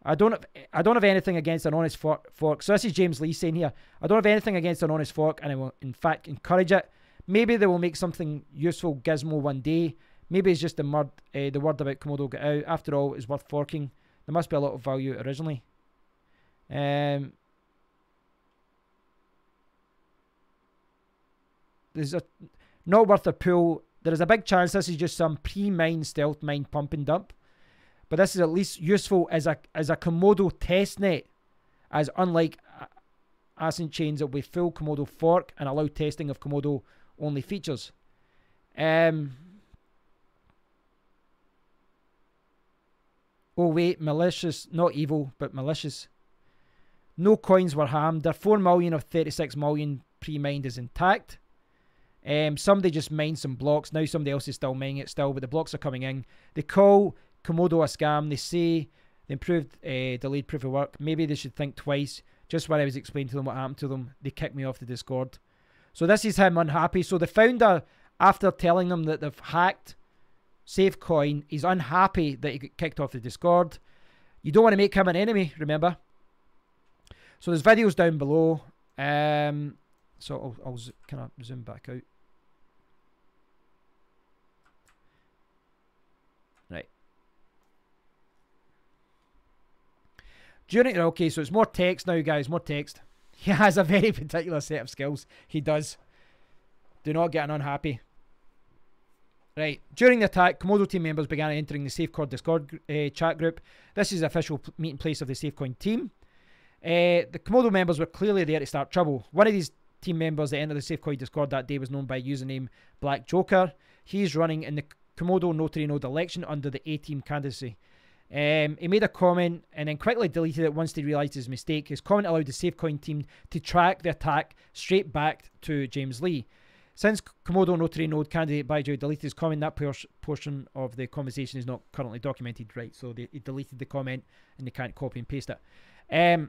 Speaker 1: I don't have anything against an honest fork. So this is James Lee saying here, I don't have anything against an honest fork, and I will in fact encourage it. Maybe they will make something useful gizmo one day. Maybe it's just the word about Komodo got out. After all, it's worth forking. There must be a lot of value originally. There's not worth a pull. There is a big chance this is just some pre-mine stealth mine pump and dump. But this is at least useful as a Komodo testnet, as unlike Ascent chains, it will be full Komodo fork and allow testing of Komodo only features. Oh wait, malicious, not evil, but malicious. No coins were harmed. Their 4 million of 36 million pre-mined is intact. Somebody just mined some blocks. Now somebody else is still mining it still, but the blocks are coming in. They call Komodo a scam. They say the improved delayed proof of work. Maybe they should think twice. Just when I was explaining to them what happened to them, they kicked me off the Discord. So this is him unhappy. So the founder, after telling them that they've hacked SafeCoin, he's unhappy that he got kicked off the Discord. You don't want to make him an enemy, remember? So there's videos down below. So I'll kind of zoom back out. Right. Okay, so it's more text now, guys. More text. He has a very particular set of skills. He does. Do not get an unhappy. Right. During the attack, Komodo team members began entering the SafeCoin Discord chat group. This is the official meeting place of the SafeCoin team. The Komodo members were clearly there to start trouble. One of these team members that entered the SafeCoin Discord that day was known by username Black Joker. He's running in the Komodo notary node election under the A-team candidacy. He made a comment and then quickly deleted it once he realised his mistake. His comment allowed the SafeCoin team to track the attack straight back to James Lee. Since Komodo notary node candidate Baijiu deleted his comment, that portion of the conversation is not currently documented, right? So he deleted the comment and they can't copy and paste it.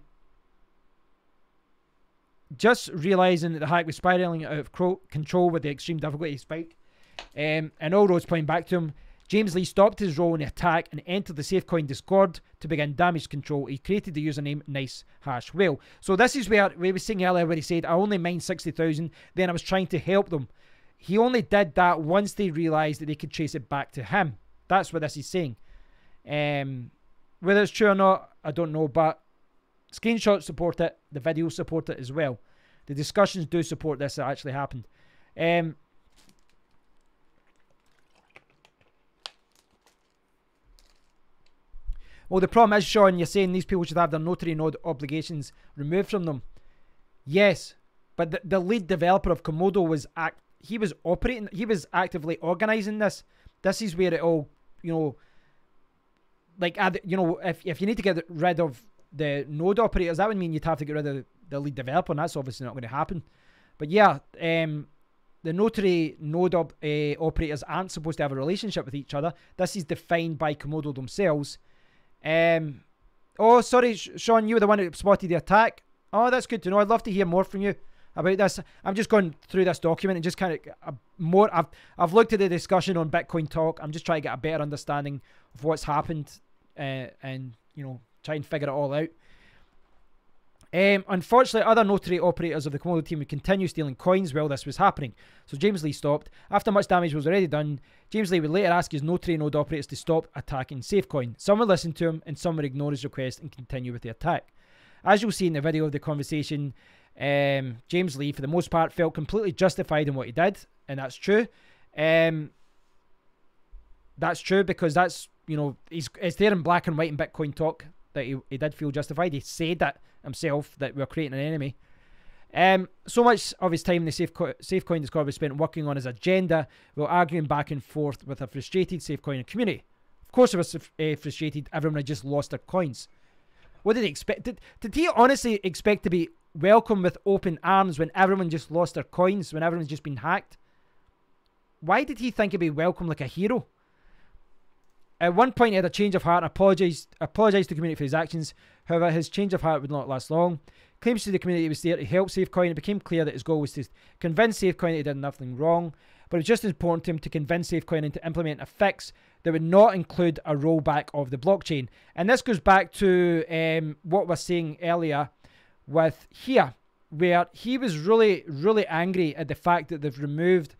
Speaker 1: Just realising that the hack was spiralling out of control with the extreme difficulty spike, and all roads pointing back to him, James Lee stopped his role in the attack and entered the SafeCoin Discord to begin damage control. He created the username Nice Hash Whale. So this is where we were saying earlier where he said, I only mined 60,000, then I was trying to help them. He only did that once they realised that they could trace it back to him. That's what this is saying. Whether it's true or not, I don't know, but screenshots support it. The videos support it as well. The discussions do support this. That actually happened. Well, the problem is, Sean, you're saying these people should have their notary node obligations removed from them. Yes, but the lead developer of Komodo was operating. He was actively organising this. This is where it all, like, if you need to get rid of the node operators, that would mean you'd have to get rid of the lead developer, and that's obviously not going to happen. But yeah, the notary node operators aren't supposed to have a relationship with each other. This is defined by Komodo themselves. Oh, sorry, Sean, you were the one who spotted the attack. Oh, that's good to know. I'd love to hear more from you about this. I'm just going through this document and just kind of I've looked at the discussion on Bitcoin Talk. I'm just trying to get a better understanding of what's happened, and try and figure it all out. Unfortunately, other notary operators of the Komodo team would continue stealing coins while this was happening. So James Lee stopped. After much damage was already done, James Lee would later ask his notary node operators to stop attacking SafeCoin. Some would listen to him and some would ignore his request and continue with the attack. As you'll see in the video of the conversation, James Lee, for the most part, felt completely justified in what he did. And that's true. That's true because that's, it's there in black and white in Bitcoin Talk that he did feel justified. He said that himself, that we're creating an enemy. So much of his time in the SafeCoin Discord was spent working on his agenda while arguing back and forth with a frustrated SafeCoin community. Of course it was frustrated. Everyone had just lost their coins. What did he expect? Did he honestly expect to be welcomed with open arms when everyone just lost their coins, when everyone's just been hacked? Why did he think he'd be welcomed like a hero? At one point, he had a change of heart and apologised to the community for his actions. However, his change of heart would not last long. Claims to the community he was there to help SafeCoin. It became clear that his goal was to convince SafeCoin that he did nothing wrong. But it was just as important to him to convince SafeCoin and to implement a fix that would not include a rollback of the blockchain. And this goes back to what we were saying earlier with here, where he was really, really angry at the fact that they've removed,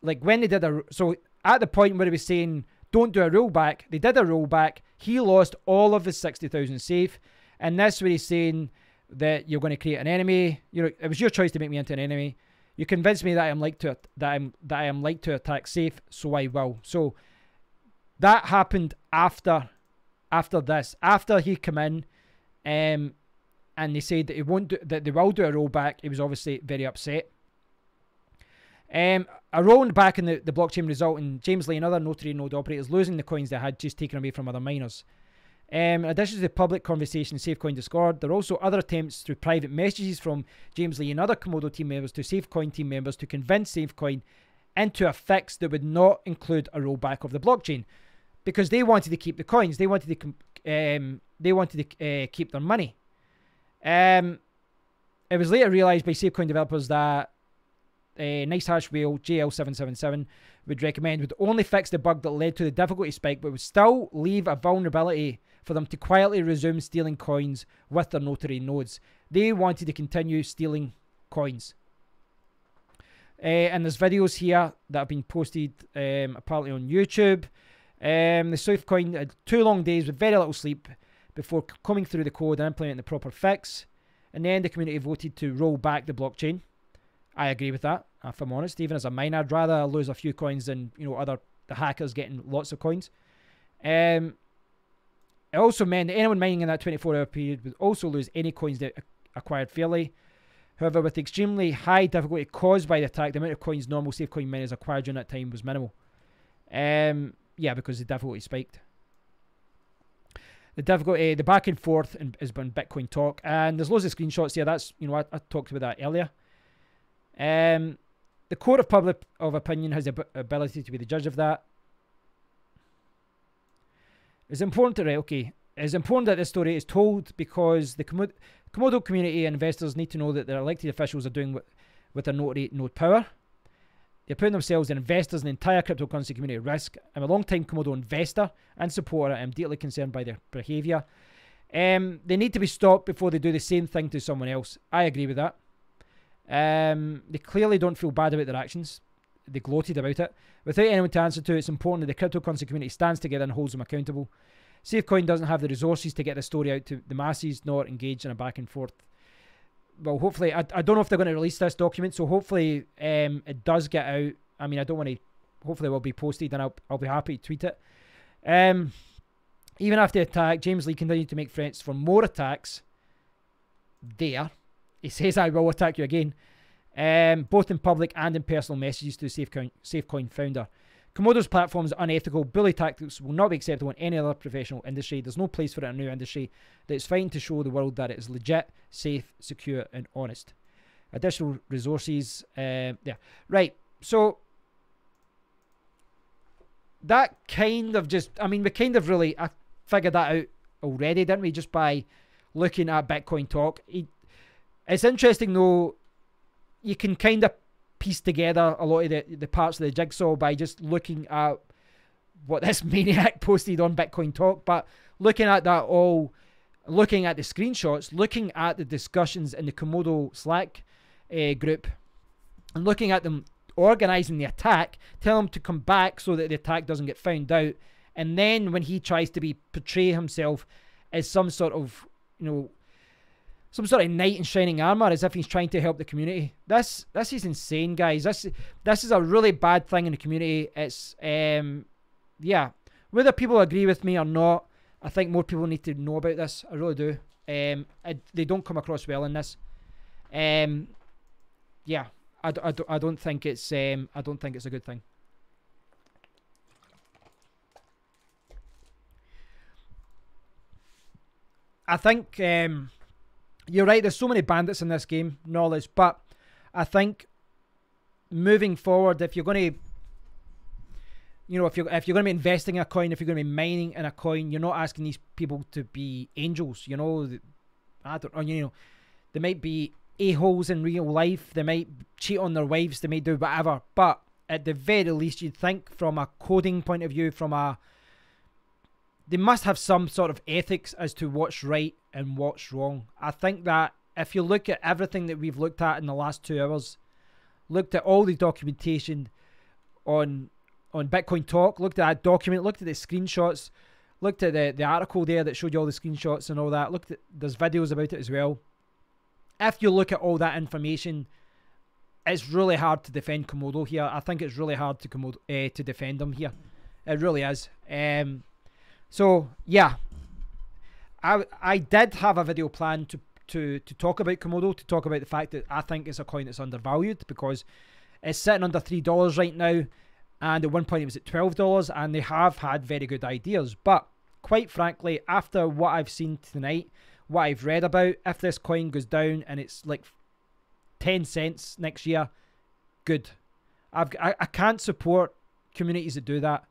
Speaker 1: like when they did so at the point where he was saying, don't do a rollback. They did a rollback. He lost all of his 60,000 safe. And that's where he's saying that you're going to create an enemy. It was your choice to make me into an enemy. You convinced me that I am like to attack safe, so I will. So that happened after this. After he came in, and they said that that they will do a rollback. He was obviously very upset. A rollback in the blockchain result in James Lee and other notary node operators losing the coins they had just taken away from other miners. In addition to the public conversation in SafeCoin Discord, there are also other attempts through private messages from James Lee and other Komodo team members to SafeCoin team members to convince SafeCoin into a fix that would not include a rollback of the blockchain, because they wanted to keep the coins. They wanted to keep their money. It was later realized by SafeCoin developers that Nice Hash Whale JL777 would only fix the bug that led to the difficulty spike, but would still leave a vulnerability for them to quietly resume stealing coins with their notary nodes. They wanted to continue stealing coins. And there's videos here that have been posted apparently on YouTube. The SafeCoin had 2 long days with very little sleep before coming through the code and implementing the proper fix. And then the community voted to roll back the blockchain. I agree with that, if I'm honest. Even as a miner, I'd rather lose a few coins than, you know, the hackers getting lots of coins. It also meant that anyone mining in that 24-hour period would also lose any coins they acquired fairly. However, with the extremely high difficulty caused by the attack, the amount of coins normal SafeCoin miners acquired during that time was minimal. Yeah, because the difficulty spiked. The difficulty, the back and forth has been Bitcoin talk, and there's loads of screenshots here. That's, you know, I talked about that earlier. The court of public opinion has the ability to be the judge of that. It's important that this story is told because the Komodo community and investors need to know that their elected officials are doing with their notary node power. They're putting themselves and investors in the entire cryptocurrency community at risk. I'm a long-time Komodo investor and supporter. I'm deeply concerned by their behaviour. They need to be stopped before they do the same thing to someone else. I agree with that. They clearly don't feel bad about their actions. They gloated about it. Without anyone to answer to, it's important that the cryptocurrency community stands together and holds them accountable. SafeCoin doesn't have the resources to get the story out to the masses, nor engage in a back and forth. Well, hopefully, I don't know if they're going to release this document, so hopefully it does get out. I mean, I don't want to, hopefully it will be posted and I'll be happy to tweet it. Even after the attack, James Lee continued to make threats for more attacks. There. He says, I will attack you again. Both in public and in personal messages to the SafeCoin founder. Komodo's platform is unethical. Bully tactics will not be acceptable in any other professional industry. There's no place for it in a new industry that is fighting to show the world that it is legit, safe, secure, and honest. Additional resources. Yeah. Right. So, that kind of just, I mean, we kind of really figured that out already, didn't we? Just by looking at Bitcoin talk. It's interesting, though, you can kind of piece together a lot of the parts of the jigsaw by just looking at what this maniac posted on Bitcoin Talk. But looking at that all, looking at the screenshots, looking at the discussions in the Komodo Slack group, and looking at them organising the attack, tell him to come back so that the attack doesn't get found out. And then when he tries to portray himself as some sort of, you know, some sort of knight in shining armor, as if he's trying to help the community. This is insane, guys. This is a really bad thing in the community. It's yeah. Whether people agree with me or not, I think more people need to know about this. I really do. They don't come across well in this. Yeah. I don't think it's a good thing. I think you're right, there's so many bandits in this game, knowledge, but I think moving forward, if you're going to, you know, if you're going to be investing in a coin, if you're going to be mining in a coin, you're not asking these people to be angels, you know. I don't know, you know, they might be a-holes in real life, they might cheat on their wives, they might do whatever, but at the very least, you'd think from a coding point of view, they must have some sort of ethics as to what's right and what's wrong. I think that if you look at everything that we've looked at in the last 2 hours, looked at all the documentation on Bitcoin Talk, looked at that document, looked at the screenshots, looked at the article there that showed you all the screenshots and all that, there's videos about it as well. If you look at all that information, it's really hard to defend Komodo here. I think it's really hard to defend them here. It really is. So yeah, I did have a video planned to talk about Komodo, to talk about the fact that I think it's a coin that's undervalued because it's sitting under $3 right now, and at one point it was at $12, and they have had very good ideas. But quite frankly, after what I've seen tonight, what I've read about, if this coin goes down and it's like 10 cents next year, good. I can't support communities that do that.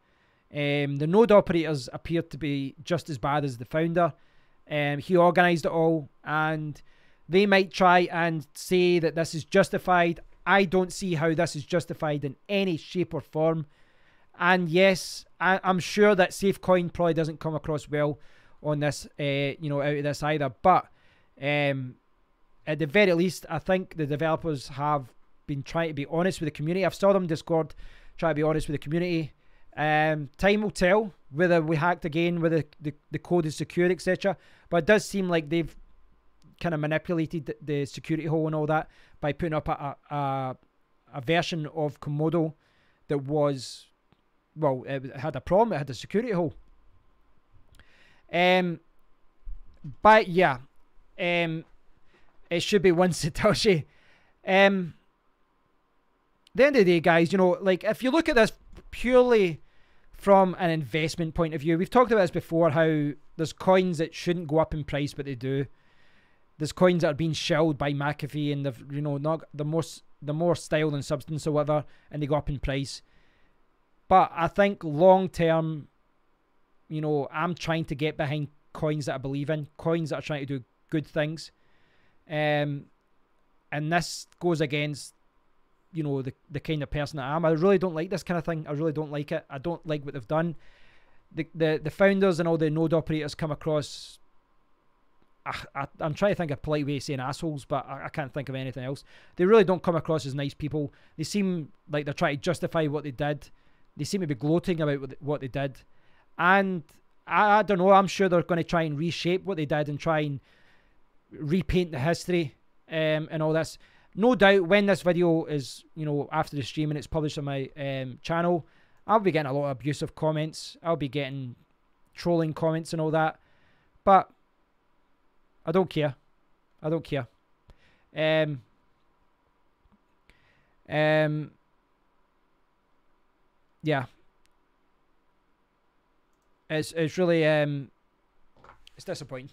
Speaker 1: The node operators appear to be just as bad as the founder. He organised it all, and they might try and say that this is justified. I don't see how this is justified in any shape or form. And yes, I'm sure that SafeCoin probably doesn't come across well on this, out of this either. But at the very least, I think the developers have been trying to be honest with the community. I've saw them Discord try to be honest with the community. Time will tell whether we hacked again, whether the code is secure, etc. But it does seem like they've kind of manipulated the security hole and all that by putting up a version of Komodo that was, well, it had a problem. It had a security hole. But yeah, it should be one Satoshi. The end of the day, guys, like if you look at this purely from an investment point of view, we've talked about this before, how there's coins that shouldn't go up in price, but they do. There's coins that are being shelled by McAfee and they've, not the more style than substance or whatever, and they go up in price. But I think long term, I'm trying to get behind coins that I believe in, coins that are trying to do good things. And this goes against, the kind of person I am. I really don't like this kind of thing. I really don't like it. I don't like what they've done. The founders and all the node operators come across, I'm trying to think of a polite way of saying assholes, but I can't think of anything else. They really don't come across as nice people. They seem like they're trying to justify what they did. They seem to be gloating about what they did. And I don't know, I'm sure they're going to try and reshape what they did and try and repaint the history and all this. No doubt when this video is, after the stream and it's published on my channel, I'll be getting a lot of abusive comments. I'll be getting trolling comments and all that. But I don't care. I don't care. Yeah. It's really it's disappointing.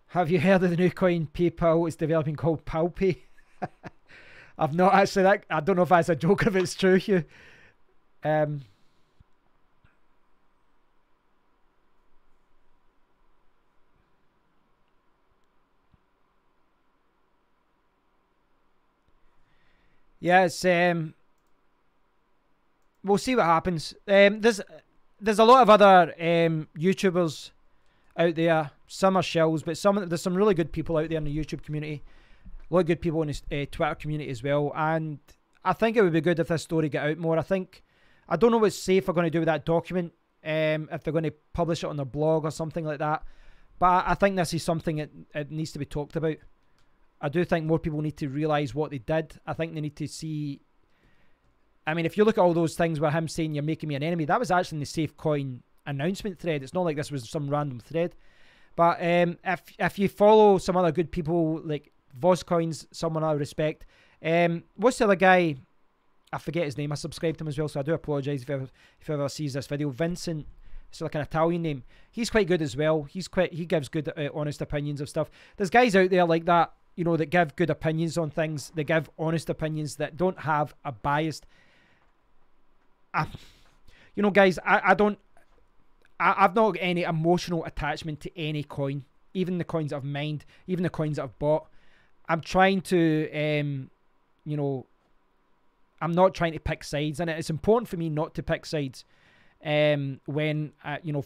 Speaker 1: Have you heard of the new coin PayPal is developing called PalPay? I've not actually. I don't know if that's a joke or if it's true, Hugh. Yeah, it's we'll see what happens. There's a lot of other YouTubers out there. Some are shells, but there's some really good people out there in the YouTube community. A lot of good people in the Twitter community as well. And I think it would be good if this story got out more. I don't know what Safe are going to do with that document, if they're going to publish it on their blog or something like that. But I think this is something it needs to be talked about. I do think more people need to realise what they did. I think they need to see... I mean, if you look at all those things where him saying you're making me an enemy, that was actually in the SafeCoin announcement thread. It's not like this was some random thread. But if you follow some other good people like Voscoins, someone I respect, what's the other guy? I forget his name. I subscribed to him as well, so I do apologise if ever sees this video. Vincent, it's like an Italian name. He's quite good as well. He gives good, honest opinions of stuff. There's guys out there like that, that give good opinions on things. They give honest opinions that don't have a biased. Guys, I've not got any emotional attachment to any coin, even the coins I've mined, even the coins that I've bought. I'm trying to, I'm not trying to pick sides, and it's important for me not to pick sides when,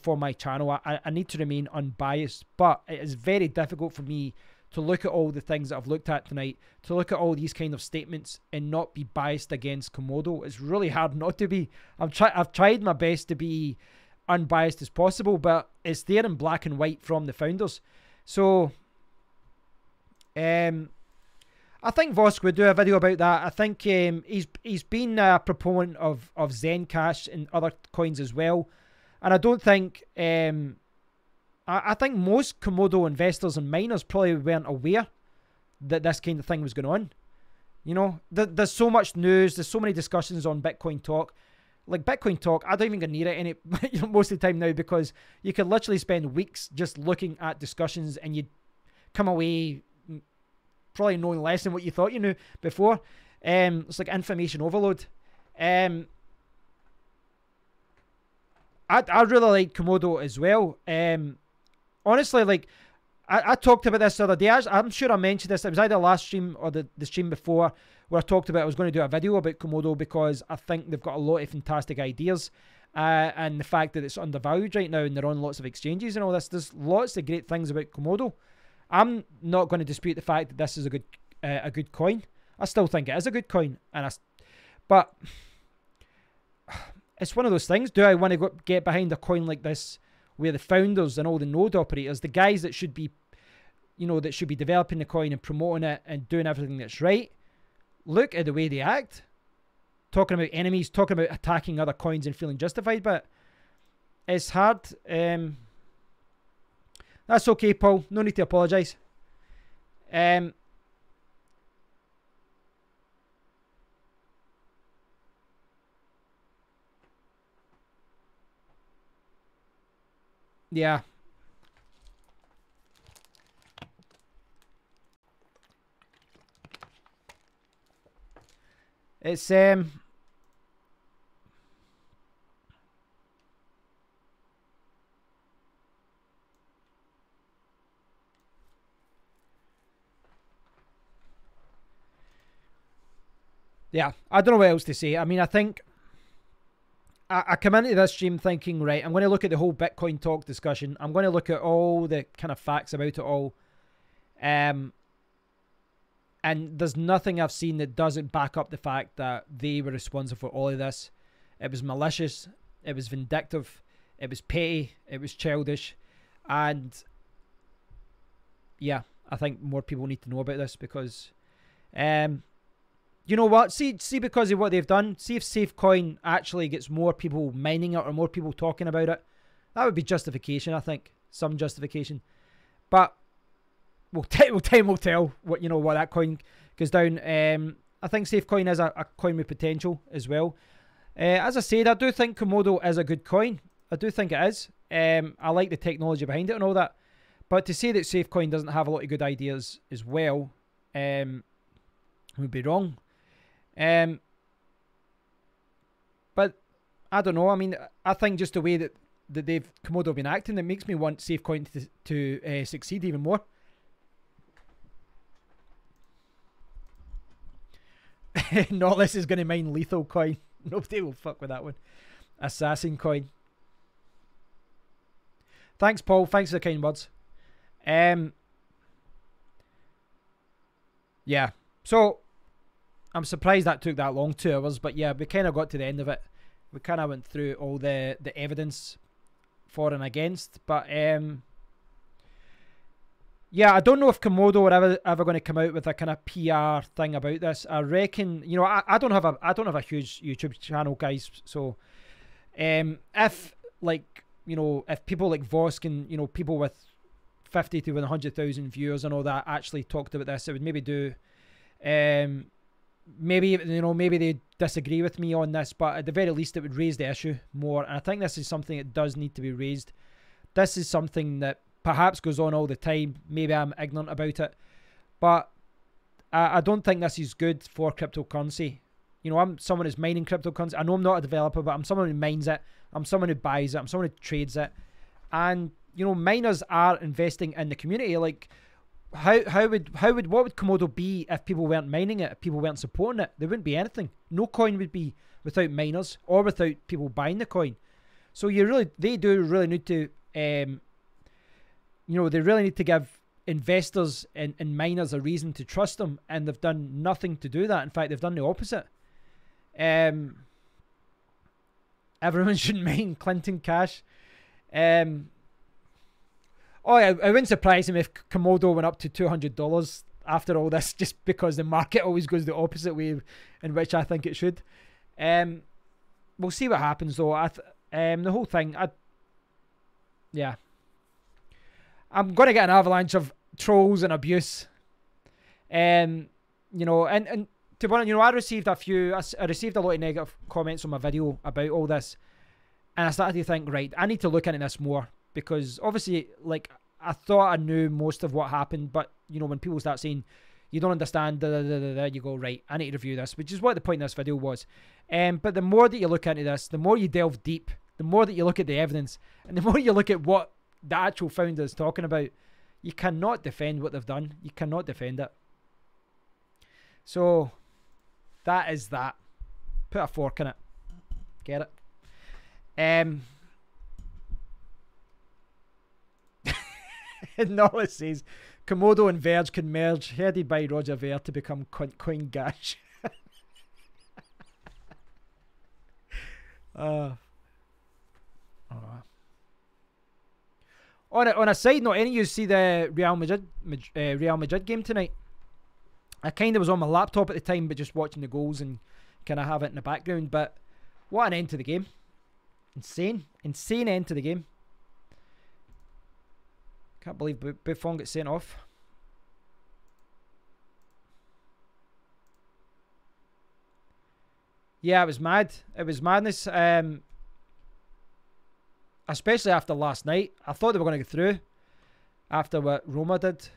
Speaker 1: for my channel. I need to remain unbiased, but it is very difficult for me to look at all the things that I've looked at tonight, to look at all these kind of statements and not be biased against Komodo. It's really hard not to be. I've tried my best to be unbiased as possible, but it's there in black and white from the founders. So I think Vosk would do a video about that. I think he's been a proponent of Zencash and other coins as well, and I don't think I think most Komodo investors and miners probably weren't aware that this kind of thing was going on. You know, there's so much news, there's so many discussions on Bitcoin Talk. Like Bitcoin Talk, I don't even go near it most of the time now, because you could literally spend weeks just looking at discussions and you'd come away probably knowing less than what you thought you knew before. It's like information overload. I really like Komodo as well. Honestly, like I talked about this the other day. I'm sure I mentioned this. It was either last stream or the stream before, where I talked about I was going to do a video about Komodo because I think they've got a lot of fantastic ideas. And the fact that it's undervalued right now and they're on lots of exchanges and all this. There's lots of great things about Komodo. I'm not going to dispute the fact that this is a good coin. I still think it is a good coin. But it's one of those things. Do I want to get behind a coin like this where the founders and all the node operators, the guys that should be, that should be developing the coin and promoting it and doing everything that's right, look at the way they act? Talking about enemies, talking about attacking other coins and feeling justified, but it's hard. That's okay, Paul. No need to apologise. Yeah. It's yeah, I don't know what else to say. I mean, I think I come into this stream thinking, right, I'm going to look at the whole Bitcoin Talk discussion. I'm going to look at all the kind of facts about it all. And there's nothing I've seen that doesn't back up the fact that they were responsible for all of this. It was malicious. It was vindictive. It was petty. It was childish. And yeah, I think more people need to know about this because... you know what? See, because of what they've done, see if SafeCoin actually gets more people mining it or more people talking about it. That would be justification, I think. Some justification. But time will tell what that coin goes down. I think SafeCoin is a coin with potential as well. As I said, I do think Komodo is a good coin. I do think it is. I like the technology behind it and all that. But to say that SafeCoin doesn't have a lot of good ideas as well would be wrong. But I don't know. I mean, I think just the way that they've Komodo been acting, that makes me want SafeCoin to succeed even more. Nautilus is going to mine lethal coin. Nobody will fuck with that one. Assassin coin. Thanks, Paul. Thanks for the kind words. Yeah. So I'm surprised that took that long, 2 hours, but yeah, we kind of got to the end of it. We kind of went through all the evidence for and against, but yeah, I don't know if Komodo are ever going to come out with a kind of PR thing about this. I reckon, I don't have a huge YouTube channel, guys, so if if people like Vosk and people with 50 to 100,000 viewers and all that actually talked about this, it would maybe do maybe they disagree with me on this, but at the very least it would raise the issue more. And I think this is something that does need to be raised. This is something that perhaps goes on all the time. Maybe I'm ignorant about it, but I don't think this is good for cryptocurrency. I'm someone who's mining cryptocurrency. I know I'm not a developer, but I'm someone who mines it. I'm someone who buys it. I'm someone who trades it. And miners are investing in the community. Like, what would Komodo be if people weren't mining it, if people weren't supporting it? There wouldn't be anything. No coin would be without miners or without people buying the coin. So they do really need to they really need to give investors and miners a reason to trust them, and they've done nothing to do that. In fact, they've done the opposite. Everyone should mine Clinton Cash. Oh, yeah, it wouldn't surprise me if Komodo went up to $200 after all this, just because the market always goes the opposite way in which I think it should. We'll see what happens, though. The whole thing, yeah. I'm going to get an avalanche of trolls and abuse. You know, and to be honest, you know, I received a lot of negative comments on my video about all this, and I started to think, right, I need to look into this more, because obviously, like, I thought I knew most of what happened, but you know, when people start saying you don't understand, you go, right, I need to review this, which is what the point of this video was. But the more that you look into this, the more you delve deep, the more that you look at the evidence, and the more you look at what the actual founder is talking about, you cannot defend what they've done. You cannot defend it. So that is that. Put a fork in it. Get it? Nola says Komodo and Verge can merge, headed by Roger Ver, to become Coin Gash. On a side note, any of you see the Real Madrid game tonight? I kind of was on my laptop at the time, but just watching the goals and kind of have it in the background. But what an end to the game. Insane end to the game. Can't believe Buffon got sent off. Yeah, it was mad. It was madness. Especially after last night. I thought they were going to go through after what Roma did.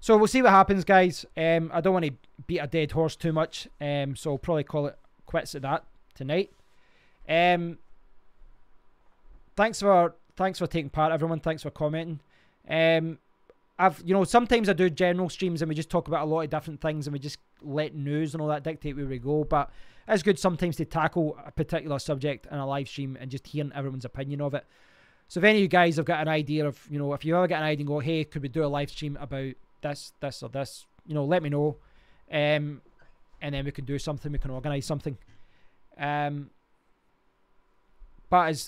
Speaker 1: So we'll see what happens, guys. I don't want to beat a dead horse too much. So I'll probably call it quits at that tonight. Thanks for taking part, everyone. Thanks for commenting. Sometimes I do general streams and we just talk about a lot of different things and we just let news and all that dictate where we go. But it's good sometimes to tackle a particular subject in a live stream and just hearing everyone's opinion of it. So if any of you guys have got an idea of, you know, if you ever get an idea and go, hey, could we do a live stream about this or this, you know, let me know. And then we can do something, we can organise something. But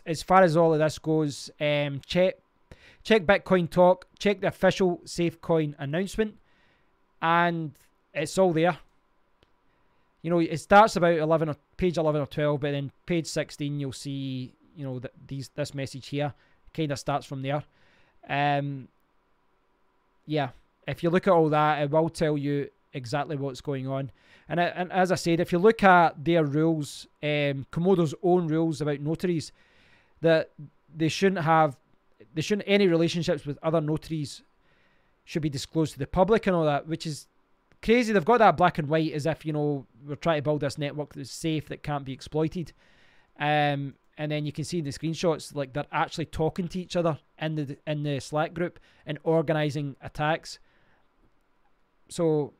Speaker 1: as far as all of this goes, check Bitcoin Talk, check the official SafeCoin announcement, and it's all there. You know, it starts about page 11 or 12, but then page 16 you'll see, you know, this message here kind of starts from there. Yeah, if you look at all that, it will tell you exactly what's going on. And as I said, if you look at their rules, Komodo's own rules about notaries, that they shouldn't any relationships with other notaries should be disclosed to the public and all that, which is crazy. They've got that black and white as if, you know, we're trying to build this network that's safe, that can't be exploited. And then you can see in the screenshots, like, they're actually talking to each other in the Slack group and organising attacks. So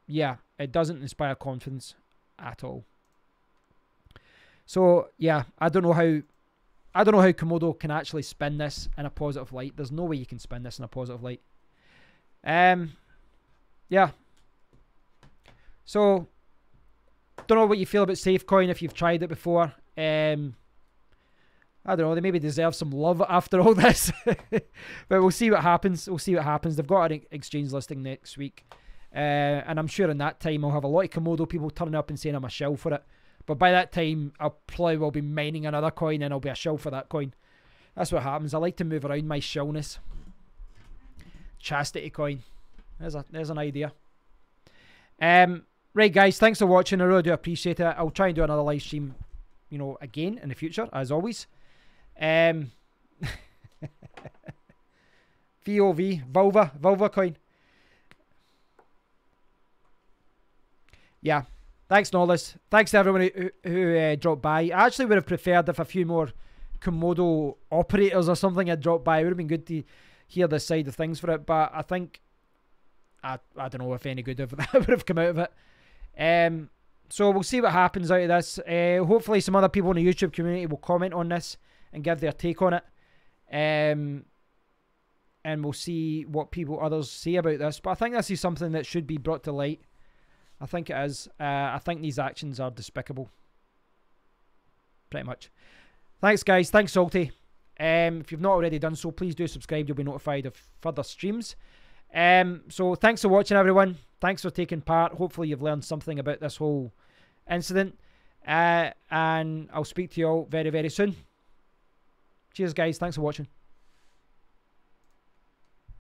Speaker 1: yeah, it doesn't inspire confidence at all. So yeah, I don't know how Komodo can actually spin this in a positive light. There's no way you can spin this in a positive light. Yeah. So don't know what you feel about SafeCoin if you've tried it before. I don't know, they maybe deserve some love after all this. But we'll see what happens. They've got an exchange listing next week. And I'm sure in that time I'll have a lot of Komodo people turning up and saying I'm a shill for it. But by that time, I probably will be mining another coin and I'll be a shill for that coin. That's what happens. I like to move around my shillness. Chastity coin. There's an idea. Right, guys, thanks for watching. I really do appreciate it. I'll try and do another live stream, you know, again in the future, as always. VOV, Vulva coin. Yeah. Thanks, Nollis. Thanks to everyone who dropped by. I actually would have preferred if a few more Komodo operators or something had dropped by. It would have been good to hear this side of things for it, but I think I don't know if any good of that would have come out of it. So we'll see what happens out of this. Hopefully some other people in the YouTube community will comment on this and give their take on it. And we'll see what others say about this. But I think this is something that should be brought to light. I think it is. I think these actions are despicable. Pretty much. Thanks, guys. Thanks, Salty. If you've not already done so, please do subscribe. You'll be notified of further streams. So thanks for watching, everyone. Thanks for taking part. Hopefully you've learned something about this whole incident. And I'll speak to you all very, very soon. Cheers, guys. Thanks for watching.